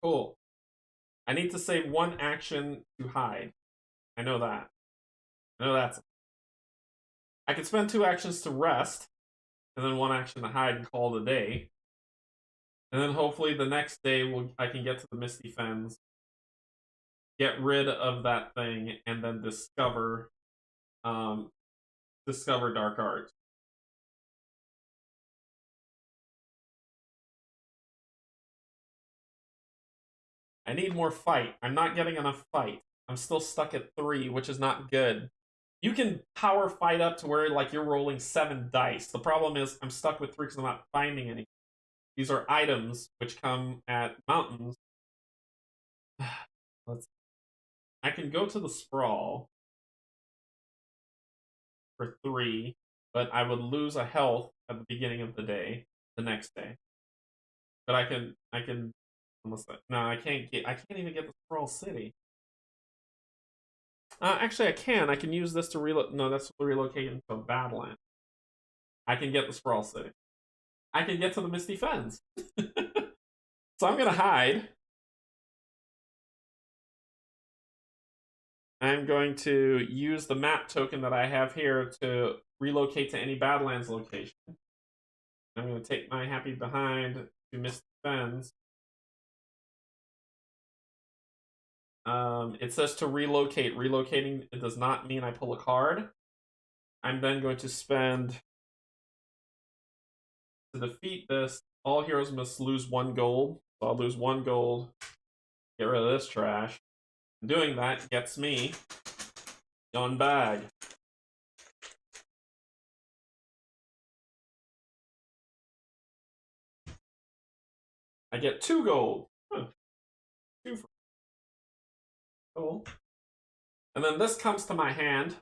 Cool. I need to save 1 action to hide. I know that. I know that's. I can spend 2 actions to rest, and then 1 action to hide and call it a day. And then hopefully the next day I can get to the Misty Fens, get rid of that thing, and then discover dark arts. I need more fight. I'm not getting enough fight. I'm still stuck at 3, which is not good. You can power fight up to where like you're rolling 7 dice. The problem is I'm stuck with 3 because I'm not finding any. These are items which come at mountains. I can go to the Sprawl for 3, but I would lose a health at the beginning of the day, the next day. But I can almost no, I can't even get the Sprawl City. Actually, I can. I can use this to relocate. No, that's relocate into a Badland. I can get the Sprawl City. I can get to the Misty Fens. So I'm gonna hide. I'm going to use the map token that I have here to relocate to any Badlands location. I'm going to take my happy behind to Misty Fens. It says to relocate. Relocating, it does not mean I pull a card. I'm then going to spend... To defeat this, all heroes must lose 1 gold. So I'll lose 1 gold. Get rid of this trash. Doing that gets me on bag. I get 2 gold. 2 for gold. And then this comes to my hand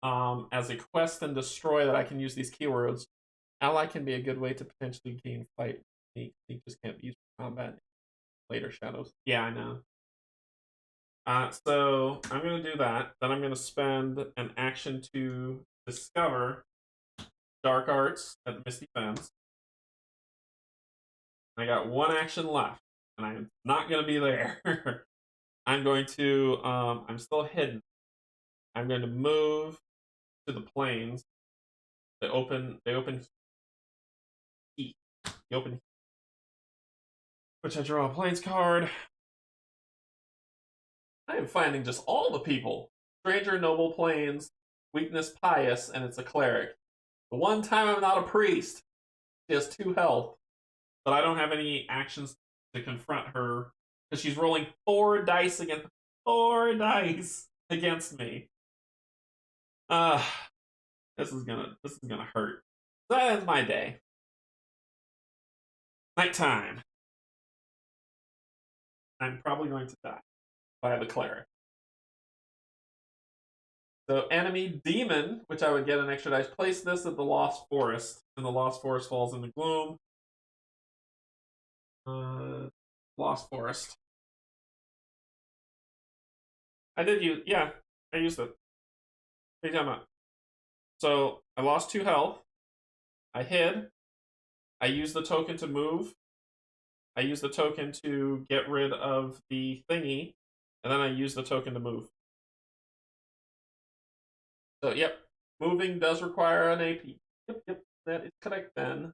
as a quest and destroy that I can use these keywords. Ally can be a good way to potentially gain fight. He just can't be used for combat. Later shadows. Yeah, I know. So I'm going to do that. Then I'm going to spend an action to discover dark arts at the Misty Fens. I got 1 action left, and I'm not going to be there. I'm going to, I'm still hidden. I'm going to move to the plains. They open heat. The open heat. Which I draw a plains card. I am finding just all the people. Stranger, noble, plains, weakness, pious, and it's a cleric. The one time I'm not a priest, she has 2 health, but I don't have any actions to confront her because she's rolling 4 dice against 4 dice against me. This is gonna hurt. That ends my day. Nighttime. I'm probably going to die by the cleric. So enemy demon, which I would get an extra dice. Place this at the Lost Forest, and the Lost Forest falls into Gloom. Lost Forest. I did use, yeah, I used it. What are you talking about? So I lost 2 health. I hid. I used the token to move. I used the token to get rid of the thingy, and then I used the token to move. So, yep, moving does require an AP. Yep, that is correct then.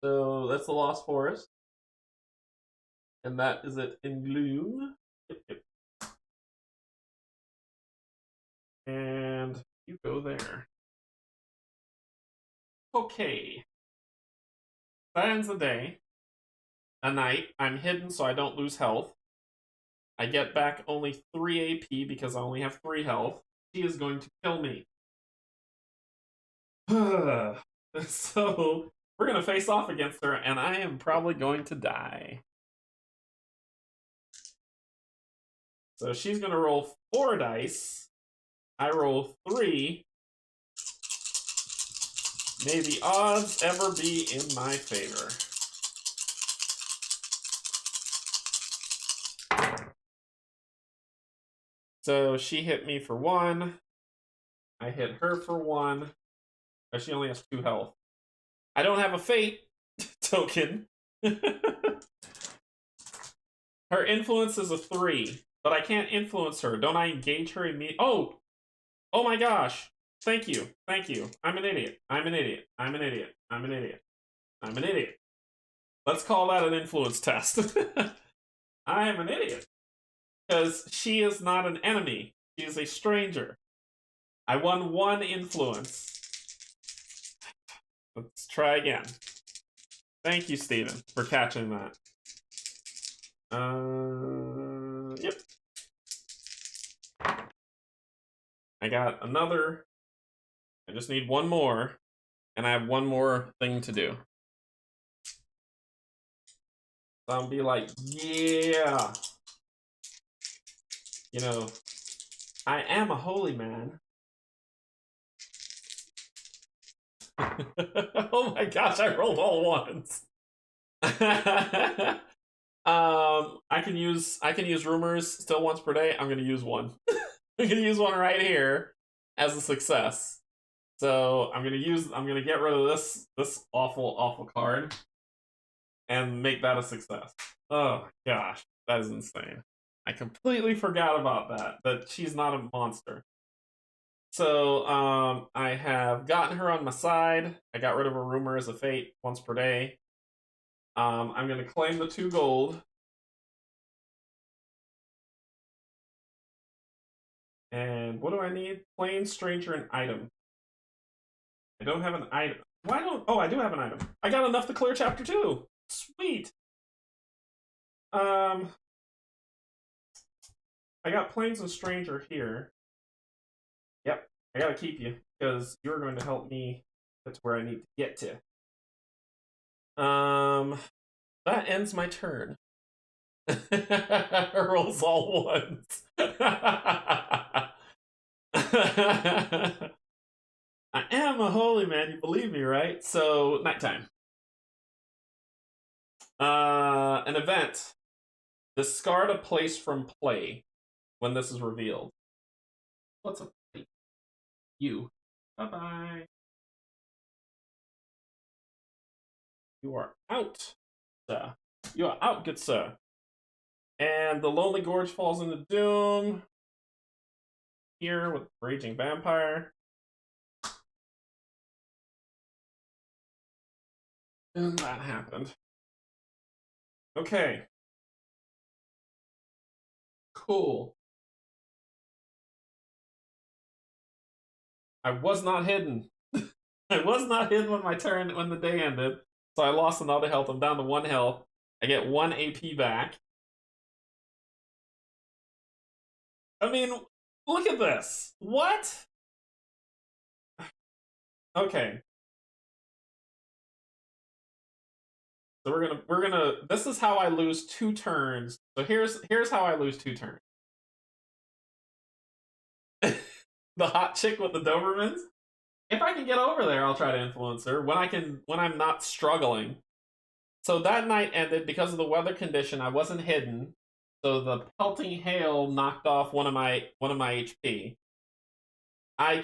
So that's the Lost Forest. And that is it in Gloom. Yep. And you go there. Okay. That ends the day. A night. I'm hidden so I don't lose health. I get back only 3 AP because I only have 3 health. She is going to kill me. So, we're going to face off against her, and I am probably going to die. So, she's going to roll 4 dice. I roll 3. May the odds ever be in my favor. So she hit me for 1. I hit her for 1. But she only has 2 health. I don't have a fate token. Her influence is a 3. But I can't influence her. Don't I engage her immediately? Oh my gosh. Thank you. I'm an idiot. Let's call that an influence test. I am an idiot. Because she is not an enemy. She is a stranger. I won 1 influence. Let's try again. Thank you, Steven, for catching that. Yep. I got another. I just need 1 more. And I have 1 more thing to do. So I'll be like, yeah. You know, I am a holy man. Oh my gosh, I rolled all 1s. I can use rumors still once per day. I'm gonna use 1. I'm gonna use 1 right here as a success. So I'm gonna get rid of this awful card and make that a success. Oh my gosh, that is insane. I completely forgot about that she's not a monster. So, I have gotten her on my side. I got rid of a rumor as a fate once per day. I'm going to claim the 2 gold. And what do I need? Plain, stranger, and item. I don't have an item. Oh, I do have an item. I got enough to clear chapter 2. Sweet. I got plains and stranger here. Yep. I gotta keep you, because you're going to help me get to where I need to get to. That ends my turn. Rolls all 1s. I am a holy man, you believe me, right? So, nighttime. An event. Discard a place from play when this is revealed. What's a play? You. Bye-bye. You are out, sir. You are out, good sir. And the Lonely Gorge falls into Doom. Here with Raging Vampire. And that happened. Okay. Cool. I was not hidden. I was not hidden when the day ended. So I lost another health. I'm down to 1 health. I get 1 AP back. I mean, look at this. What? Okay. So we're gonna. This is how I lose 2 turns. So here's how I lose 2 turns. The hot chick with the Dobermans. If I can get over there, I'll try to influence her when I'm not struggling. So that night ended because of the weather condition. I wasn't hidden, so the pelting hail knocked off one of my HP. I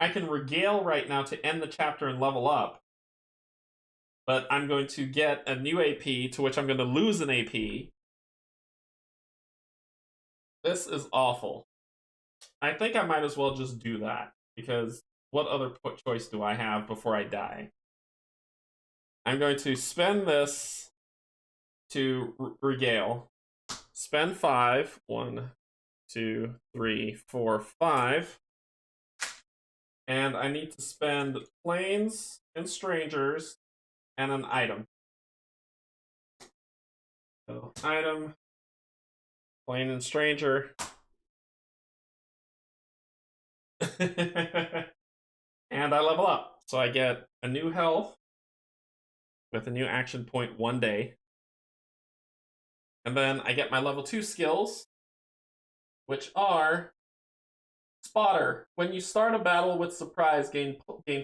can regale right now to end the chapter and level up, but I'm going to get a new AP, to which I'm going to lose an AP. This is awful. I think I might as well just do that, because what other choice do I have before I die? I'm going to spend this to regale. Spend 5. 1, 2, 3, 4, 5. And I need to spend planes and strangers and an item. So, item, plane and stranger. And I level up. So I get a new health with a new action point 1 day. And then I get my level 2 skills, which are Spotter. When you start a battle with surprise, gain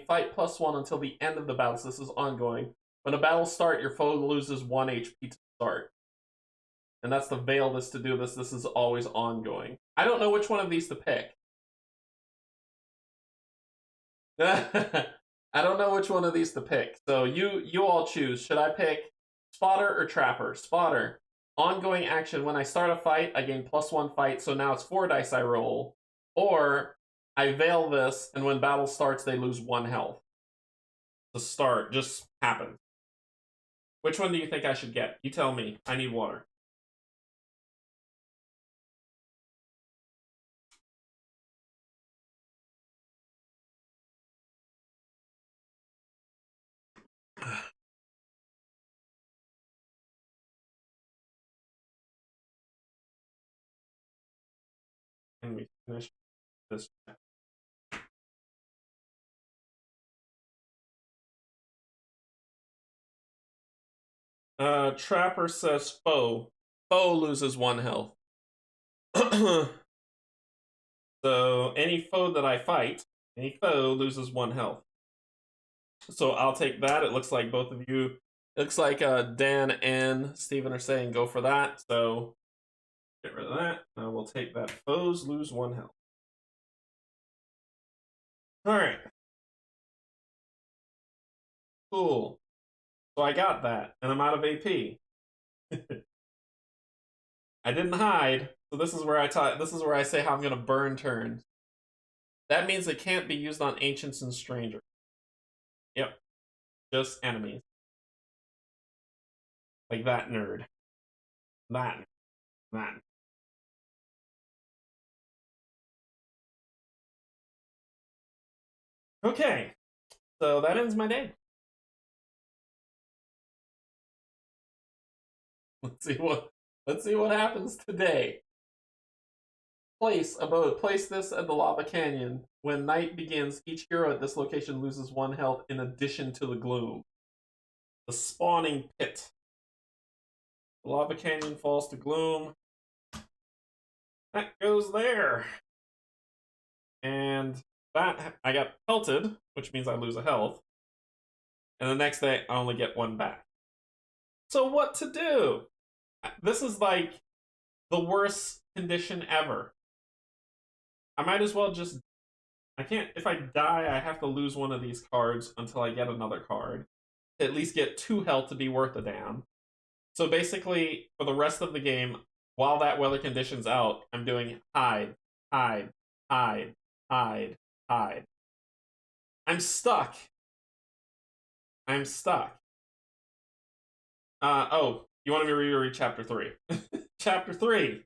fight +1 until the end of the battle. So this is ongoing. When a battle starts, your foe loses 1 HP to start. And that's the veil is to do this. This is always ongoing. I don't know which one of these to pick. I don't know which one of these to pick. So you all choose. Should I pick Spotter or Trapper? Spotter. Ongoing action. When I start a fight, I gain +1 fight, so now it's 4 dice I roll. Or I veil this, and when battle starts, they lose 1 health. The start just happens. Which one do you think I should get? You tell me. I need water. Can we finish this? Trapper says foe. Foe loses 1 health. So any foe that I fight, any foe loses 1 health. So I'll take that. It looks like both of you, it looks like Dan and Steven are saying go for that. So get rid of that. We'll take that. Foes lose 1 health. All right. Cool. So I got that, and I'm out of AP. I didn't hide, so this is where I say how I'm gonna burn turns. That means it can't be used on ancients and strangers. Yep. Just enemies. Like that nerd. That. Okay. So that ends my day. Let's see what happens today. Place this at the lava canyon. When night begins, each hero at this location loses 1 health in addition to the gloom. The spawning pit. The lava canyon falls to gloom. That goes there. And that I got pelted, which means I lose a health. And the next day I only get 1 back. So what to do? This is like the worst condition ever. I might as well just... I can't... If I die, I have to lose 1 of these cards until I get another card. To at least get 2 health to be worth a damn. So basically, for the rest of the game, while that weather condition's out, I'm doing hide, hide, hide, hide, hide. I'm stuck. I'm stuck. Oh, you want me to reread Chapter 3? Chapter 3.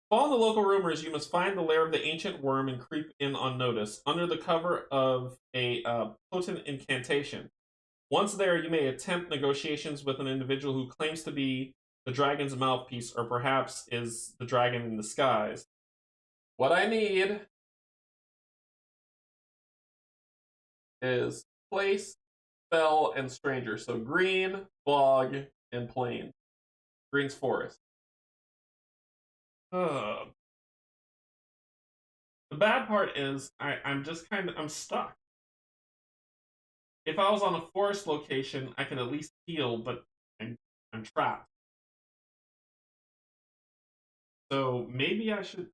Following the local rumors, you must find the lair of the ancient worm and creep in unnoticed, under the cover of a potent incantation. Once there, you may attempt negotiations with an individual who claims to be the dragon's mouthpiece, or perhaps is the dragon in disguise. What I need is place fell, and stranger. So green, bog, and plain. Green's forest. The bad part is I'm just I'm stuck. If I was on a forest location, I could at least heal, but I'm trapped. So maybe I should.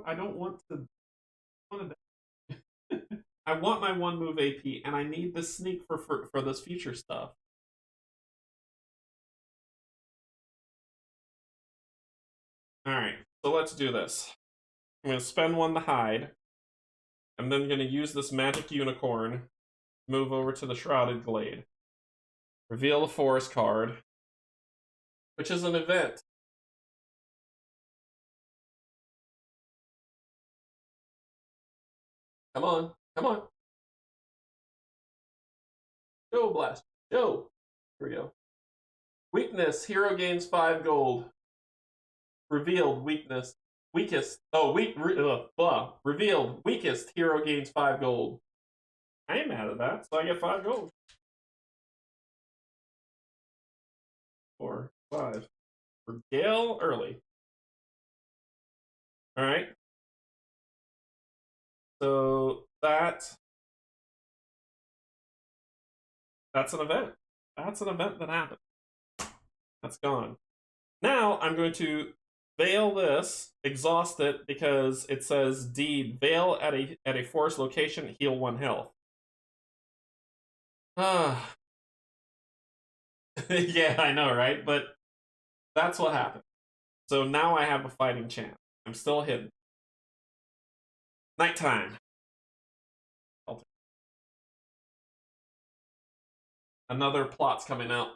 I don't want to. I want my 1 move AP, and I need the sneak for this future stuff. Alright, so let's do this. I'm going to spend 1 to hide. I'm then going to use this magic unicorn, move over to the Shrouded Glade. Reveal the forest card, which is an event. Come on, come on. Go, Blast. Go. Here we go. Weakness, hero gains 5 gold. Revealed, weakness. Weakest. Oh, revealed, weakest, hero gains 5 gold. I ain't mad at that, so I get 5 gold. 4, 5. Regale early. Alright. So that's an event. That's an event that happened. That's gone. Now I'm going to veil this, exhaust it, because it says deed, veil at a forest location, heal 1 health. Yeah, I know, right? But that's what happened. So now I have a fighting chance. I'm still hidden. Nighttime. Another plot's coming out.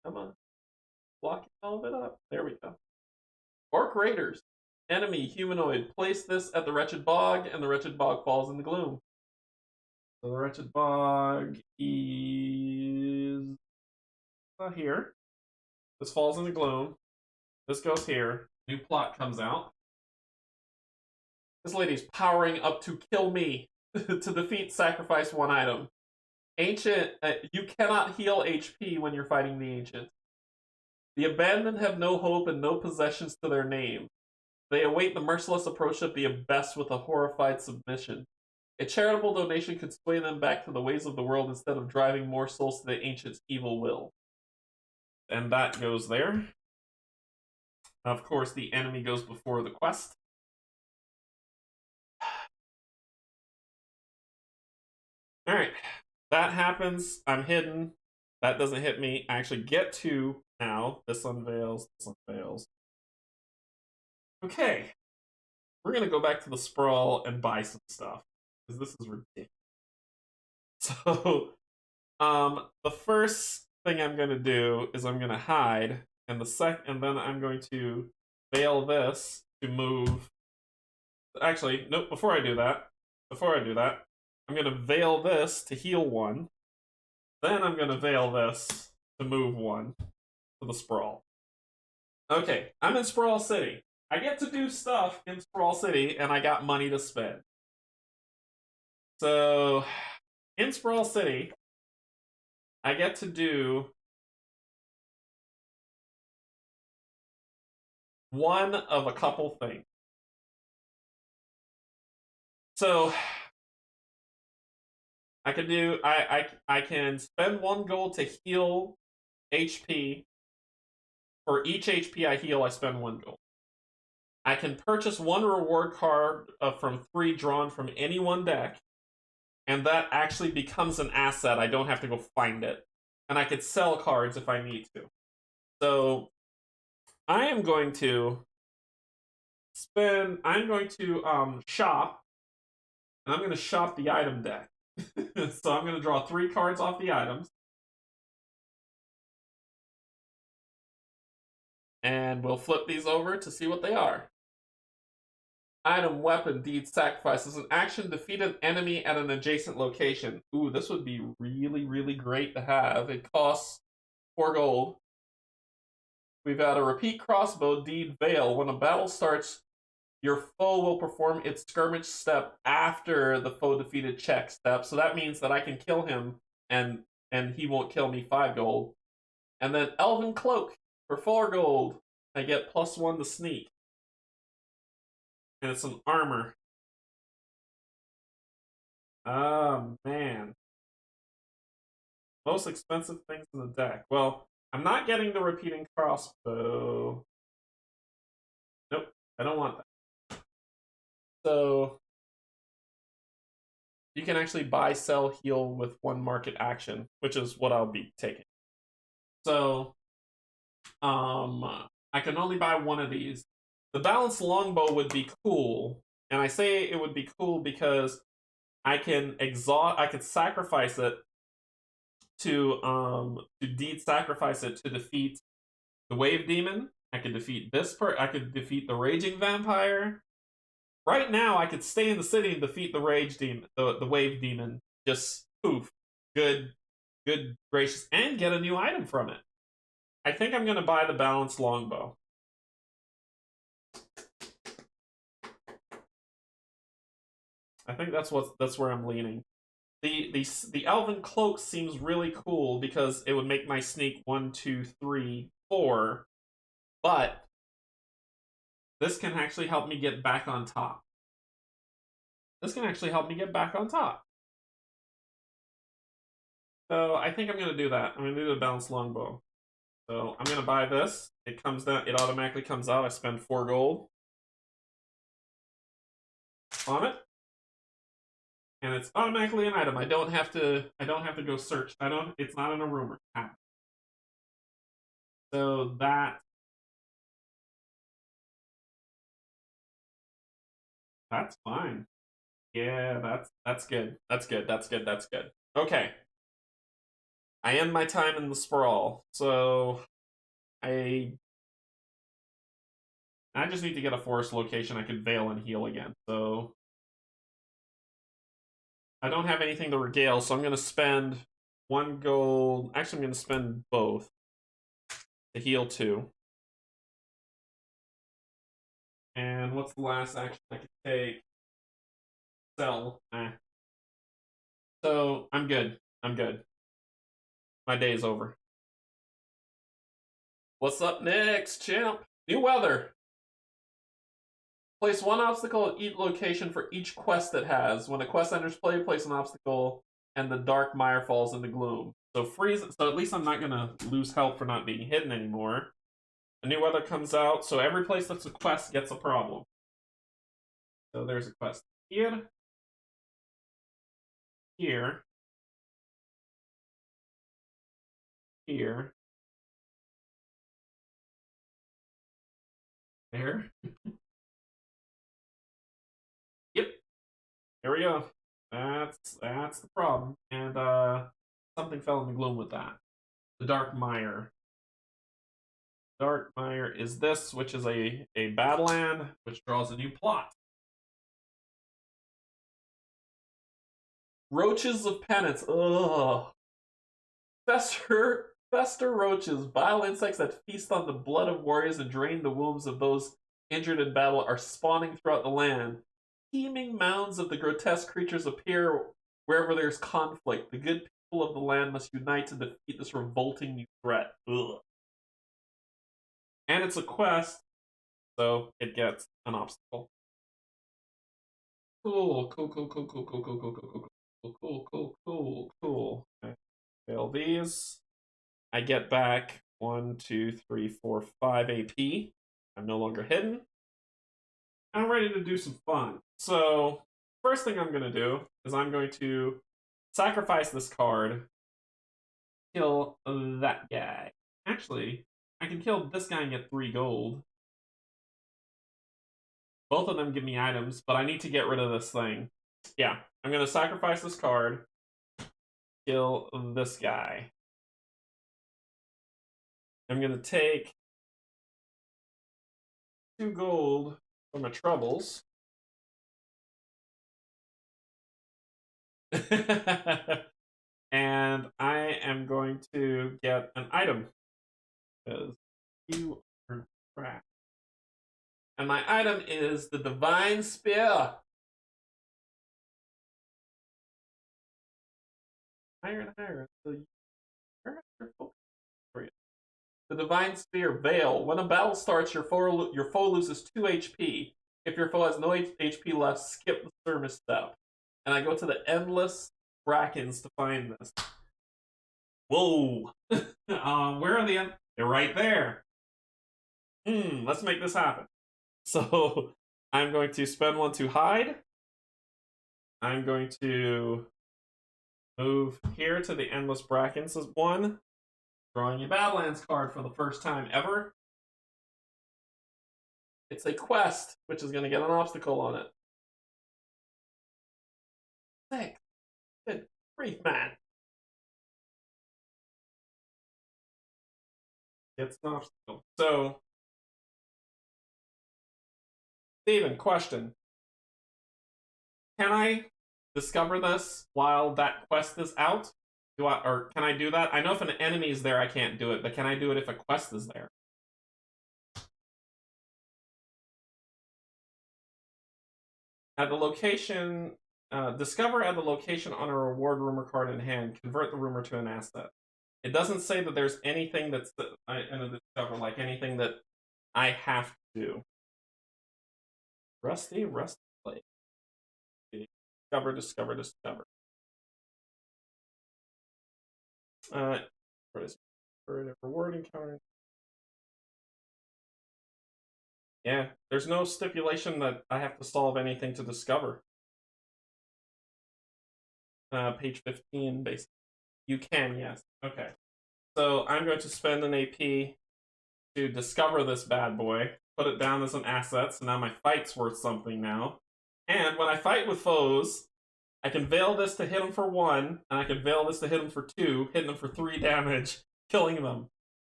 Come on. Blocking all of it up. There we go. Orc Raiders. Enemy, humanoid. Place this at the Wretched Bog, and the Wretched Bog falls in the gloom. So the Wretched Bog is here. This falls in the gloom. This goes here. New plot comes out. This lady's powering up to kill me. To defeat, sacrifice 1 item. Ancient, you cannot heal HP when you're fighting the Ancient. The Abandoned have no hope and no possessions to their name. They await the merciless approach of the Abyss with a horrified submission. A charitable donation could sway them back to the ways of the world instead of driving more souls to the Ancient's evil will. And that goes there. Of course, the enemy goes before the quest. Alright, that happens. I'm hidden. That doesn't hit me. I actually get 2 now. This unveils, this unveils. Okay. We're going to go back to the Sprawl and buy some stuff, because this is ridiculous. So, the first thing I'm going to do is I'm going to hide, and then I'm going to veil this to move. Actually, nope, before I do that, I'm going to veil this to heal 1. Then I'm going to veil this to move 1 to the Sprawl. Okay, I'm in Sprawl City. I get to do stuff in Sprawl City, and I got money to spend. So, in Sprawl City, I get to do 1 of a couple things. So, I can do I can spend 1 gold to heal HP. For each HP I heal, I spend 1 gold. I can purchase 1 reward card from 3 drawn from any 1 deck, and that actually becomes an asset. I don't have to go find it. And I could sell cards if I need to. So I am going to shop, and I'm going to shop the item deck. So I'm going to draw 3 cards off the items. And we'll flip these over to see what they are. Item, weapon, deed, sacrifice. As an action, defeat an enemy at an adjacent location. Ooh, this would be really, really great to have. It costs 4 gold. We've got a repeat crossbow, deed, veil. When a battle starts, your foe will perform its skirmish step after the foe defeated check step. So that means that I can kill him and he won't kill me 5 gold. And then Elven Cloak for 4 gold. I get +1 to sneak. And it's an armor. Oh, man. Most expensive things in the deck. Well, I'm not getting the repeating crossbow. Nope, I don't want that. So, you can actually buy, sell, heal with 1 market action, which is what I'll be taking. So, I can only buy 1 of these. The balanced longbow would be cool, and I say it would be cool because I can sacrifice it to sacrifice it to defeat the wave demon. I could defeat I could defeat the raging vampire. Right now, I could stay in the city and defeat the rage demon, the wave demon. Just poof, good gracious, and get a new item from it. I think I'm gonna buy the balanced longbow. I think that's where I'm leaning. The Elven Cloak seems really cool because it would make my sneak 1, 2, 3, 4, but this can actually help me get back on top. So I think I'm gonna do that. I'm gonna do the balanced longbow. So I'm gonna buy this. It comes down. It automatically comes out. I spend 4 gold on it. And it's automatically an item. I don't have to go search. It's not in a rumor. So that's fine. Yeah, that's good. That's good. Okay. I end my time in the Sprawl. So I just need to get a forest location I can veil and heal again. So I don't have anything to regale, so I'm going to spend 1 gold. Actually, I'm going to spend both to heal 2. And what's the last action I can take? Sell. So I'm good. My day is over. What's up next, champ? New weather. Place 1 obstacle at each location for each quest it has. When a quest enters play, place an obstacle, and the dark mire falls into gloom. So freeze. So at least I'm not gonna lose health for not being hidden anymore. A new weather comes out, so every place that's a quest gets a problem. So there's a quest here, here, here, there. Yep. There we go. That's the problem. And something fell in the gloom with that. The dark mire. Dark mire is this, which is a Badland, which draws a new plot. Roaches of Penance. Ugh. Fester roaches, vile insects that feast on the blood of warriors and drain the wombs of those injured in battle, are spawning throughout the land. Teeming mounds of the grotesque creatures appear wherever there's conflict. The good people of the land must unite to defeat this revolting new threat. Ugh. And it's a quest, so it gets an obstacle. Cool. Okay. Fail these. I get back 1, 2, 3, 4, 5 AP. I'm no longer hidden. I'm ready to do some fun. So, first thing I'm going to do is I'm going to sacrifice this card, kill that guy. Actually, I can kill this guy and get 3 gold. Both of them give me items, but I need to get rid of this thing. Yeah, I'm going to sacrifice this card, kill this guy. I'm going to take 2 gold from my troubles. And I am going to get an item because you are trapped. And my item is the Divine Spear. Higher and higher. The Divine Spear Veil. When a battle starts, your foe loses 2 HP. If your foe has no HP left, skip the skirmish step. And I go to the endless brackens to find this. Whoa! Where are the They're right there. Let's make this happen. So I'm going to spend 1 to hide. I'm going to move here to the endless brackens as 1. Drawing a Badlands card for the first time ever. It's a quest, which is going to get an obstacle on it. 6. Good grief, man. It's an obstacle. So, Steven, question. Can I discover this while that quest is out? Or can I do that? I know if an enemy is there, I can't do it, but can I do it if a quest is there? At the location, discover at the location on a reward rumor card in hand. Convert the rumor to an asset. It doesn't say that there's anything that's in the discover, like anything that I have to do. Rusty plate. Discover. What is it? Reward encounter. Yeah, there's no stipulation that I have to solve anything to discover. Page 15, basically. You can, yes. Okay. So I'm going to spend an AP to discover this bad boy, put it down as an asset, so now my fight's worth something now. And when I fight with foes, I can veil this to hit them for 1, and I can veil this to hit them for 2, hitting them for 3 damage, killing them.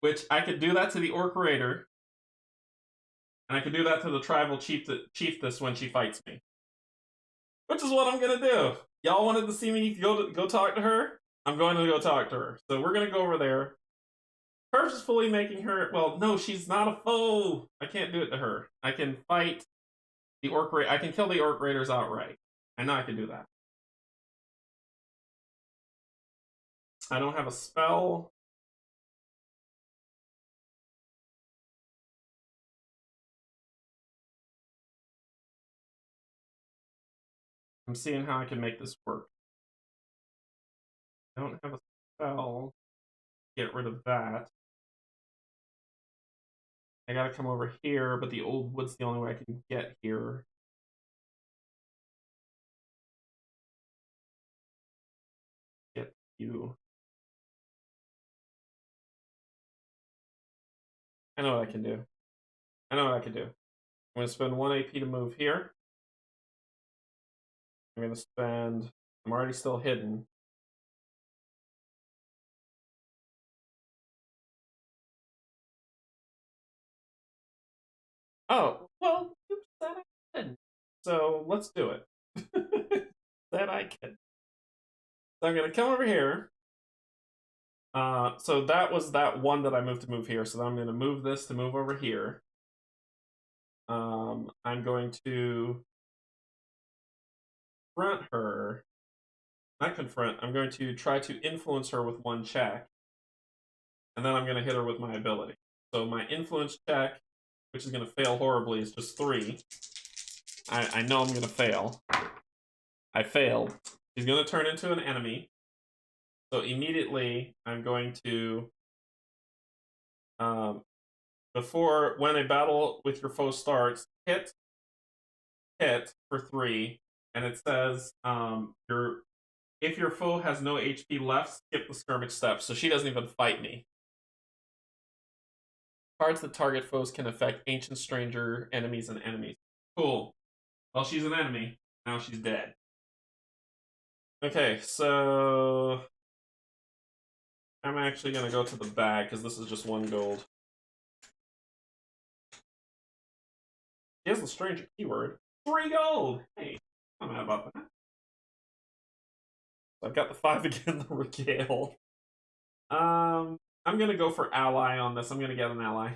Which I could do that to the Orc Raider, and I could do that to the Tribal Chiefess when she fights me. Which is what I'm gonna do. Y'all wanted to see me go talk to her? I'm going to go talk to her. So we're gonna go over there. Purposefully making her... Well, no, she's not a foe. I can't do it to her. I can fight the Orc Raider. I can kill the Orc Raiders outright. I know I can do that. I don't have a spell. I'm seeing how I can make this work. I don't have a spell. Get rid of that. I gotta come over here, but the old wood's the only way I can get here. Get you. I know what I can do. I'm gonna spend 1 AP to move here. I'm gonna spend... I'm already still hidden. Oh, well, you said I could. So let's do it. That I can. So I'm gonna come over here. So that was that 1 that I moved to move here. So I'm gonna move this to move over here. I'm going to confront her. Not confront. I'm going to try to influence her with 1 check. And then I'm going to hit her with my ability. So my influence check, which is going to fail horribly, is just 3. I know I'm going to fail. I failed. She's going to turn into an enemy. So immediately, I'm going to... when a battle with your foe starts, hit for 3, and it says if your foe has no HP left, skip the skirmish step. So she doesn't even fight me. Cards that target foes can affect ancient stranger enemies and enemies. Cool. Well, she's an enemy. Now she's dead. Okay, so I'm actually going to go to the bag because this is just 1 gold. She has the stranger keyword. 3 gold! Hey, I'm mad about that. I've got the 5 again, the regale. I'm going to go for ally on this. I'm going to get an ally.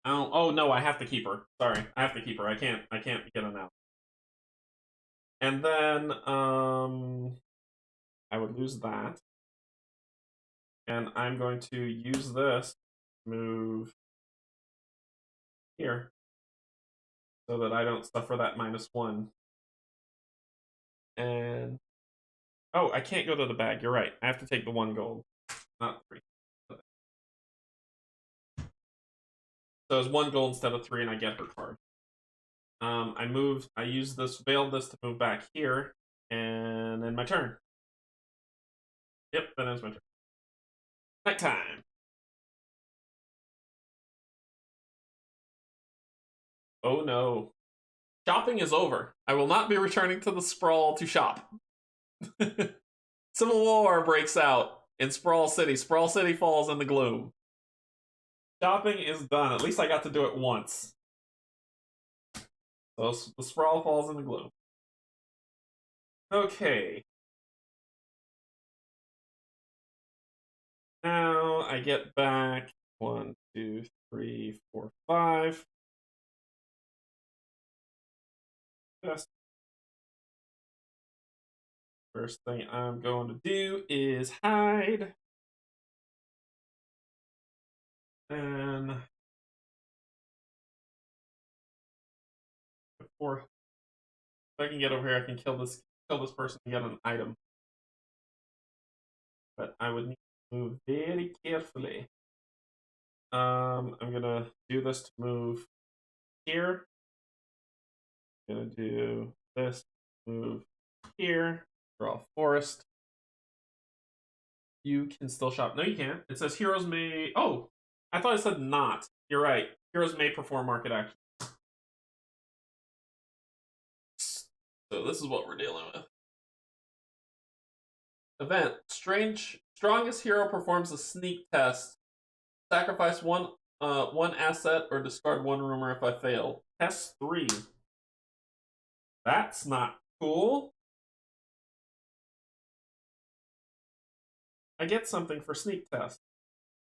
Oh no, I have to keep her. Sorry, I have to keep her. I can't get her now. And then I would lose that. And I'm going to use this to move here so that I don't suffer that -1. And oh, I can't go to the bag. You're right. I have to take the 1 gold, not 3. So it's 1 gold instead of 3, and I get her card. I use this, veiled this to move back here, and then my turn. Yep, that ends my turn. Nighttime. Oh no. Shopping is over. I will not be returning to the Sprawl to shop. Civil war breaks out in Sprawl City. Sprawl City falls in the gloom. Shopping is done. At least I got to do it once. So the Sprawl falls in the gloom. Okay. Now I get back 1, 2, 3, 4, 5. Best. First thing I'm going to do is hide. And before if I can get over here, I can kill this person and get an item. But I would need to move very carefully. I'm gonna do this to move here. I'm gonna do this to move here. Draw forest. You can still shop. No, you can't. It says heroes may. Oh, I thought it said not. You're right. Heroes may perform market action. So this is what we're dealing with. Event. Strongest hero performs a sneak test. Sacrifice one asset or discard 1 rumor if I fail. Test 3. That's not cool. I get something for sneak test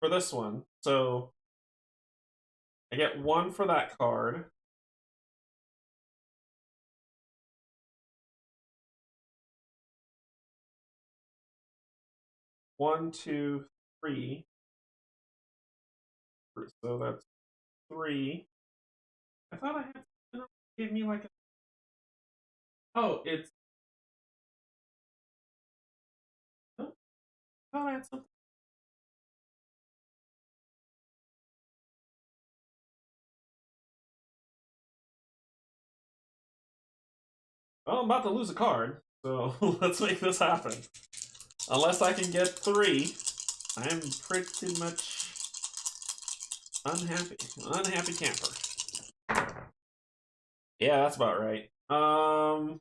for this one. So I get 1 for that card. One, 2, 3. So that's 3. I thought I had give me like a. Oh, it's. Oh, I thought I had something. Well, I'm about to lose a card, so let's make this happen. Unless I can get 3, I'm pretty much unhappy. Unhappy camper. Yeah, that's about right. I'm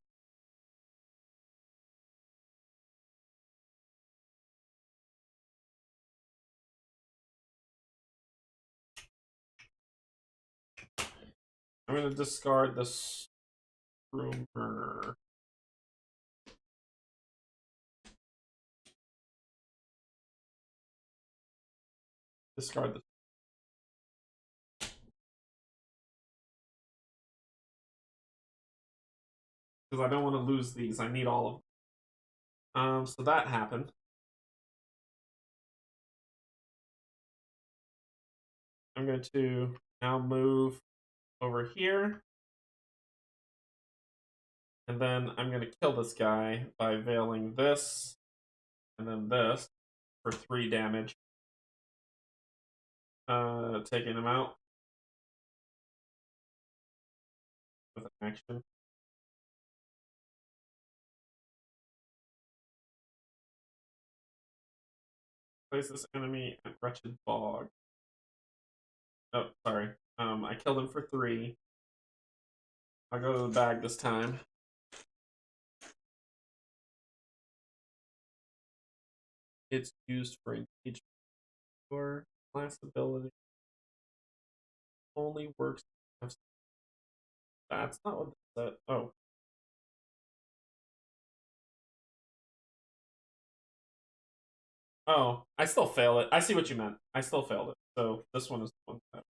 gonna discard this rumor. Discard this. Because I don't want to lose these. I need all of them. So that happened. I'm going to now move over here. And then I'm going to kill this guy by veiling this and then this for 3 damage. Taking him out with an action. Place this enemy at Wretched Bog. Oh, sorry. I killed him for 3. I'll go to the bag this time. It's used for engagement or class ability. Only works. That's not what that. Oh. Oh, I still fail it. I see what you meant. I still failed it. So this one is the one that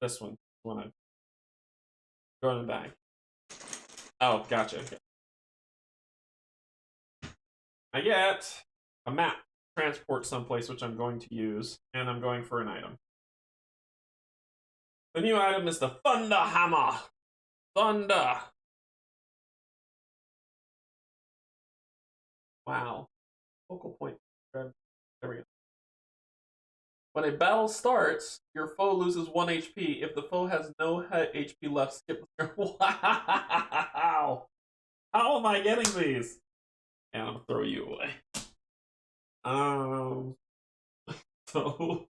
This one. When I go in the bag. Oh, gotcha. Okay. I get a map transport someplace, which I'm going to use, and I'm going for an item. The new item is the Thunder Hammer. Thunder. Wow. Focal point. There we go. When a battle starts, your foe loses 1 HP. If the foe has no HP left, skip the turn. Wow! How am I getting these? And I'm gonna throw you away. So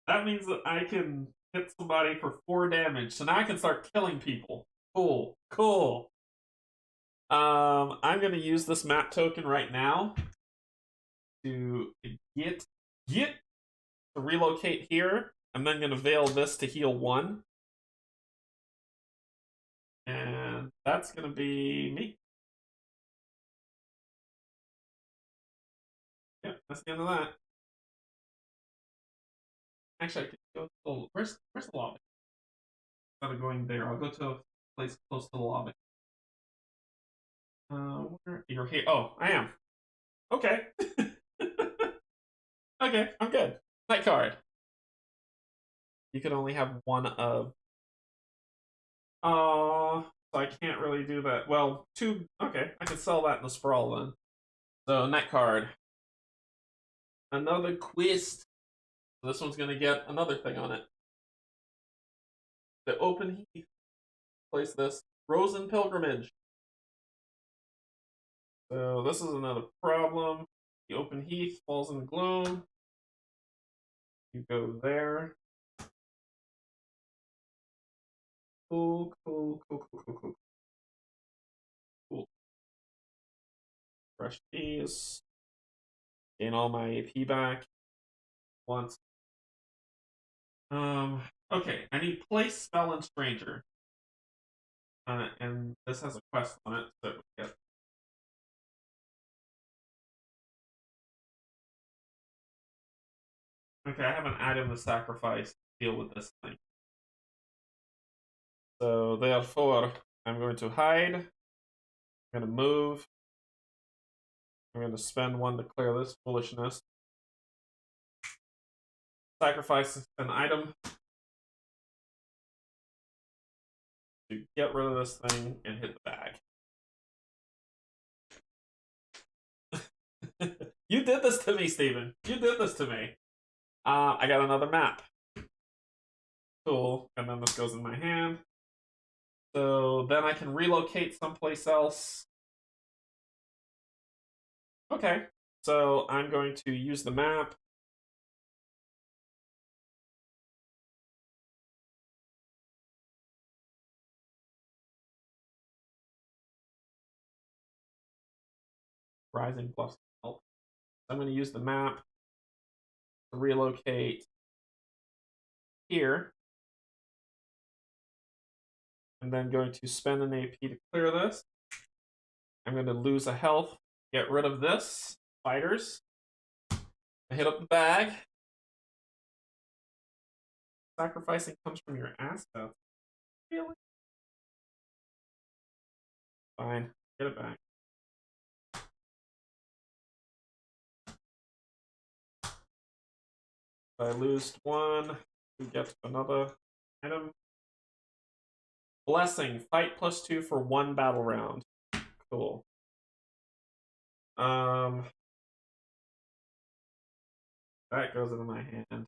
that means that I can hit somebody for 4 damage. So now I can start killing people. Cool. Cool. I'm gonna use this map token right now to get to relocate here. I'm then gonna veil this to heal 1. And that's gonna be me. Yep, that's the end of that. Actually, I could go to the, where's the lobby? Instead of going there, I'll go to a place close to the lobby. Where you're here? Oh, I am. Okay. Okay, I'm good. Night card. You can only have 1 of. Oh, so I can't really do that. Well, 2. Okay, I can sell that in the Sprawl then. So night card. Another quest. So this one's gonna get another thing on it. The open heath. Place this. Rosen Pilgrimage. So this is another problem. The open heath falls in gloom. You go there. Cool. Fresh keys. Gain all my AP back. Once. Okay, I need place spell and stranger. And this has a quest on it, so yeah. Okay, I have an item to sacrifice to deal with this thing. So therefore, I'm going to hide. I'm going to move. I'm going to spend 1 to clear this foolishness. Sacrifice an item to get rid of this thing and hit the bag. You did this to me, Steven. You did this to me. I got another map. Cool. And then this goes in my hand. So then I can relocate someplace else. Okay. So I'm going to use the map. Rising Bluffs help. I'm going to use the map to relocate here. I'm then going to spend an AP to clear this. I'm going to lose a health, get rid of this. Fighters. I hit up the bag. Sacrificing comes from your assets. Really? Fine. Get it back. If I lose 1, we get another item. Blessing. Fight +2 for 1 battle round. Cool. That goes into my hand.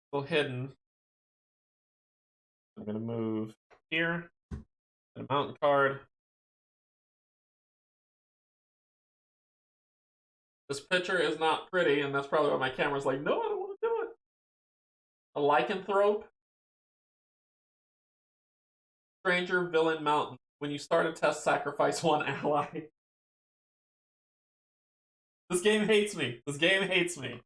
Still hidden. I'm gonna move here. A mountain card. This picture is not pretty, and that's probably why my camera's like, no, I don't want to do it. A lycanthrope. Stranger, villain, mountain. When you start a test, sacrifice 1 ally. This game hates me. This game hates me.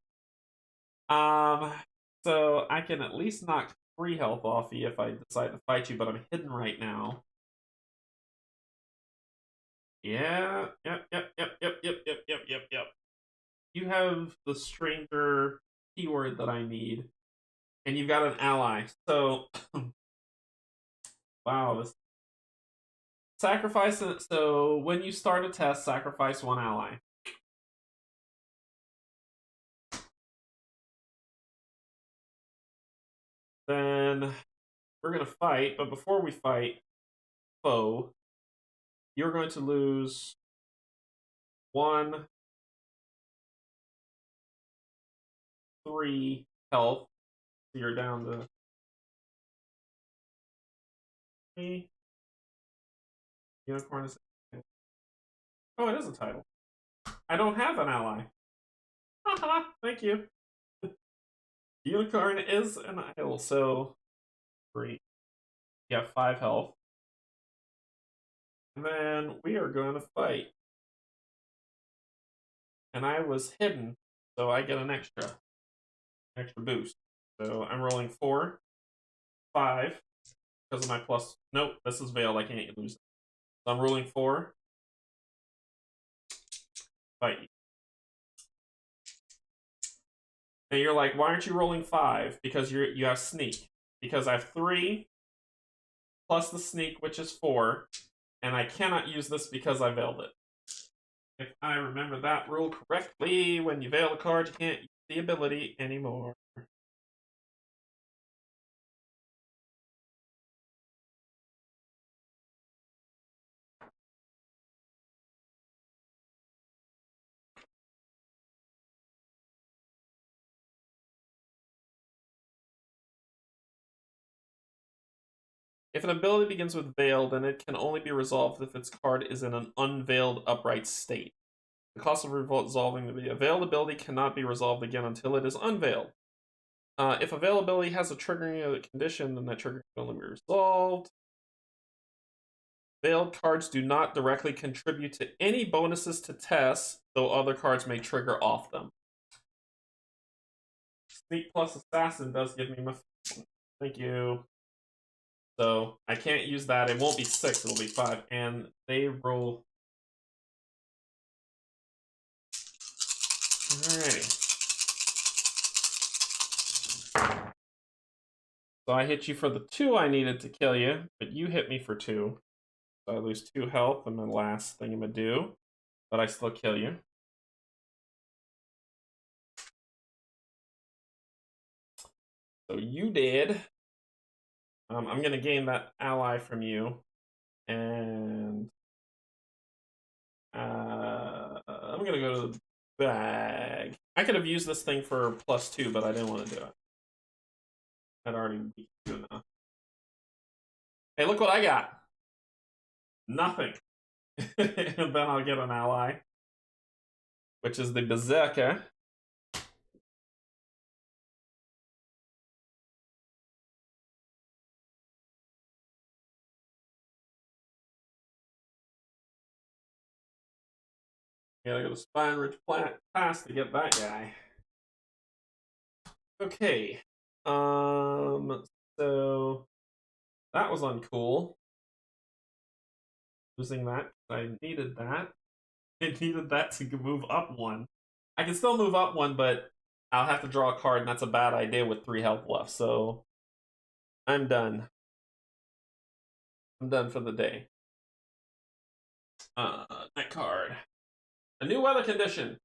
So I can at least knock 3 health off you if I decide to fight you, but I'm hidden right now. Yeah. Yep. You have the stranger keyword that I need. and you've got an ally. So, wow, this sacrifice it. So when you start a test, sacrifice one ally. Then we're gonna fight, but before we fight, foe, you're going to lose 3 health. So you're down to 3. Unicorn is. Oh, it is a title. I don't have an ally. Haha, thank you. Unicorn is an idol, so 3. You have 5 health. And then we are going to fight. And I was hidden, so I get an extra boost. So I'm rolling 4, 5, because of my plus. Nope, this is veiled. I can't lose it. So I'm rolling 4. Fight. And you're like, why aren't you rolling 5? Because you have sneak. Because I have 3 plus the sneak, which is 4, and I cannot use this because I veiled it. If I remember that rule correctly, when you veil a card, you can't use the ability anymore. If an ability begins with veil, then it can only be resolved if its card is in an unveiled upright state. The cost of resolving the veiled ability cannot be resolved again until it is unveiled. If availability has a triggering condition, then that trigger can only be resolved. Veiled cards do not directly contribute to any bonuses to tests, though other cards may trigger off them. Sneak plus Assassin does give me my. Thank you. So I can't use that. It won't be 6, it'll be 5. And they roll. Alrighty. So I hit you for the 2 I needed to kill you, but you hit me for 2. So I lose 2 health and my last thing I'm gonna do, but I still kill you. So you did. I'm gonna gain that ally from you, and I'm gonna go to the bag. I could have used this thing for +2, but I didn't want to do it. I'd already beat you enough. Hey, look what I got. Nothing. And then I'll get an ally, which is the Berserker. Gotta go to Spine Ridge Pass to get that guy. Okay. So that was uncool. Losing that. I needed that. I needed that to move up 1. I can still move up 1, but I'll have to draw a card, and that's a bad idea with 3 health left. So I'm done. I'm done for the day. That card. A new weather condition.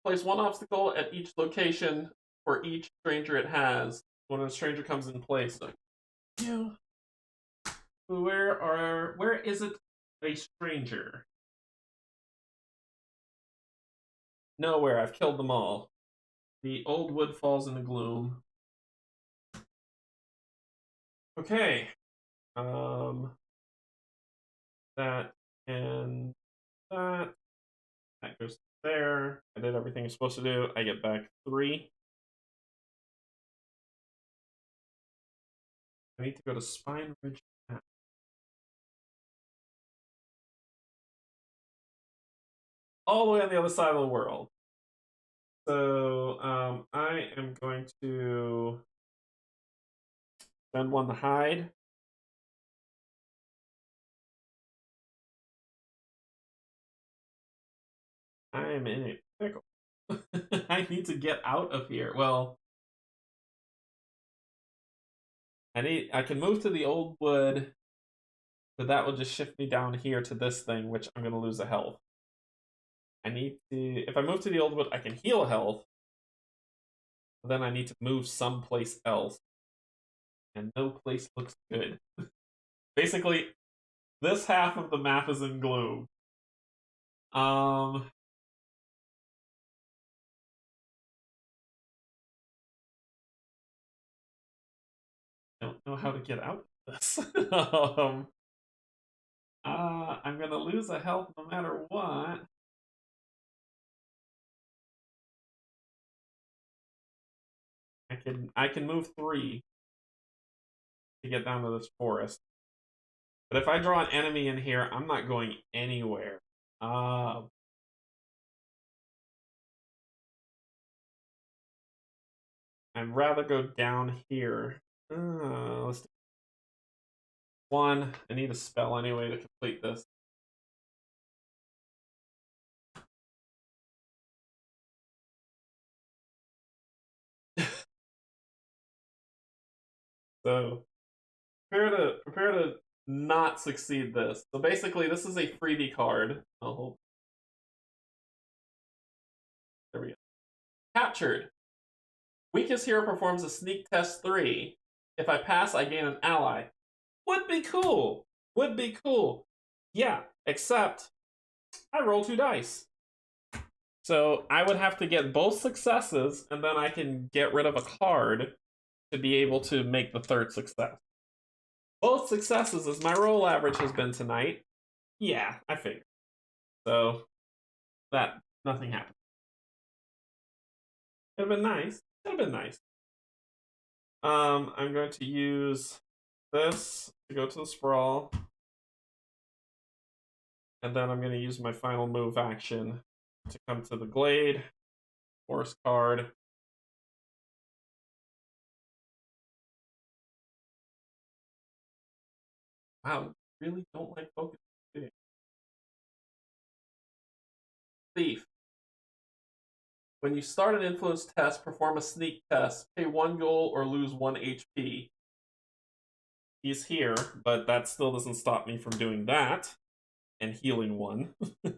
Place 1 obstacle at each location for each stranger it has when a stranger comes in place. So, you. Where is it a stranger? Nowhere. I've killed them all. The old wood falls into gloom. Okay. That and that. That goes there. I did everything I'm supposed to do. I get back 3. I need to go to Spine Ridge. All the way on the other side of the world. So I am going to spend 1 to hide. I'm in a pickle. I need to get out of here. Well, I can move to the old wood, but that will just shift me down here to this thing, which I'm gonna lose a health. I need to, if I move to the old wood, I can heal a health. But then I need to move someplace else. And no place looks good. Basically, this half of the map is in gloom. Don't know how to get out of this. I'm gonna lose a health no matter what. I can move 3 to get down to this forest. But if I draw an enemy in here, I'm not going anywhere. I'd rather go down here. Let's do 1. I need a spell anyway to complete this. So prepare to not succeed this. So basically, this is a freebie card. Oh, there we go. Captured. Weakest hero performs a sneak test 3. If I pass, I gain an ally. Would be cool. Would be cool. Yeah, except I roll 2 dice. So I would have to get both successes, and then I can get rid of a card to be able to make the 3rd success. Both successes, as my roll average has been tonight. Yeah, I figured. So that nothing happened. Could have been nice. Could have been nice. I'm going to use this to go to the Sprawl. And then I'm going to use my final move action to come to the Glade. Force card. Wow, really don't like focus. Thief. When you start an influence test, perform a sneak test. Pay 1 gold or lose 1 HP. He's here, but that still doesn't stop me from doing that. And healing 1. And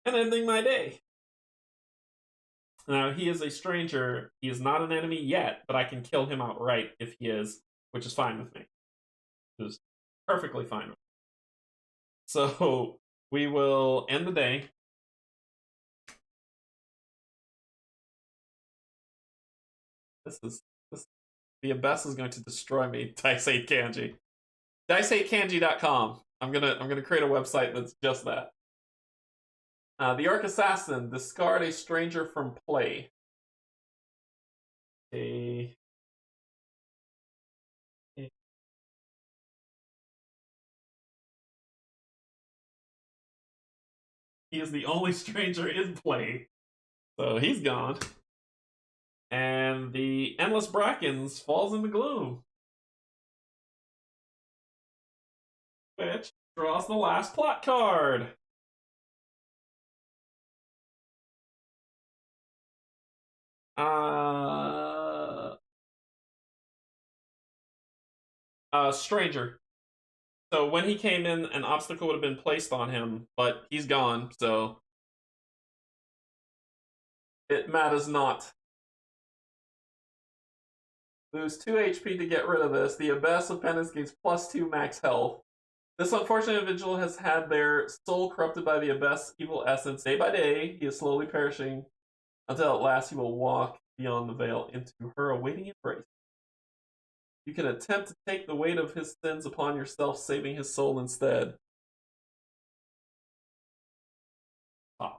ending my day. Now, he is a stranger. He is not an enemy yet, but I can kill him outright if he is, which is fine with me. Which is perfectly fine with me. So, we will end the day. The Abyss is going to destroy me. Dice 8 Canje. Dice8Canje.com. I'm gonna create a website that's just that. The Arc Assassin. Discard a stranger from play. Okay. He is the only stranger in play. So he's gone. And the Endless Brackens falls in the gloom. Which draws the last plot card. Stranger. So when he came in, an obstacle would have been placed on him, but he's gone, so it matters not. Lose 2 HP to get rid of this. The Abyss of Penance gains +2 max health. This unfortunate individual has had their soul corrupted by the Abyss evil essence. Day by day, he is slowly perishing until at last he will walk beyond the veil into her awaiting embrace. You can attempt to take the weight of his sins upon yourself, saving his soul instead. Oh,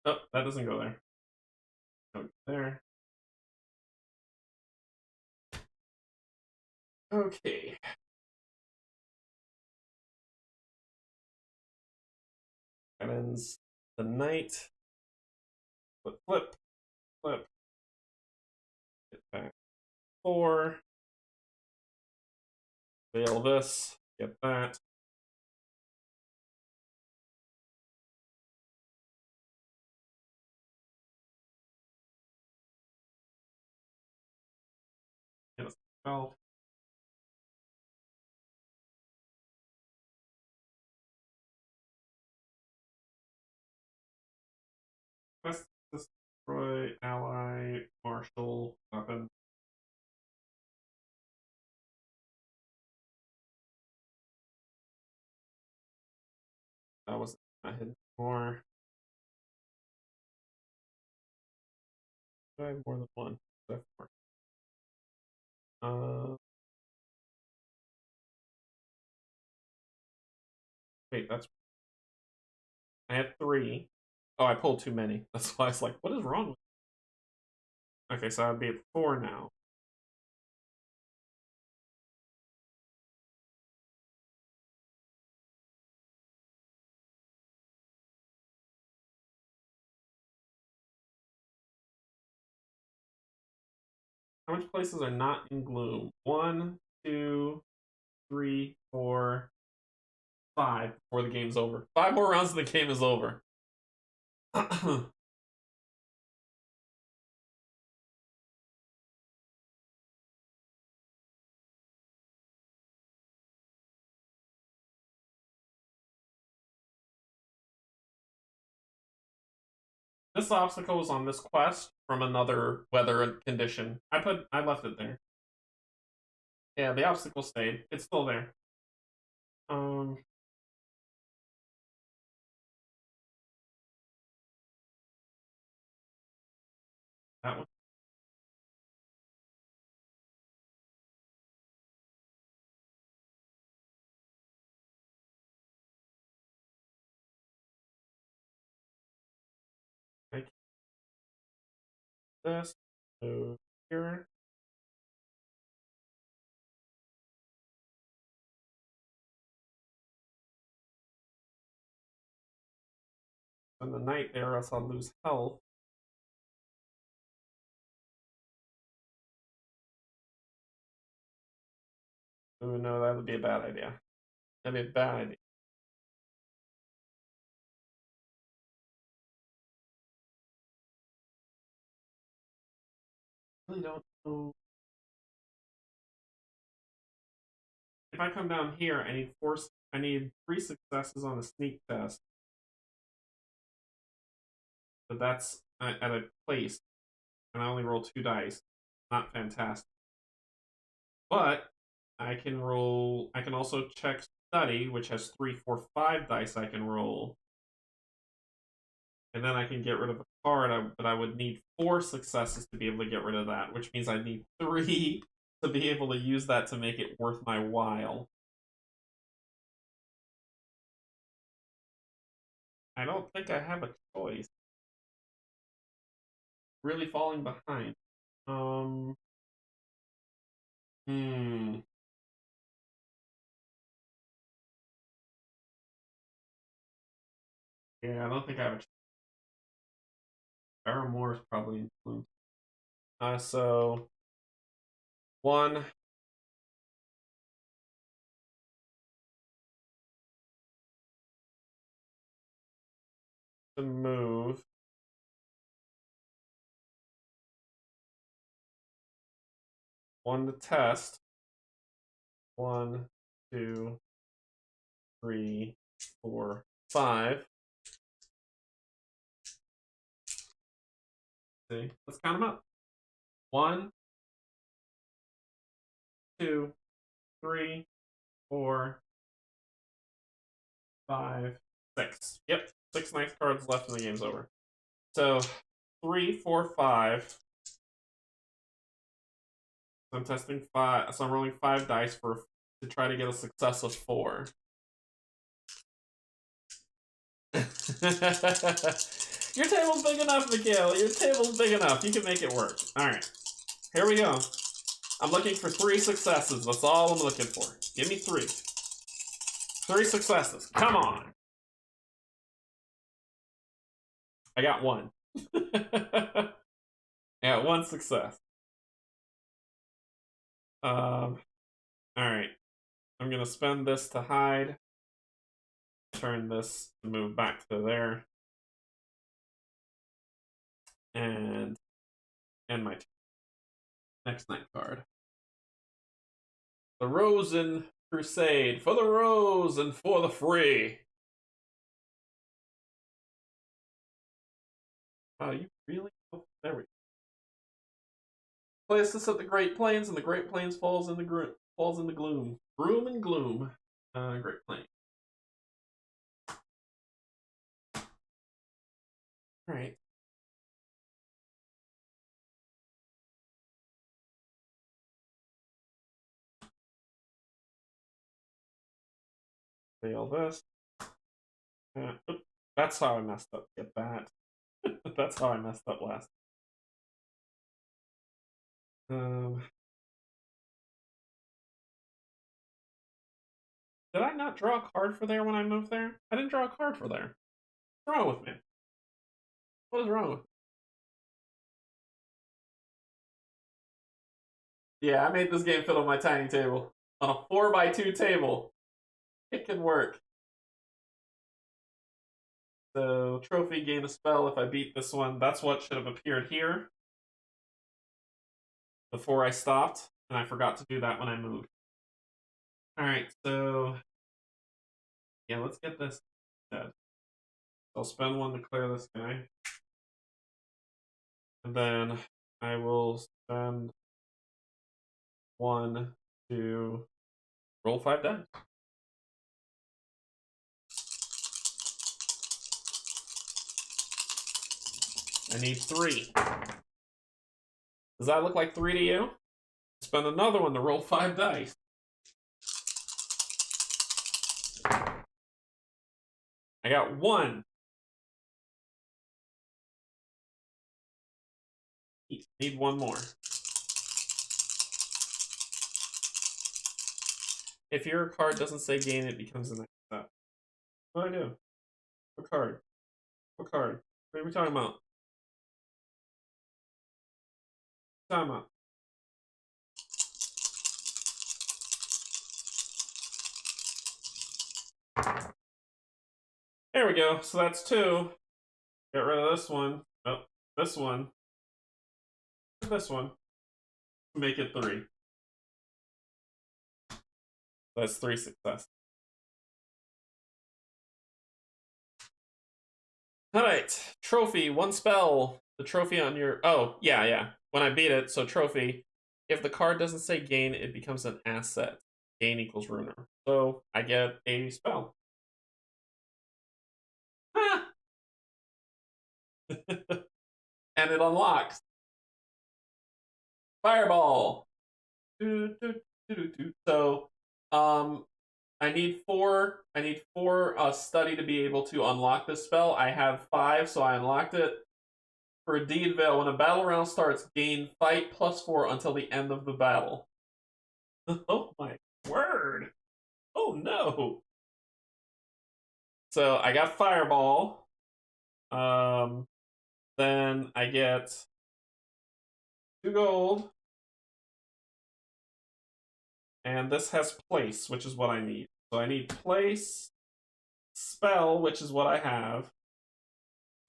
oh that doesn't go there. Go there. Okay. That ends the night. Flip, flip, flip. Get back 4. Fail this. Get that. 12. Quest destroy ally martial weapon. That was not hidden more. Do I have more than one? Do I have four? Wait, that's. I had 3. Oh, I pulled too many. That's why I was like, what is wrong with me? Okay, so I'd be at 4 now. How many places are not in Gloom? 1, 2, 3, 4, 5 before the game's over. 5 more rounds and the game is over. This obstacle was on this quest from another weather condition. I left it there. Yeah, the obstacle stayed. It's still there. That one. Like this. So here. In the night there, else I'll lose health. Oh no, that would be a bad idea. That'd be a bad idea. I really don't know. If I come down here, I need 3 successes on a sneak test. But that's at a place, and I only roll 2 dice. Not fantastic. But I can also check study, which has 3, 4, 5 dice I can roll. And then I can get rid of a card, but I would need 4 successes to be able to get rid of that, which means I need 3 to be able to use that to make it worth my while. I don't think I have a choice. Really falling behind. Hmm. Yeah, I don't think I have a choice. Barrymore is probably influenced. So 1 to move. 1 to test. 1, 2, 3, 4, 5. See, let's count them up. 1, 2, 3, 4, 5, 6. Yep, 6 nice cards left and the game's over. So 3, 4, 5. So I'm testing 5. So I'm rolling 5 dice to try to get a success of 4. Your table's big enough, Mikhail. Your table's big enough. You can make it work. Alright. Here we go. I'm looking for 3 successes. That's all I'm looking for. Give me 3. 3 successes. Come on. I got 1. I got 1 success. Alright. I'm going to spend this to hide. Turn this to move back to there. And end my turn. Next night card. The Rosen Crusade. For the rose and for the free. Oh, you really? Oh, there we go. Place this at the Great Plains, and the Great Plains falls into gloom. Broom and gloom. Great Plains. Alright. Fail this. That's how I messed up. Get that. That's how I messed up last. Did I not draw a card for there when I moved there? I didn't draw a card for there. What's wrong with me? What is wrong with me? Yeah, I made this game fit on my tiny table. On a 4x2 table. It can work. So, trophy, gain a spell if I beat this one. That's what should have appeared here. Before I stopped, and I forgot to do that when I moved. Alright, so... yeah, let's get this instead. I'll spend one to clear this guy. And then I will spend one to roll 5 dice. I need 3. Does that look like 3 to you? Spend another one to roll 5 dice. I got 1. Need 1 more. If your card doesn't say gain, it becomes the next step. What do I do? What card? What card? What are we talking about? Time out. There we go. So that's 2. Get rid of this one. Oh, this one. This one. Make it 3. That's 3 success. Alright. Trophy. 1 spell. The trophy on your... oh, yeah. When I beat it, so trophy. If the card doesn't say gain, it becomes an asset. Gain equals ruiner. So I get a spell. And it unlocks. Fireball. So, I need 4. I need 4 study to be able to unlock this spell. I have 5, so I unlocked it. For a Deed Veil, when a battle round starts, gain fight +4 until the end of the battle. Oh my word! Oh no! So I got Fireball. Then I get 2 gold. And this has place, which is what I need. So I need place, spell, which is what I have.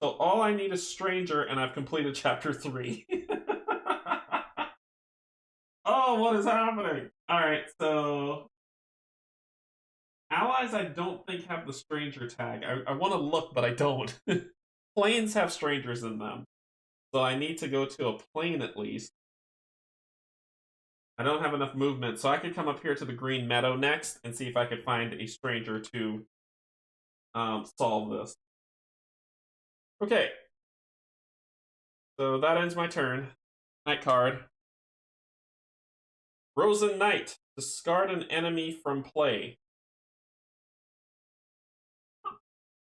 So all I need is Stranger, and I've completed chapter 3. Oh, what is happening? Alright, so... allies I don't think have the Stranger tag. I want to look, but I don't. Planes have Strangers in them. So I need to go to a plane at least. I don't have enough movement, so I could come up here to the Green Meadow next and see if I could find a Stranger to solve this. Okay. So that ends my turn. Night card. Rosen Knight. Discard an enemy from play.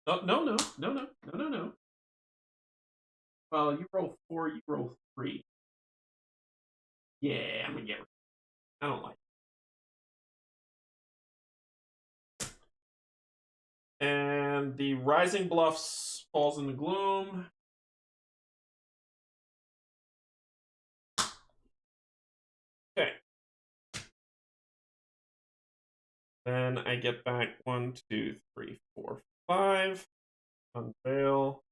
Oh, no. Well, you roll 4, you roll 3. Yeah, I'm gonna get rid of it. I don't like it. And the Rising Bluffs falls into Gloom. Okay. Then I get back 1, 2, 3, 4, 5. Unveil.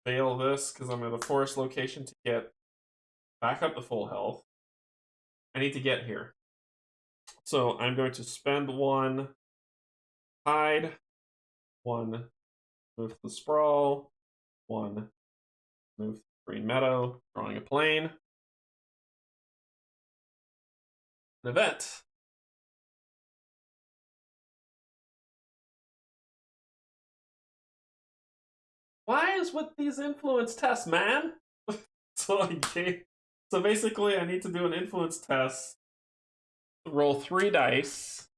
Veil this because I'm at a forest location to get back up to full health. I need to get here. So I'm going to spend one hide, one move the sprawl, one move green meadow, drawing a plane. An event. Why is with these influence tests, man? so basically I need to do an influence test, roll 3 dice.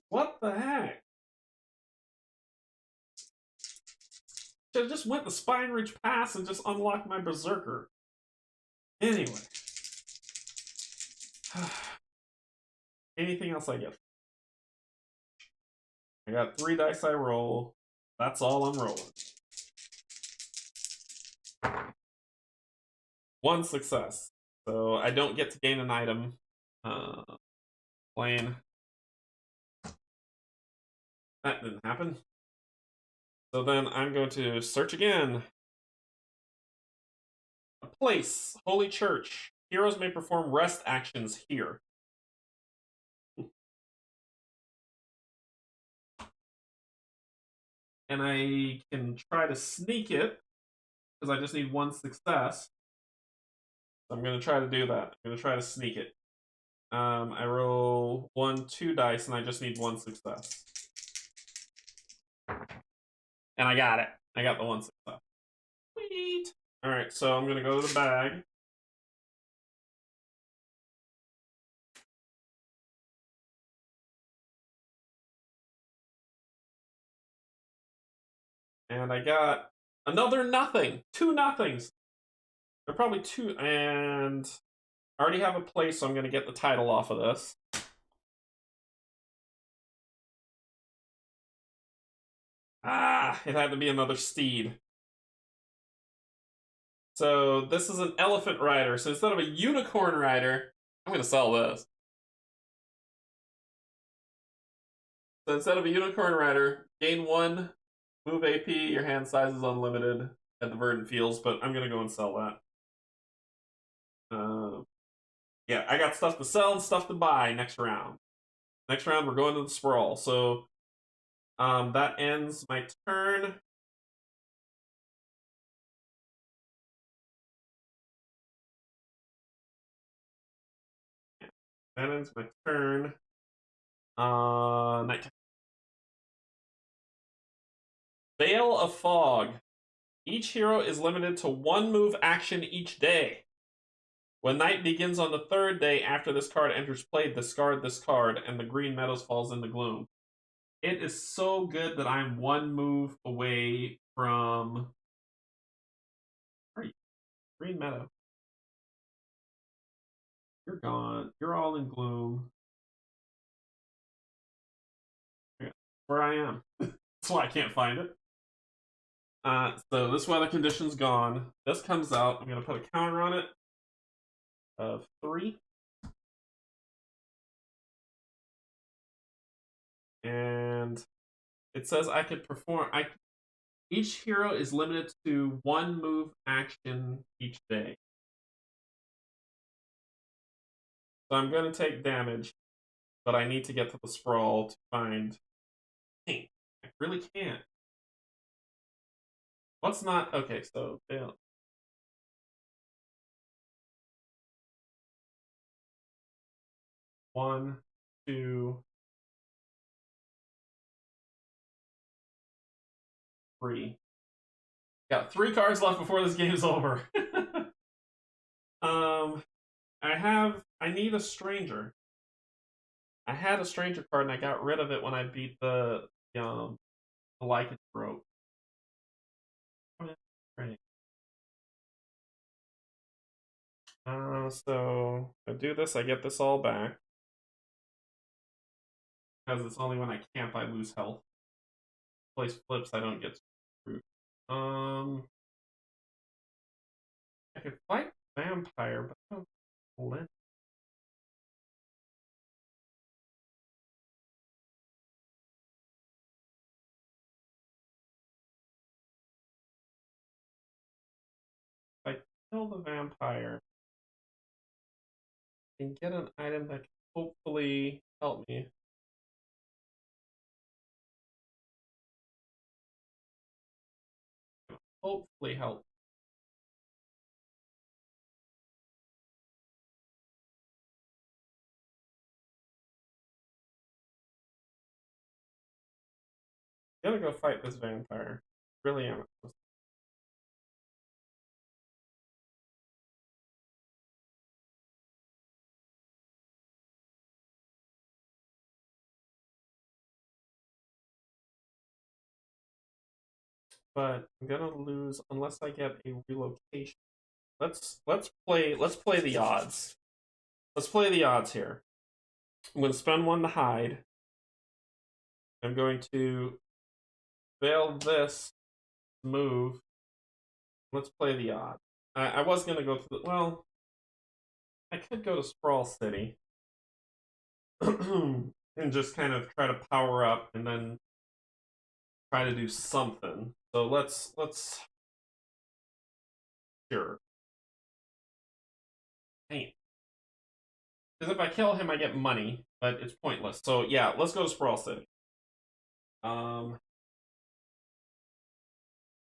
What the heck? Should have just went the Spine Ridge Pass and just unlocked my Berserker. Anyway. Anything else I get? I got 3 dice I roll. That's all I'm rolling. 1 success. So I don't get to gain an item. Plane. That didn't happen. So then I'm going to search again. A place. Holy Church. Heroes may perform rest actions here. And I can try to sneak it, because I just need 1 success. So I'm going to try to do that. I'm going to try to sneak it. I roll 1, 2 dice, and I just need 1 success. And I got it. I got the 1 success. Sweet. Alright, so I'm going to go to the bag. And I got another nothing. 2 nothings. They're probably 2, and I already have a place, so I'm going to get the title off of this. Ah, it had to be another steed. So this is an elephant rider. So instead of a unicorn rider, I'm going to sell this. So instead of a unicorn rider, gain 1, move AP, your hand size is unlimited at the verdant fields, but I'm going to go and sell that. Yeah, I got stuff to sell and stuff to buy next round. Next round, we're going to the Sprawl. So that ends my turn. That ends my turn. Night. Veil of Fog. Each hero is limited to 1 move action each day. When night begins on the 3rd day after this card enters play, discard this card, and the green meadows falls into gloom. It is so good that I'm 1 move away from... Green meadow. You're gone. You're all in gloom. Where I am. That's why I can't find it. So this weather condition's gone. This comes out. I'm going to put a counter on it of 3. And it says I could perform... Each hero is limited to 1 move action each day. So I'm going to take damage, but I need to get to the Sprawl to find... Hey, I really can't. What's not... Okay, so... Yeah. One, 2, 3. Got 3 cards left before this game's over. I need a stranger. I had a stranger card and I got rid of it when I beat the lycanthrope. Right. So I do this, I get this all back. Because it's only when I camp I lose health. Place flips, I don't get screwed. I could fight vampire, but I don't let. If I kill the vampire and get an item that can hopefully help me. Hopefully help. Gotta go fight this vampire. Really am. But I'm gonna lose unless I get a relocation. Let's play the odds. Let's play the odds here. I'm gonna spend one to hide. I'm going to fail this move. Let's play the odds. I was gonna go to the well. I could go to Sprawl City and just kind of try to power up and then try to do something. So let's sure. Hey. Because if I kill him, I get money, but it's pointless. So yeah, let's go to Sprawl City.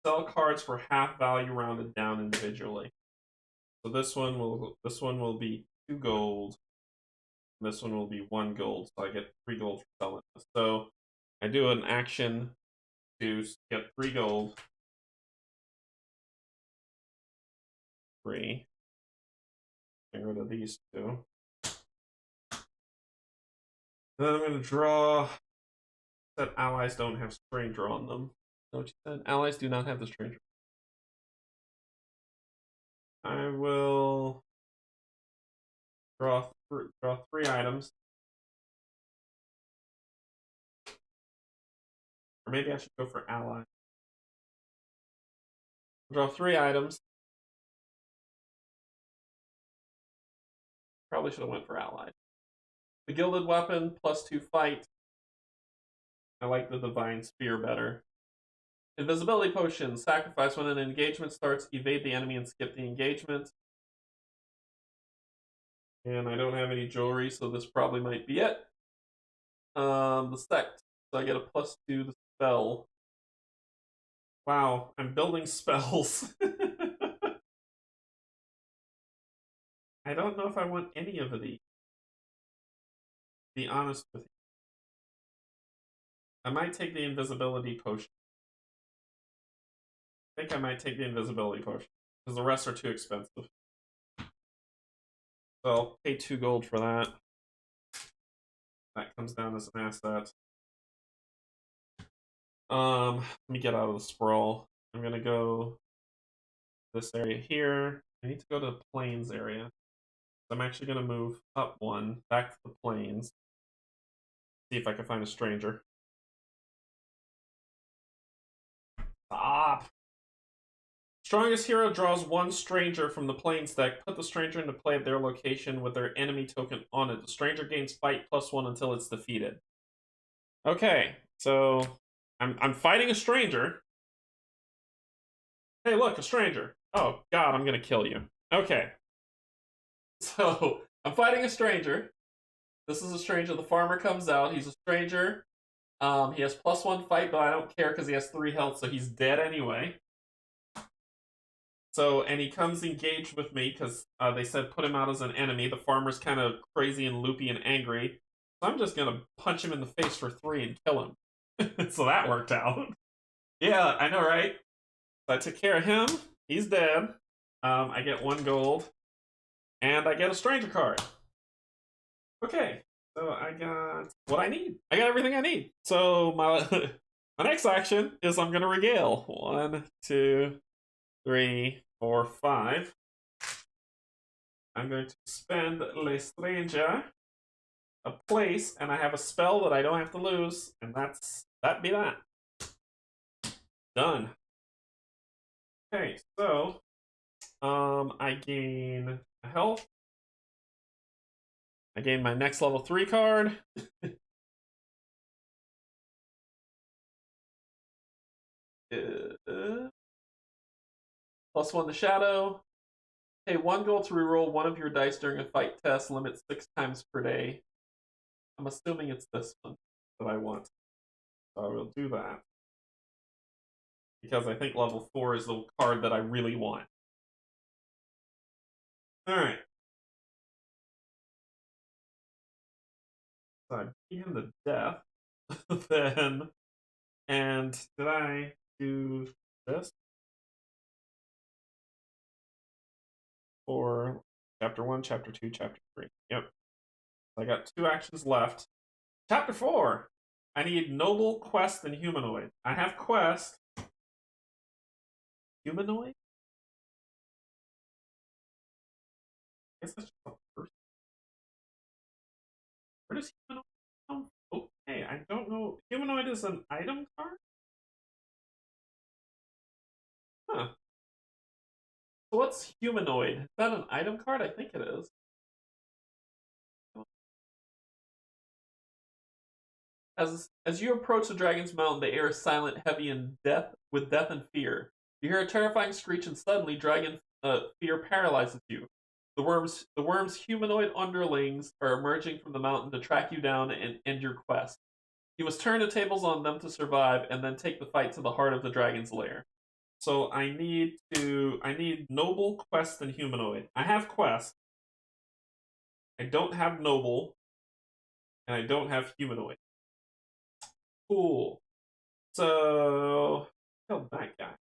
Sell cards for half value rounded down individually. So this one will be 2 gold. This one will be 1 gold. So I get 3 gold for selling this. So I do an action to get 3 gold. 3. Get rid of these 2. Then I'm gonna draw. That allies don't have stranger on them. Know what you said? Allies do not have the stranger. I will draw 3 items. Or maybe I should go for ally. Draw 3 items. Probably should have went for ally. The gilded weapon +2 fight. I like the divine spear better. Invisibility potion. Sacrifice when an engagement starts. Evade the enemy and skip the engagement. And I don't have any jewelry, so this probably might be it. The sect. So I get a +2 to the spell. Wow, I'm building spells. I don't know if I want any of these. Be honest with you. I might take the invisibility potion. I think I might take the invisibility potion. Because the rest are too expensive. So I'll pay 2 gold for that. That comes down as an asset. Let me get out of the sprawl. I'm gonna go this area here. I need to go to the plains area. I'm actually gonna move up 1, back to the plains. See if I can find a stranger. Stop! Strongest hero draws 1 stranger from the plains deck. Put the stranger into play at their location with their enemy token on it. The stranger gains fight +1 until it's defeated. Okay, so I'm fighting a stranger. Hey, look, a stranger. Oh, God, I'm gonna kill you. Okay. So, I'm fighting a stranger. This is a stranger. The farmer comes out. He's a stranger. He has +1 fight, but I don't care because he has 3 health, so he's dead anyway. So, and he comes engaged with me because they said put him out as an enemy. The farmer's kind of crazy and loopy and angry. So I'm just gonna punch him in the face for 3 and kill him. So that worked out. Yeah, I know, right? So I took care of him. He's dead. I get 1 gold. And I get a stranger card. Okay, so I got what I need. I got everything I need. So my my next action is I'm gonna regale. 1, 2, 3, 4, 5. I'm going to spend Le Stranger a place, and I have a spell that I don't have to lose, and that be that. Done. Okay, so I gain health. I gain my next level 3 card. +1 to shadow. Pay 1 gold to reroll 1 of your dice during a fight test. Limit 6 times per day. I'm assuming it's this one that I want. So I will do that. Because I think level 4 is the card that I really want. Alright. So I beat him to death. Then, and did I do this? For chapter 1, chapter 2, chapter 3. Yep. I got 2 actions left. Chapter 4! I need noble, quest, and humanoid. I have quest. Humanoid? I guess that's just the first. Where does humanoid come from? Okay, I don't know. Humanoid is an item card? Huh. So what's humanoid? Is that an item card? I think it is. As you approach the dragon's mountain, the air is silent, heavy, and with death and fear. You hear a terrifying screech, and suddenly, dragon fear paralyzes you. The worm's humanoid underlings are emerging from the mountain to track you down and end your quest. You must turn the tables on them to survive, and then take the fight to the heart of the dragon's lair. So I need noble, quest, and humanoid. I have quest. I don't have noble, and I don't have humanoid. Cool. So killed that guy.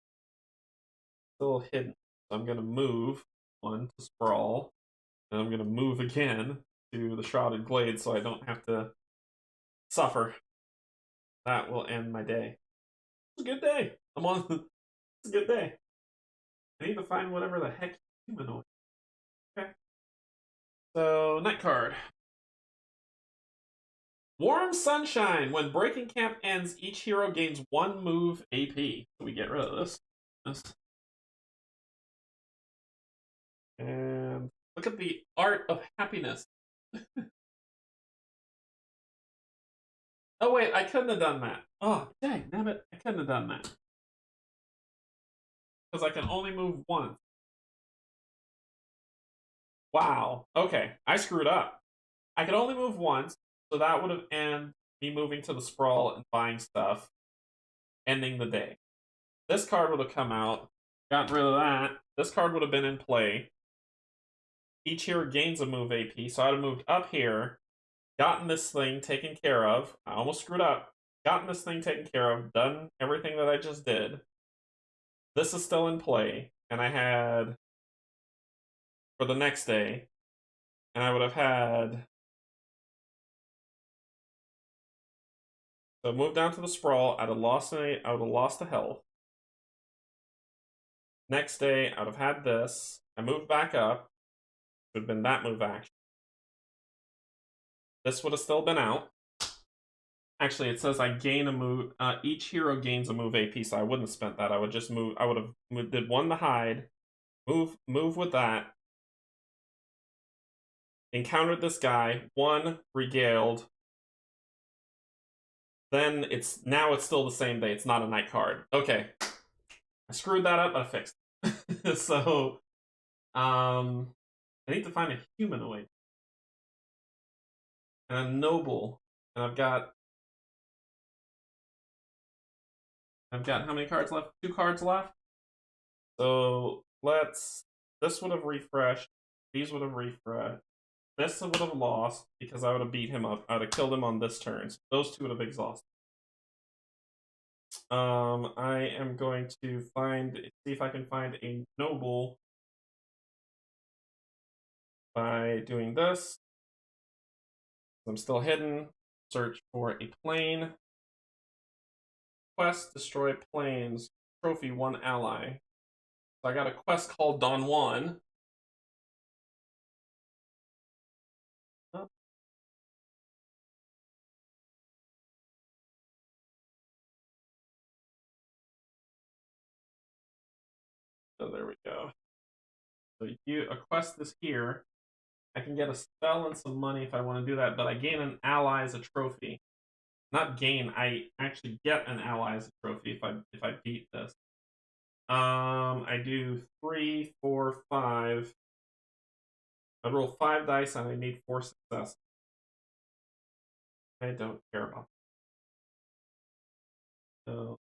Still hidden. So I'm gonna move one to Sprawl, and I'm gonna move again to the Shrouded Glade so I don't have to suffer. That will end my day. It's a good day. I'm on. It's a good day. I need to find whatever the heck humanoid. Okay. So night card. Warm Sunshine. When breaking camp ends, each hero gains 1 move AP. So we get rid of this. And look at the art of happiness. Oh wait, I couldn't have done that. Oh, dang, damn it. I couldn't have done that. Because I can only move once. Wow. Okay, I screwed up. I could only move once, so that would have ended me moving to the Sprawl and buying stuff, ending the day. This card would have come out, gotten rid of that. This card would have been in play. Each hero gains a move AP, so I'd have moved up here, gotten this thing taken care of. I almost screwed up. Gotten this thing taken care of, done everything that I just did. This is still in play, and I had for the next day, and I would have had. So move down to the Sprawl. I would have lost a health. Next day, I would have had this. I moved back up. It would have been that move action. This would have still been out. Actually, it says I gain a move. Each hero gains a move AP, so I wouldn't have spent that. I would just move. I would have did 1 to hide. Move with that. Encountered this guy. 1 regaled. Then it's still the same day. It's not a night card. Okay, I screwed that up, but I fixed it. So, I need to find a humanoid and a noble, and I've got how many cards left? 2 cards left. So this would have refreshed. These would have refreshed. This would have lost because I would have beat him up. I would have killed him on this turn. So those 2 would have exhausted. I am going to see if I can find a noble by doing this. I'm still hidden. Search for a plane. Quest, destroy planes. Trophy, 1 ally. So I got a quest called Don Juan. Oh. So there we go. So a quest is here. I can get a spell and some money if I want to do that, but I gain an ally as a trophy. Not gain, I actually get an ally as a trophy if I beat this. I do 3, 4, 5. I roll 5 dice and I need 4 successes. I don't care about that. So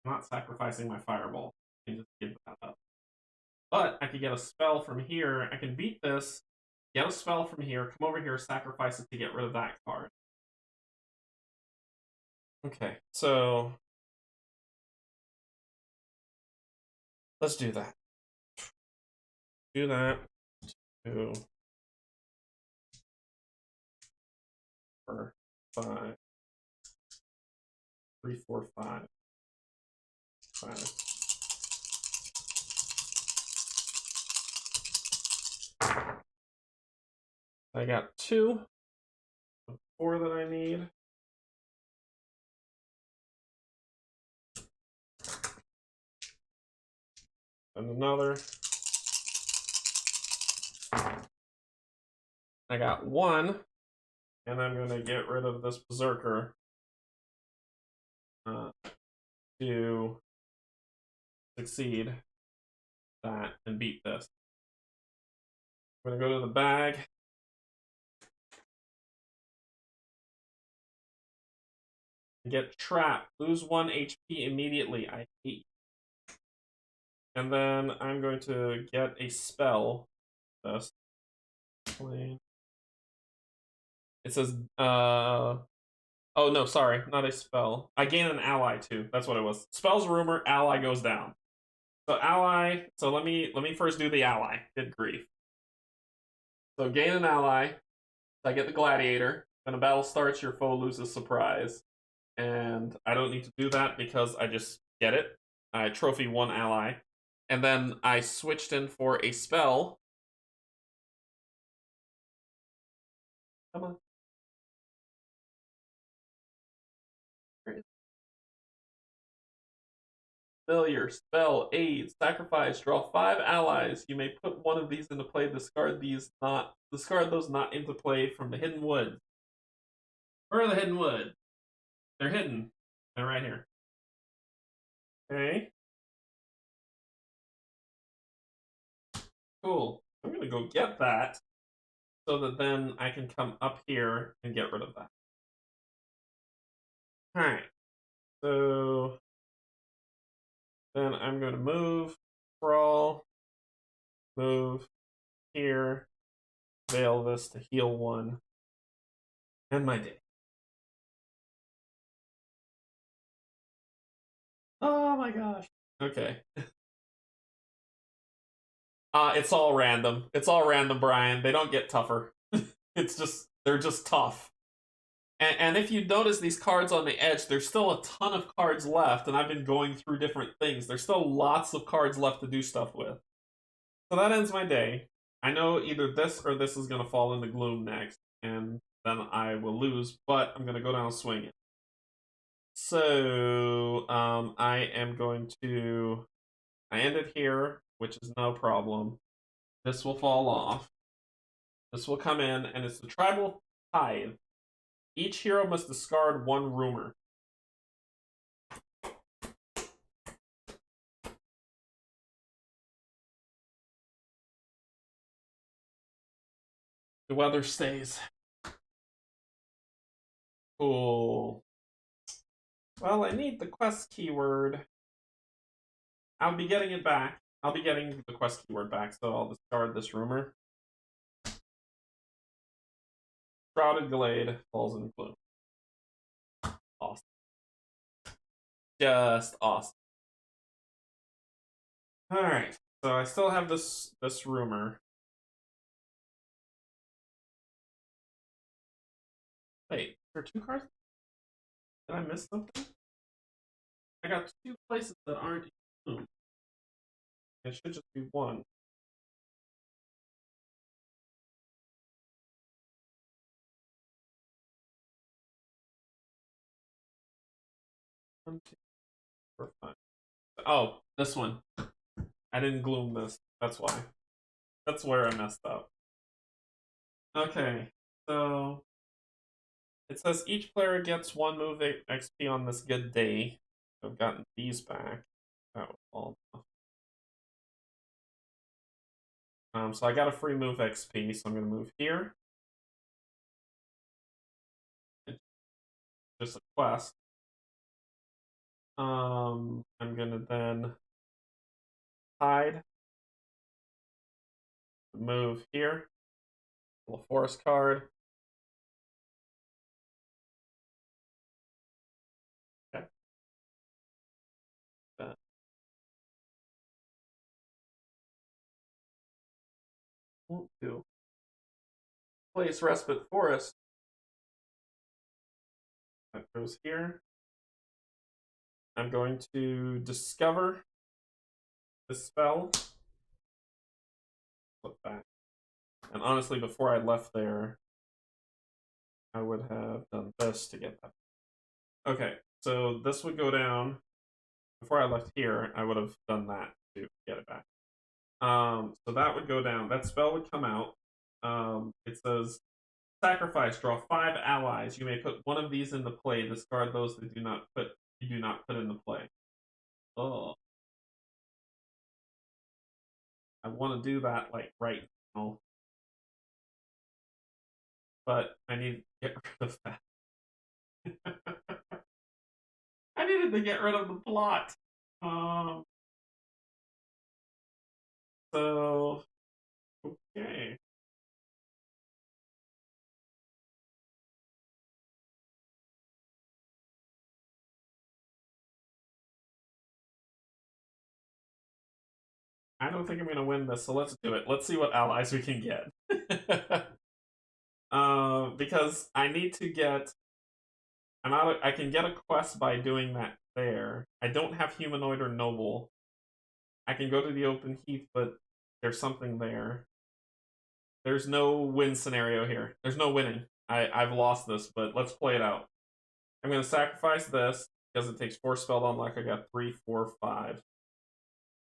I'm not sacrificing my fireball. I can just give that up. But I could get a spell from here. I can beat this, get a spell from here, come over here, sacrifice it to get rid of that card. Okay, so let's do that. Do that. 2, 4, 5, 3, 4, 5, 5. I got 2, 4 that I need. And another. I got 1, and I'm going to get rid of this berserker to succeed that and beat this. I'm going to go to the bag. Get trapped. Lose 1 HP immediately. I hate you. And then I'm going to get a spell. It says, oh no, sorry, not a spell. I gain an ally too. That's what it was. Spells rumor, ally goes down. So ally, so let me first do the ally. Good grief. So gain an ally. I get the gladiator. When a battle starts, your foe loses surprise. And I don't need to do that because I just get it. I trophy 1 ally. And then I switched in for a spell. Come on. Failure, spell, aid, sacrifice, draw 5 allies. You may put one of these into play, discard those not into play from the hidden woods. Where are the hidden woods? They're hidden. They're right here. Okay. Cool. I'm gonna go get that so that then I can come up here and get rid of that. Alright. So then I'm going to move, Sprawl, move here, veil this to heal 1, and my day. Oh my gosh. Okay. It's all random. It's all random, Brian. They don't get tougher. They're just tough. And if you notice these cards on the edge, there's still a ton of cards left, and I've been going through different things. There's still lots of cards left to do stuff with. So that ends my day. I know either this or this is going to fall into Gloom next, and then I will lose, but I'm going to go down swinging. So, I am going to... I end it here, which is no problem. This will fall off. This will come in, and it's the tribal tithe. Each hero must discard 1 rumor. The weather stays. Cool. Well, I need the quest keyword. I'll be getting it back. I'll be getting the quest keyword back, so I'll discard this rumor. Shrouded Glade falls in gloom. Awesome. Just awesome. Alright, so I still have this rumor. Wait, there are 2 cards? Did I miss something? I got 2 places that aren't in gloom. It should just be 1. One, 2, 4, 5. Oh, this one. I didn't gloom this. That's why. That's where I messed up. Okay, so it says each player gets 1 move XP on this good day. I've gotten these back. That was all enough. So I got a free move XP, so I'm going to move here. It's just a quest. I'm going to then hide. Move here. Little forest card. Okay. Won't do. Place respite forest. That goes here. I'm going to discover the spell. Flip back. And honestly, before I left there, I would have done this to get that. Okay, so this would go down. Before I left here, I would have done that to get it back. So that would go down. That spell would come out. It says, sacrifice, draw 5 allies. You may put one of these into play. Discard those that you do not put into play. Oh. I want to do that like right now. But I need to get rid of that. I needed to get rid of the plot. So okay. I don't think I'm going to win this, so let's do it. Let's see what allies we can get. Because I need to get... I can get a quest by doing that there. I don't have humanoid or noble. I can go to the open heath, but there's something there. There's no win scenario here. There's no winning. I've lost this, but let's play it out. I'm going to sacrifice this because it takes 4 spell to unlock. I got 3, 4, 5.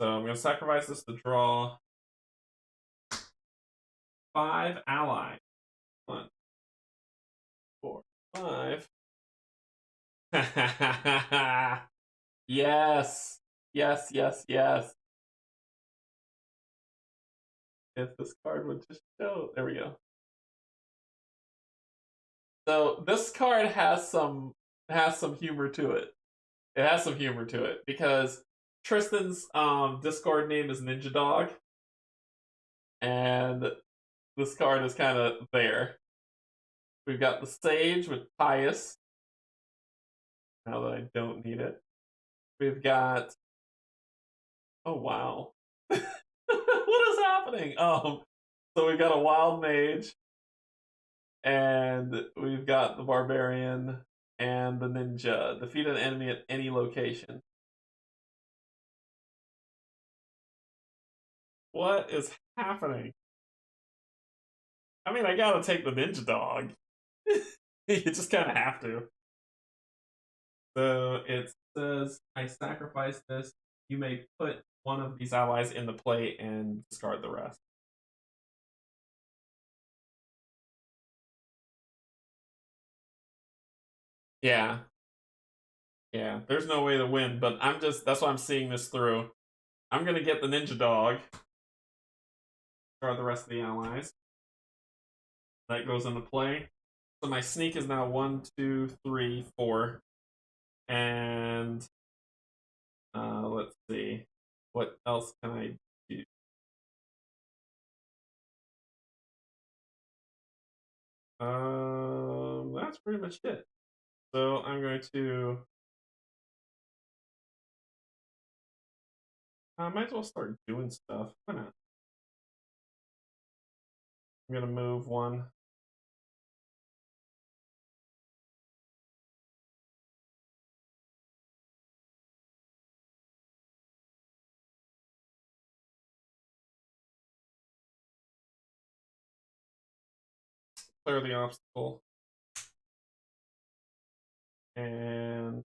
So I'm going to sacrifice this to draw 5 allies. 1, 4, 5. Yes. Yes, yes, yes. If this card would just show. There we go. So this card has some humor to it. It has some humor to it because Tristan's Discord name is Ninja Dog, and this card is kind of there. We've got the Sage with Pious. Now that I don't need it, we've got. Oh wow, what is happening? So we've got a Wild Mage, and we've got the Barbarian and the Ninja. Defeat an enemy at any location. What is happening? I mean, I gotta take the Ninja Dog. You just kind of have to. So it says, I sacrifice this. You may put one of these allies into play and discard the rest. Yeah. Yeah, there's no way to win, but that's why I'm seeing this through. I'm gonna get the Ninja Dog. Discard the rest of the allies. That goes into play. So my sneak is now 1, 2, 3, 4. And let's see. What else can I do? That's pretty much it. So I'm going to... I might as well start doing stuff. Why not? I'm going to move 1. Clear the obstacle. And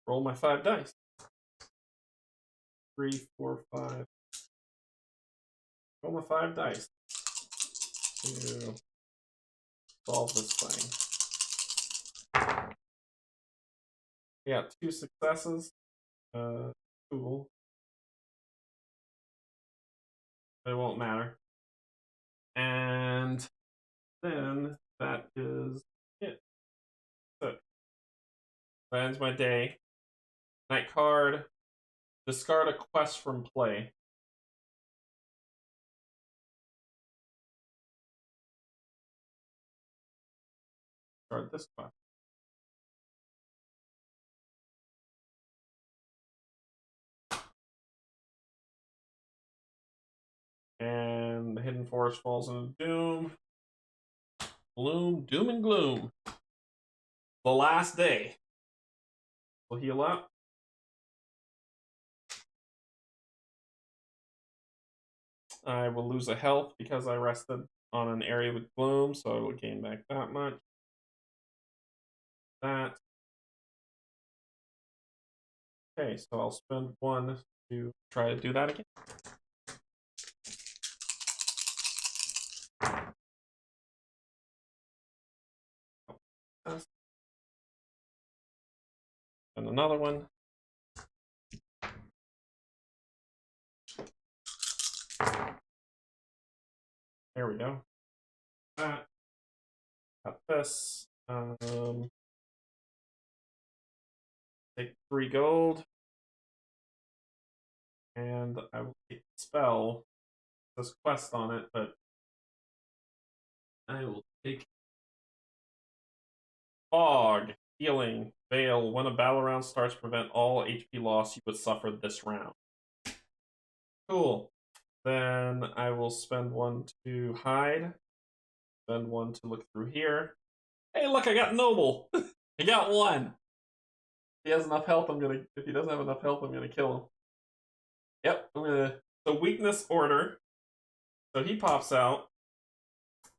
roll my 5 dice. 3, 4, 5. Roll my 5 dice to solve this thing. Yeah, 2 successes. Cool. It won't matter. And then that is it. So that ends my day. Night card. Discard a quest from play. Discard this quest. And the Hidden Forest falls into Doom. Gloom, Doom and Gloom. The last day. We'll heal up. I will lose a health because I rested on an area with Gloom, so I will gain back that much. That. Okay, so I'll spend 1 to try to do that again. And another one. There we go. That. Got this. Take 3 gold. And I will take the spell. This quest on it, but I will take Fog, Healing, Veil. When a battle round starts, prevent all HP loss you would suffer this round. Cool. Then I will spend 1 to hide. Spend 1 to look through here. Hey, look, I got Noble. I got 1. If he has enough health, if he doesn't have enough health, I'm gonna kill him. Yep, I'm gonna. So weakness order. So he pops out.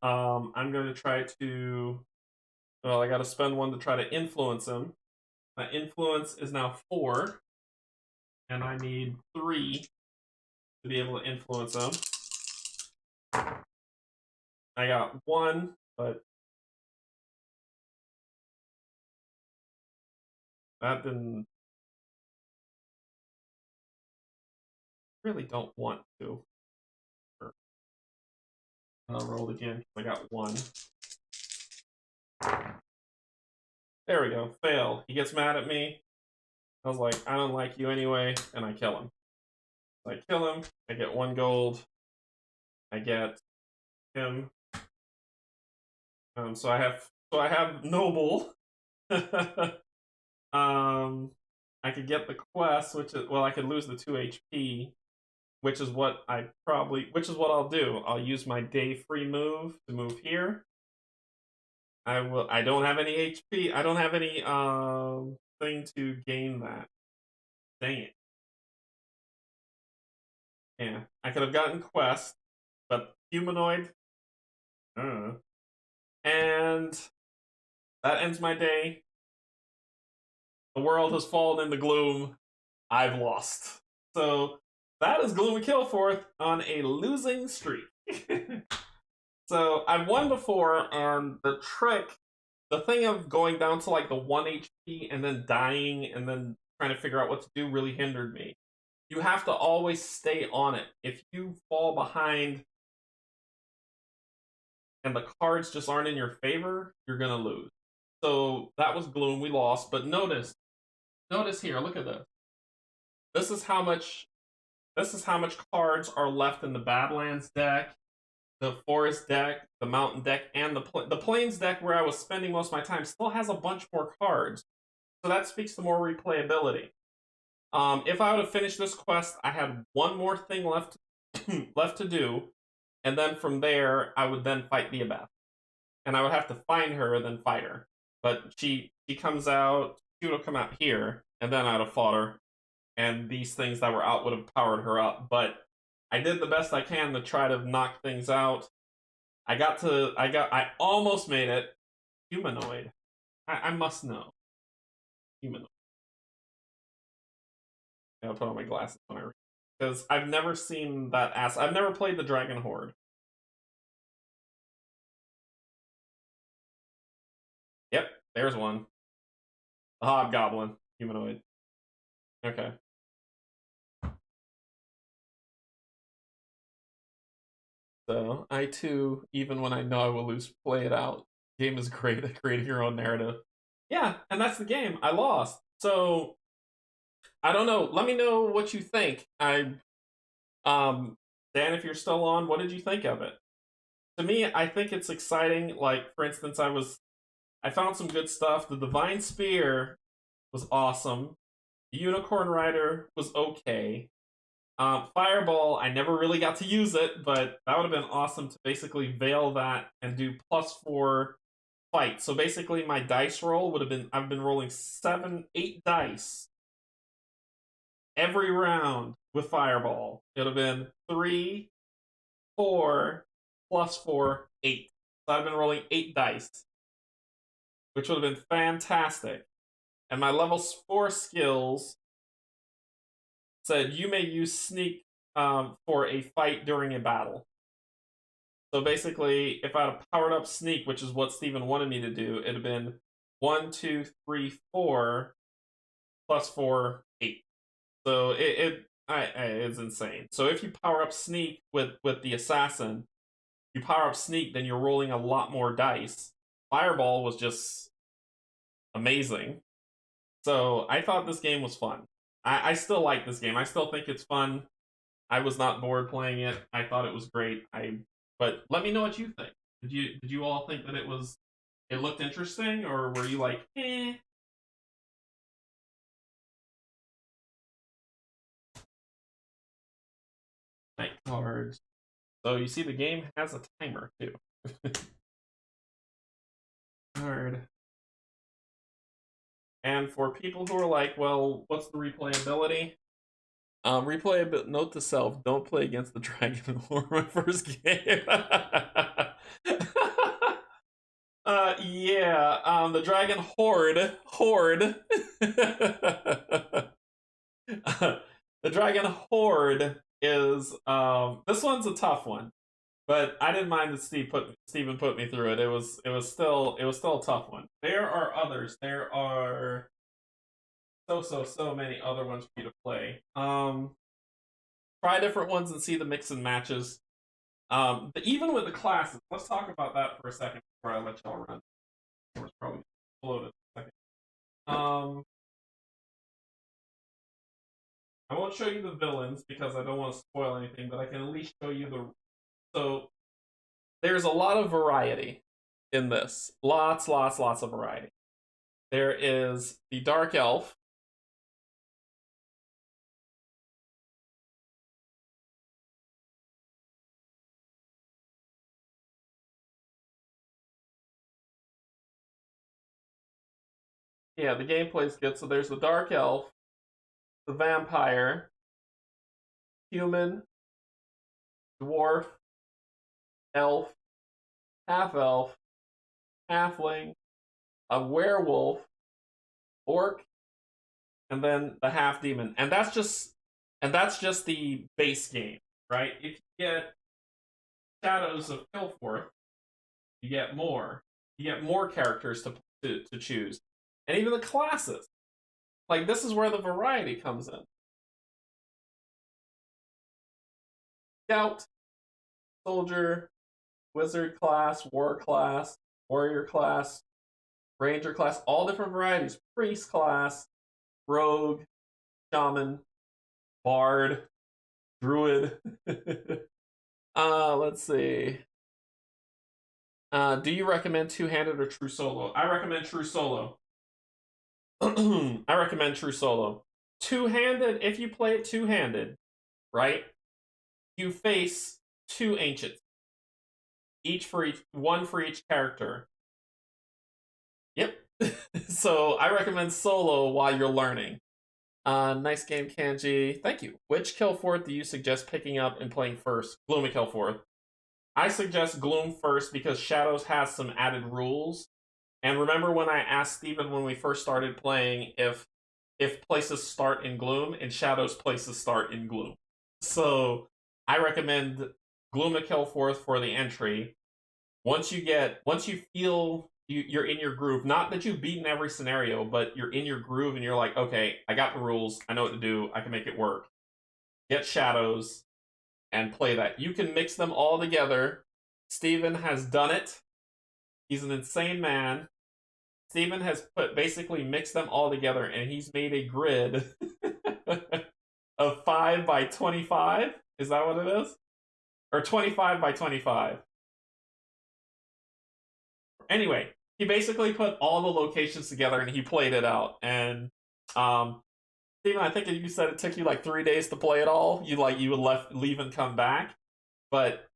I'm gonna try to. Well, I got to spend 1 to try to influence him. My influence is now 4, and I need 3 to be able to influence him. I got 1, but that didn't. Really don't want to. And I'll roll again because I got 1. There we go. Fail. He gets mad at me. I was like, I don't like you anyway, and I kill him. So I kill him. I get 1 gold. I get him. So I have Noble. I could get the quest, which is, well, I could lose the 2 HP, which is what I'll do. I'll use my day free move to move here. I don't have any HP. I don't have any thing to gain that. Dang it. Yeah, I could have gotten quest, but humanoid. And that ends my day. The world has fallen into gloom. I've lost. So that is Gloom and Kilforth on a losing streak. So I've won before, and the thing of going down to like the 1 HP and then dying and then trying to figure out what to do really hindered me. You have to always stay on it. If you fall behind and the cards just aren't in your favor, you're gonna lose. So that was Gloom. We lost, but notice here. Look at this. This is how much cards are left in the Badlands deck, the Forest deck, the Mountain deck, and the Plains deck, where I was spending most of my time, still has a bunch more cards. So that speaks to more replayability. If I would have finished this quest, I had 1 more thing left to do, and then from there, I would then fight the Abath. And I would have to find her and then fight her. But she comes out, she would have come out here, and then I'd have fought her. And these things that were out would have powered her up. But I did the best I can to try to knock things out. I almost made it. Humanoid. I must know. Humanoid. I'll put on my glasses when I read. Because I've never seen that I've never played the Dragon Horde. Yep, there's one. The Hobgoblin. Humanoid. Okay. So I too, even when I know I will lose, play it out. Game is great at creating your own narrative. Yeah, and that's the game. I lost. So I don't know. Let me know what you think. Dan, if you're still on, what did you think of it? To me, I think it's exciting. Like, for instance, I found some good stuff. The Divine Spear was awesome. The Unicorn Rider was okay. Fireball, I never really got to use it, but that would have been awesome to basically veil that and do +4 fight. So basically, my dice roll would have been, I've been rolling 8 dice every round with Fireball. It would have been 3, 4, +4, 8. So I've been rolling 8 dice, which would have been fantastic. And my level 4 skills said you may use sneak for a fight during a battle. So basically, if I had powered up sneak, which is what Steven wanted me to do, it'd have been 1, 2, 3, 4, +4, 8. So it's insane. So if you power up sneak with the assassin, you power up sneak, then you're rolling a lot more dice. Fireball was just amazing. So I thought this game was fun. I still like this game. I still think it's fun. I was not bored playing it. I thought it was great. But let me know what you think. Did you all think that it looked interesting, or were you like, eh? Night cards. So you see the game has a timer too. Card. And for people who are like, well, what's the replayability? Replayability, note to self, don't play against the dragon or my first game. Yeah, the dragon horde. The dragon horde is, this one's a tough one. But I didn't mind that Steven put me through it. It was still a tough one. There are others. There are so many other ones for you to play. Try different ones and see the mix and matches. But even with the classes, let's talk about that for a second before I let y'all run. It's probably exploded in a second. I won't show you the villains because I don't want to spoil anything, but I can at least show you the. So there's a lot of variety in this. Lots of variety. There is the Dark Elf. Yeah, the gameplay's good. So there's the Dark Elf, the Vampire, Human, Dwarf, Elf, Half-Elf, Halfling, a Werewolf, Orc, and then the Half-Demon. And that's just the base game, right? If you get Shadows of Kilforth, you get more. You get more characters to choose. And even the classes. Like, this is where the variety comes in. Scout, Soldier, Wizard class, War class, Warrior class, Ranger class, all different varieties. Priest class, Rogue, Shaman, Bard, Druid. Let's see. Do you recommend two-handed or true solo? I recommend true solo. I recommend true solo. Two-handed, if you play it two-handed, right? You face 2 ancients. One for each character. Yep. So I recommend solo while you're learning. Nice game, Canje. Thank you. Which Kilforth do you suggest picking up and playing first? Gloom and Kilforth. I suggest Gloom first because Shadows has some added rules. And remember when I asked Steven when we first started playing if places start in Gloom, and Shadows places start in Gloom. So I recommend Gloom and Kilforth for the entry. Once you feel you're in your groove, not that you've beaten every scenario, but you're in your groove and you're like, okay, I got the rules, I know what to do, I can make it work. Get Shadows, and play that. You can mix them all together. Steven has done it. He's an insane man. Steven has basically mixed them all together, and he's made a grid of 5 by 25. Is that what it is? Or 25 by 25. Anyway, he basically put all the locations together and he played it out. And Steven, I think you said it took you like 3 days to play it all. You would leave and come back. But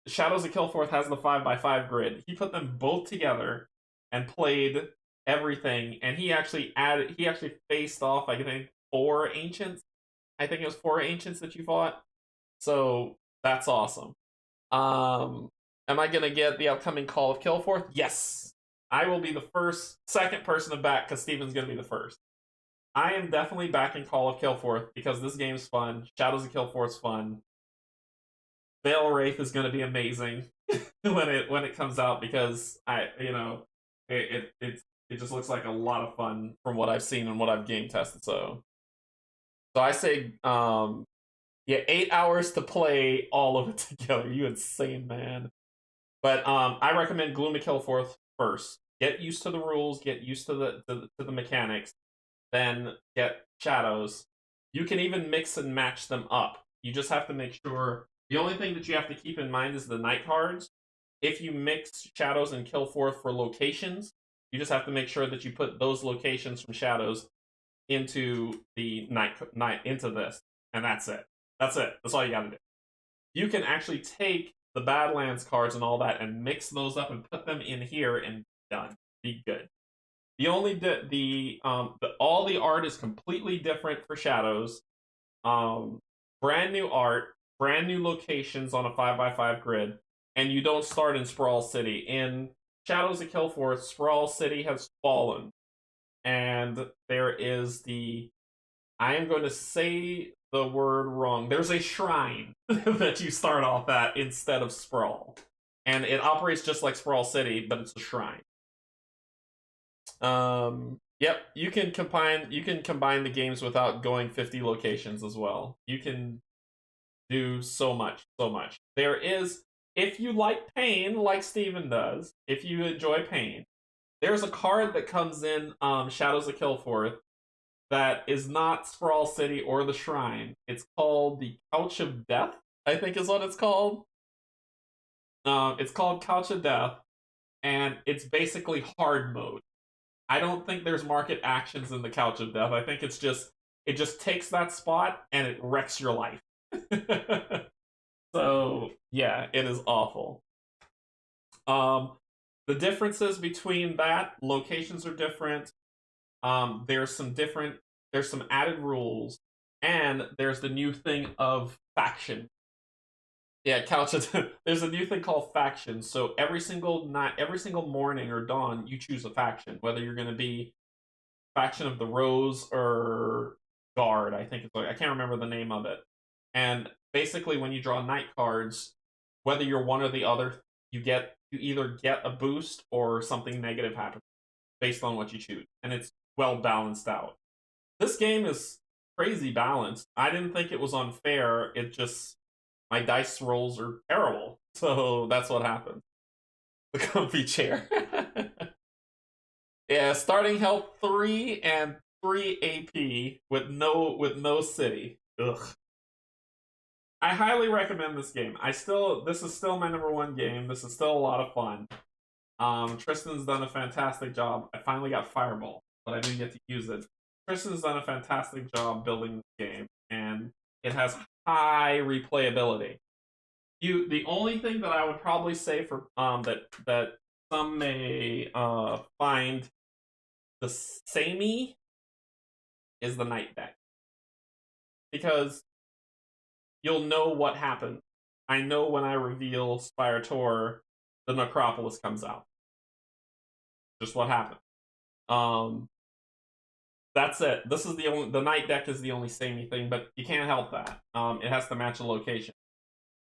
Shadows of Kilforth has the 5 by 5 grid. He put them both together and played everything. And he actually faced off, I think, 4 ancients. I think it was 4 ancients that you fought. So that's awesome. Am I gonna get the upcoming Call of Kilforth? Yes. I will be the second person to back because Steven's gonna be the first. I am definitely backing Call of Kilforth because this game's fun. Shadows of Kilforth's fun. Veil Wraith is gonna be amazing when it comes out because it just looks like a lot of fun from what I've seen and what I've game tested. So I say 8 hours to play all of it together. You insane man. But I recommend Gloom of Kilforth first. Get used to the rules, get used to the mechanics, then get Shadows. You can even mix and match them up. You just have to make sure. The only thing that you have to keep in mind is the night cards. If you mix Shadows and Kilforth for locations, you just have to make sure that you put those locations from Shadows into the night into this, and that's it. That's it. That's all you gotta do. You can actually take the Badlands cards and all that and mix those up and put them in here and done. Be good. All the art is completely different for Shadows. Brand new art, brand new locations on a 5 by 5 grid, and you don't start in Sprawl City. In Shadows of Kilforth, Sprawl City has fallen, and there is I am going to say the word wrong. There's a shrine that you start off at instead of Sprawl. And it operates just like Sprawl City, but it's a shrine. Yep, you can combine the games without going 50 locations as well. You can do so much. There is, if you like pain like Steven does, if you enjoy pain, there's a card that comes in Shadows of Kilforth that is not Sprawl City or the Shrine. It's called the Couch of Death, I think is what it's called. It's called Couch of Death, and it's basically hard mode. I don't think there's market actions in the Couch of Death. I think it just takes that spot and it wrecks your life. So yeah, it is awful. The differences between that, locations are different. There's some added rules, and there's the new thing of faction. Yeah, there's a new thing called faction. So every single night, every single morning or dawn, you choose a faction. Whether you're going to be faction of the Rose or Guard, I think I can't remember the name of it. And basically, when you draw night cards, whether you're one or the other, you either get a boost or something negative happens based on what you choose, and it's well balanced out. This game is crazy balanced. I didn't think it was unfair. It just, my dice rolls are terrible, so that's what happened. The comfy chair. Yeah, starting health 3 and 3 AP with no city. Ugh. I highly recommend this game. This is still my #1 game. This is still a lot of fun. Tristan's done a fantastic job. I finally got Fireball, but I didn't get to use it. Tristan's done a fantastic job building this game, and it has high replayability. The only thing that I would probably say for that some may find the samey is the night deck, because you'll know what happened. I know when I reveal Spire Tor, the Necropolis comes out. Just what happened. That's it. This is the night deck is the only samey thing, but you can't help that. It has to match a location.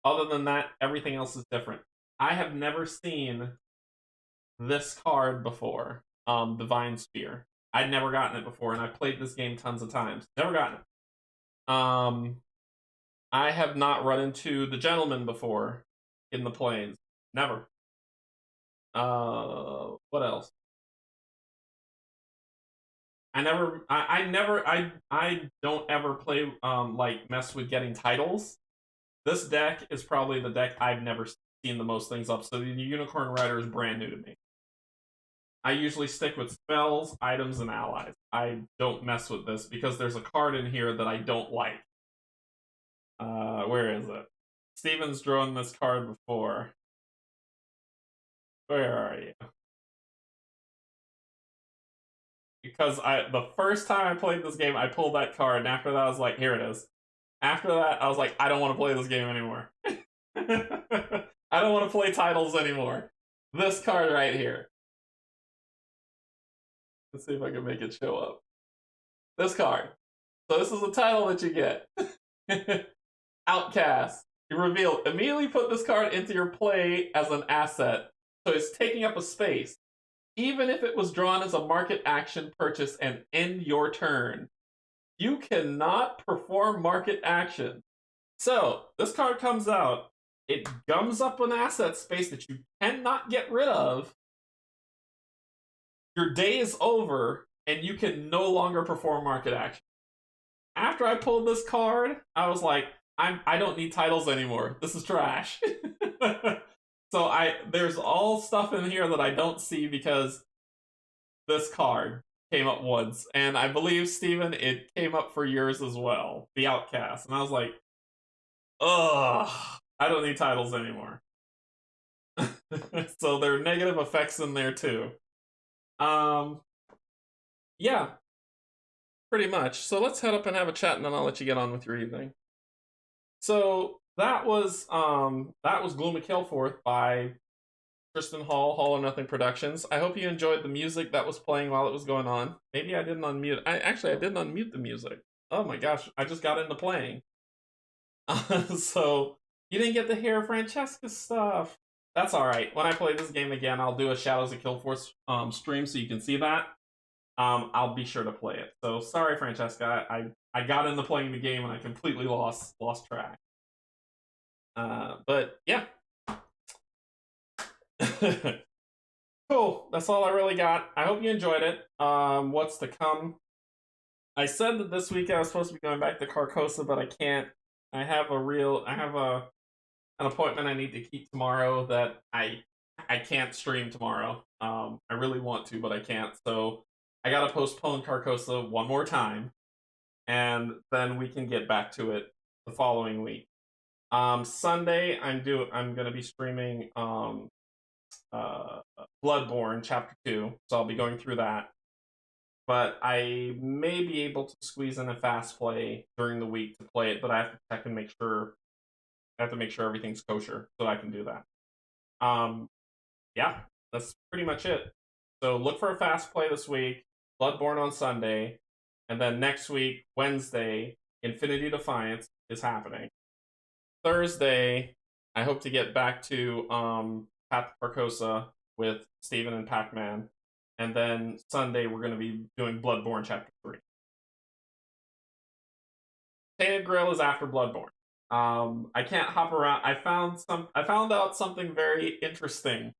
Other than that, everything else is different. I have never seen this card before, Divine Spear. I'd never gotten it before, and I've played this game tons of times. Never gotten it. I have not run into the gentleman before in the plains. Never. What else? I don't ever play like mess with getting titles. This deck is probably the deck I've never seen the most things up. So the Unicorn Rider is brand new to me. I usually stick with spells, items, and allies. I don't mess with this because there's a card in here that I don't like. Where is it? Steven's drawn this card before. Where are you? Because the first time I played this game, I pulled that card, and after that, I was like, here it is. After that, I was like, I don't want to play this game anymore. I don't want to play titles anymore. This card right here. Let's see if I can make it show up. This card. So this is the title that you get. Outcast. You reveal. Immediately put this card into your play as an asset. So it's taking up a space. Even if it was drawn as a market action purchase and end your turn, you cannot perform market action. So this card comes out. It gums up an asset space that you cannot get rid of. Your day is over, and you can no longer perform market action. After I pulled this card, I was like, I don't need titles anymore. This is trash. So there's all stuff in here that I don't see because this card came up once, and I believe, Steven, it came up for yours as well, the Outcast. And I was like, ugh, I don't need titles anymore. So there are negative effects in there too. Yeah, pretty much. So let's head up and have a chat, and then I'll let you get on with your evening. So that was Gloom of Kilforth by Tristan Hall, Hall or Nothing Productions. I hope you enjoyed the music that was playing while it was going on. Maybe I didn't unmute. I didn't unmute the music. Oh my gosh, I just got into playing. So you didn't get to hear Francesca's stuff. That's all right. When I play this game again, I'll do a Shadows of Kilforth stream so you can see that. I'll be sure to play it. So sorry, Francesca. I got into playing the game and I completely lost track. But yeah. Cool. That's all I really got. I hope you enjoyed it. What's to come? I said that this week I was supposed to be going back to Carcosa, but I can't. I have an appointment I need to keep tomorrow that I can't stream tomorrow. I really want to, but I can't. So I gotta postpone Carcosa one more time, and then we can get back to it the following week. Sunday I'm gonna be streaming Bloodborne Chapter 2, so I'll be going through that. But I may be able to squeeze in a fast play during the week to play it, but I have to check and make sure. I have to make sure everything's kosher so I can do that. Yeah, that's pretty much it. So look for a fast play this week, Bloodborne on Sunday, and then next week, Wednesday, Infinity Defiance is happening. Thursday, I hope to get back to Path to Carcosa with Steven and Pac-Man. And then Sunday, we're going to be doing Bloodborne Chapter 3. Tainted Grail is after Bloodborne. I can't hop around. I found out something very interesting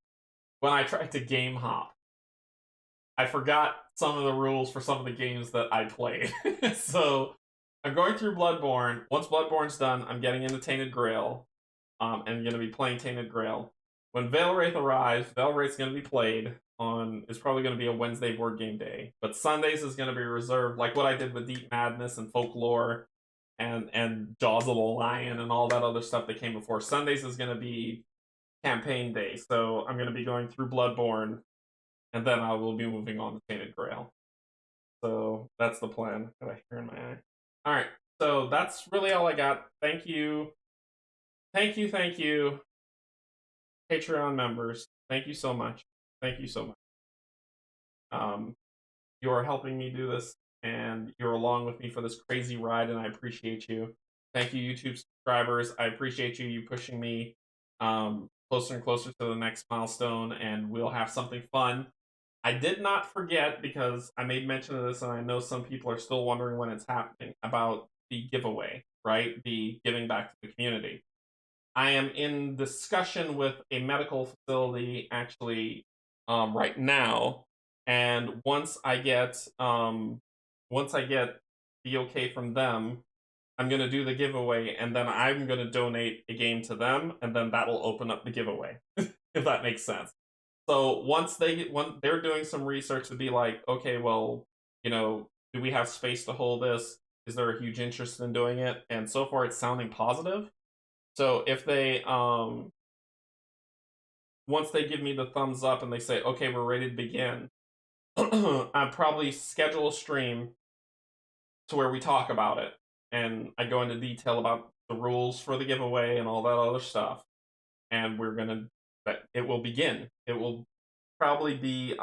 when I tried to game hop. I forgot some of the rules for some of the games that I played. So I'm going through Bloodborne. Once Bloodborne's done, I'm getting into Tainted Grail. And I'm going to be playing Tainted Grail. When Veilwraith arrives, Veilwraith's going to be played on. It's probably going to be a Wednesday board game day. But Sundays is going to be reserved, like what I did with Deep Madness and Folklore and Jaws of the Lion and all that other stuff that came before. Sundays is going to be campaign day. So I'm going to be going through Bloodborne, and then I will be moving on to Tainted Grail. So that's the plan. Got a hair in my eye. All right. So that's really all I got. Thank you. Thank you. Patreon members, thank you so much. Thank you so much. You are helping me do this, and you're along with me for this crazy ride, and I appreciate you. Thank you, YouTube subscribers. I appreciate you pushing me closer and closer to the next milestone, and we'll have something fun. I did not forget, because I made mention of this, and I know some people are still wondering when it's happening, about the giveaway, right? The giving back to the community. I am in discussion with a medical facility actually right now, and once I get the okay from them, I'm gonna do the giveaway, and then I'm gonna donate a game to them, and then that'll open up the giveaway, if that makes sense. So once they're doing some research to be like, okay, well, do we have space to hold this? Is there a huge interest in doing it? And so far, it's sounding positive. So if they once they give me the thumbs up and they say, okay, we're ready to begin, I'll probably schedule a stream to where we talk about it and I go into detail about the rules for the giveaway and all that other stuff. And it will begin. It will probably be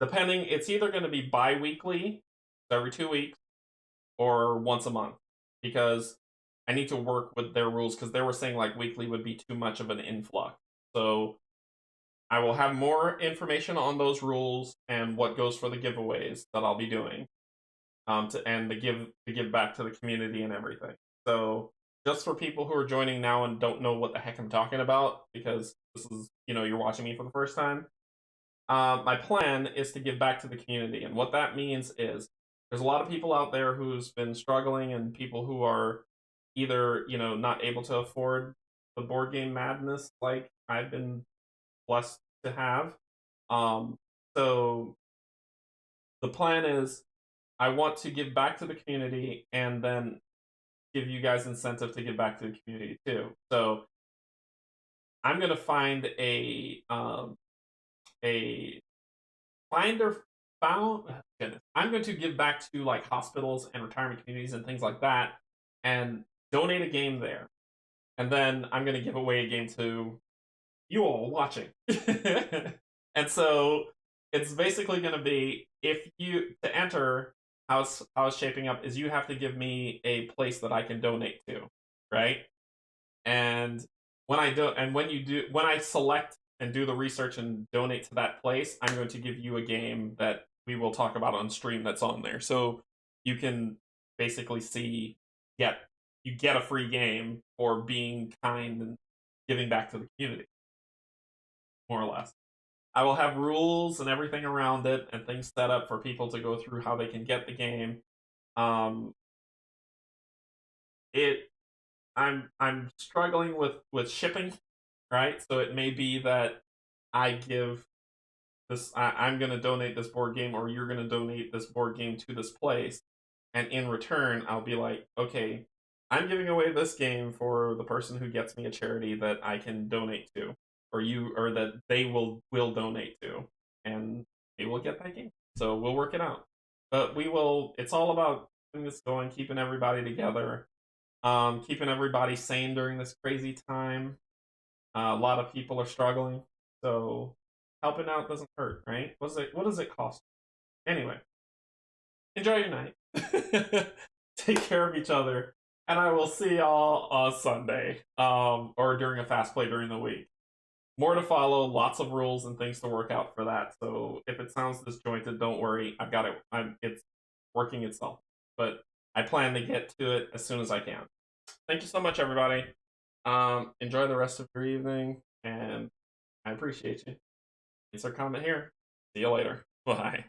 depending, it's either going to be bi-weekly, every 2 weeks, or once a month, because I need to work with their rules, because they were saying like weekly would be too much of an influx. So I will have more information on those rules and what goes for the giveaways that I'll be doing, to give back to the community and everything. So just for people who are joining now and don't know what the heck I'm talking about, because this is, you're watching me for the first time, my plan is to give back to the community. And what that means is there's a lot of people out there who's been struggling, and people who are either, not able to afford the board game madness like I've been blessed to have. So the plan is I want to give back to the community and then give you guys incentive to give back to the community too. So I'm gonna find a finder found. Goodness, I'm going to give back to like hospitals and retirement communities and things like that, and donate a game there. And then I'm going to give away a game to you all watching. And so it's basically going to be, to enter, how it's shaping up is you have to give me a place that I can donate to, right? And when I select and do the research and donate to that place, I'm going to give you a game that we will talk about on stream that's on there. So you can basically you get a free game for being kind and giving back to the community, more or less. I will have rules and everything around it and things set up for people to go through how they can get the game. I'm struggling with shipping, right? So it may be that I'm going to donate this board game, or you're going to donate this board game to this place, and in return, I'll be like, okay, I'm giving away this game for the person who gets me a charity that I can donate to, or that they will donate to, and they will get that game. So we'll work it out. But it's all about keeping this going, keeping everybody together, keeping everybody sane during this crazy time. A lot of people are struggling, so helping out doesn't hurt, right? What does it cost? Anyway, enjoy your night. Take care of each other, and I will see y'all on Sunday, or during a fast play during the week. More to follow, lots of rules and things to work out for that. So if it sounds disjointed, don't worry. I've got it. It's working itself, but I plan to get to it as soon as I can. Thank you so much, everybody. Enjoy the rest of your evening, and I appreciate you. Thanks for coming here. See you later. Bye.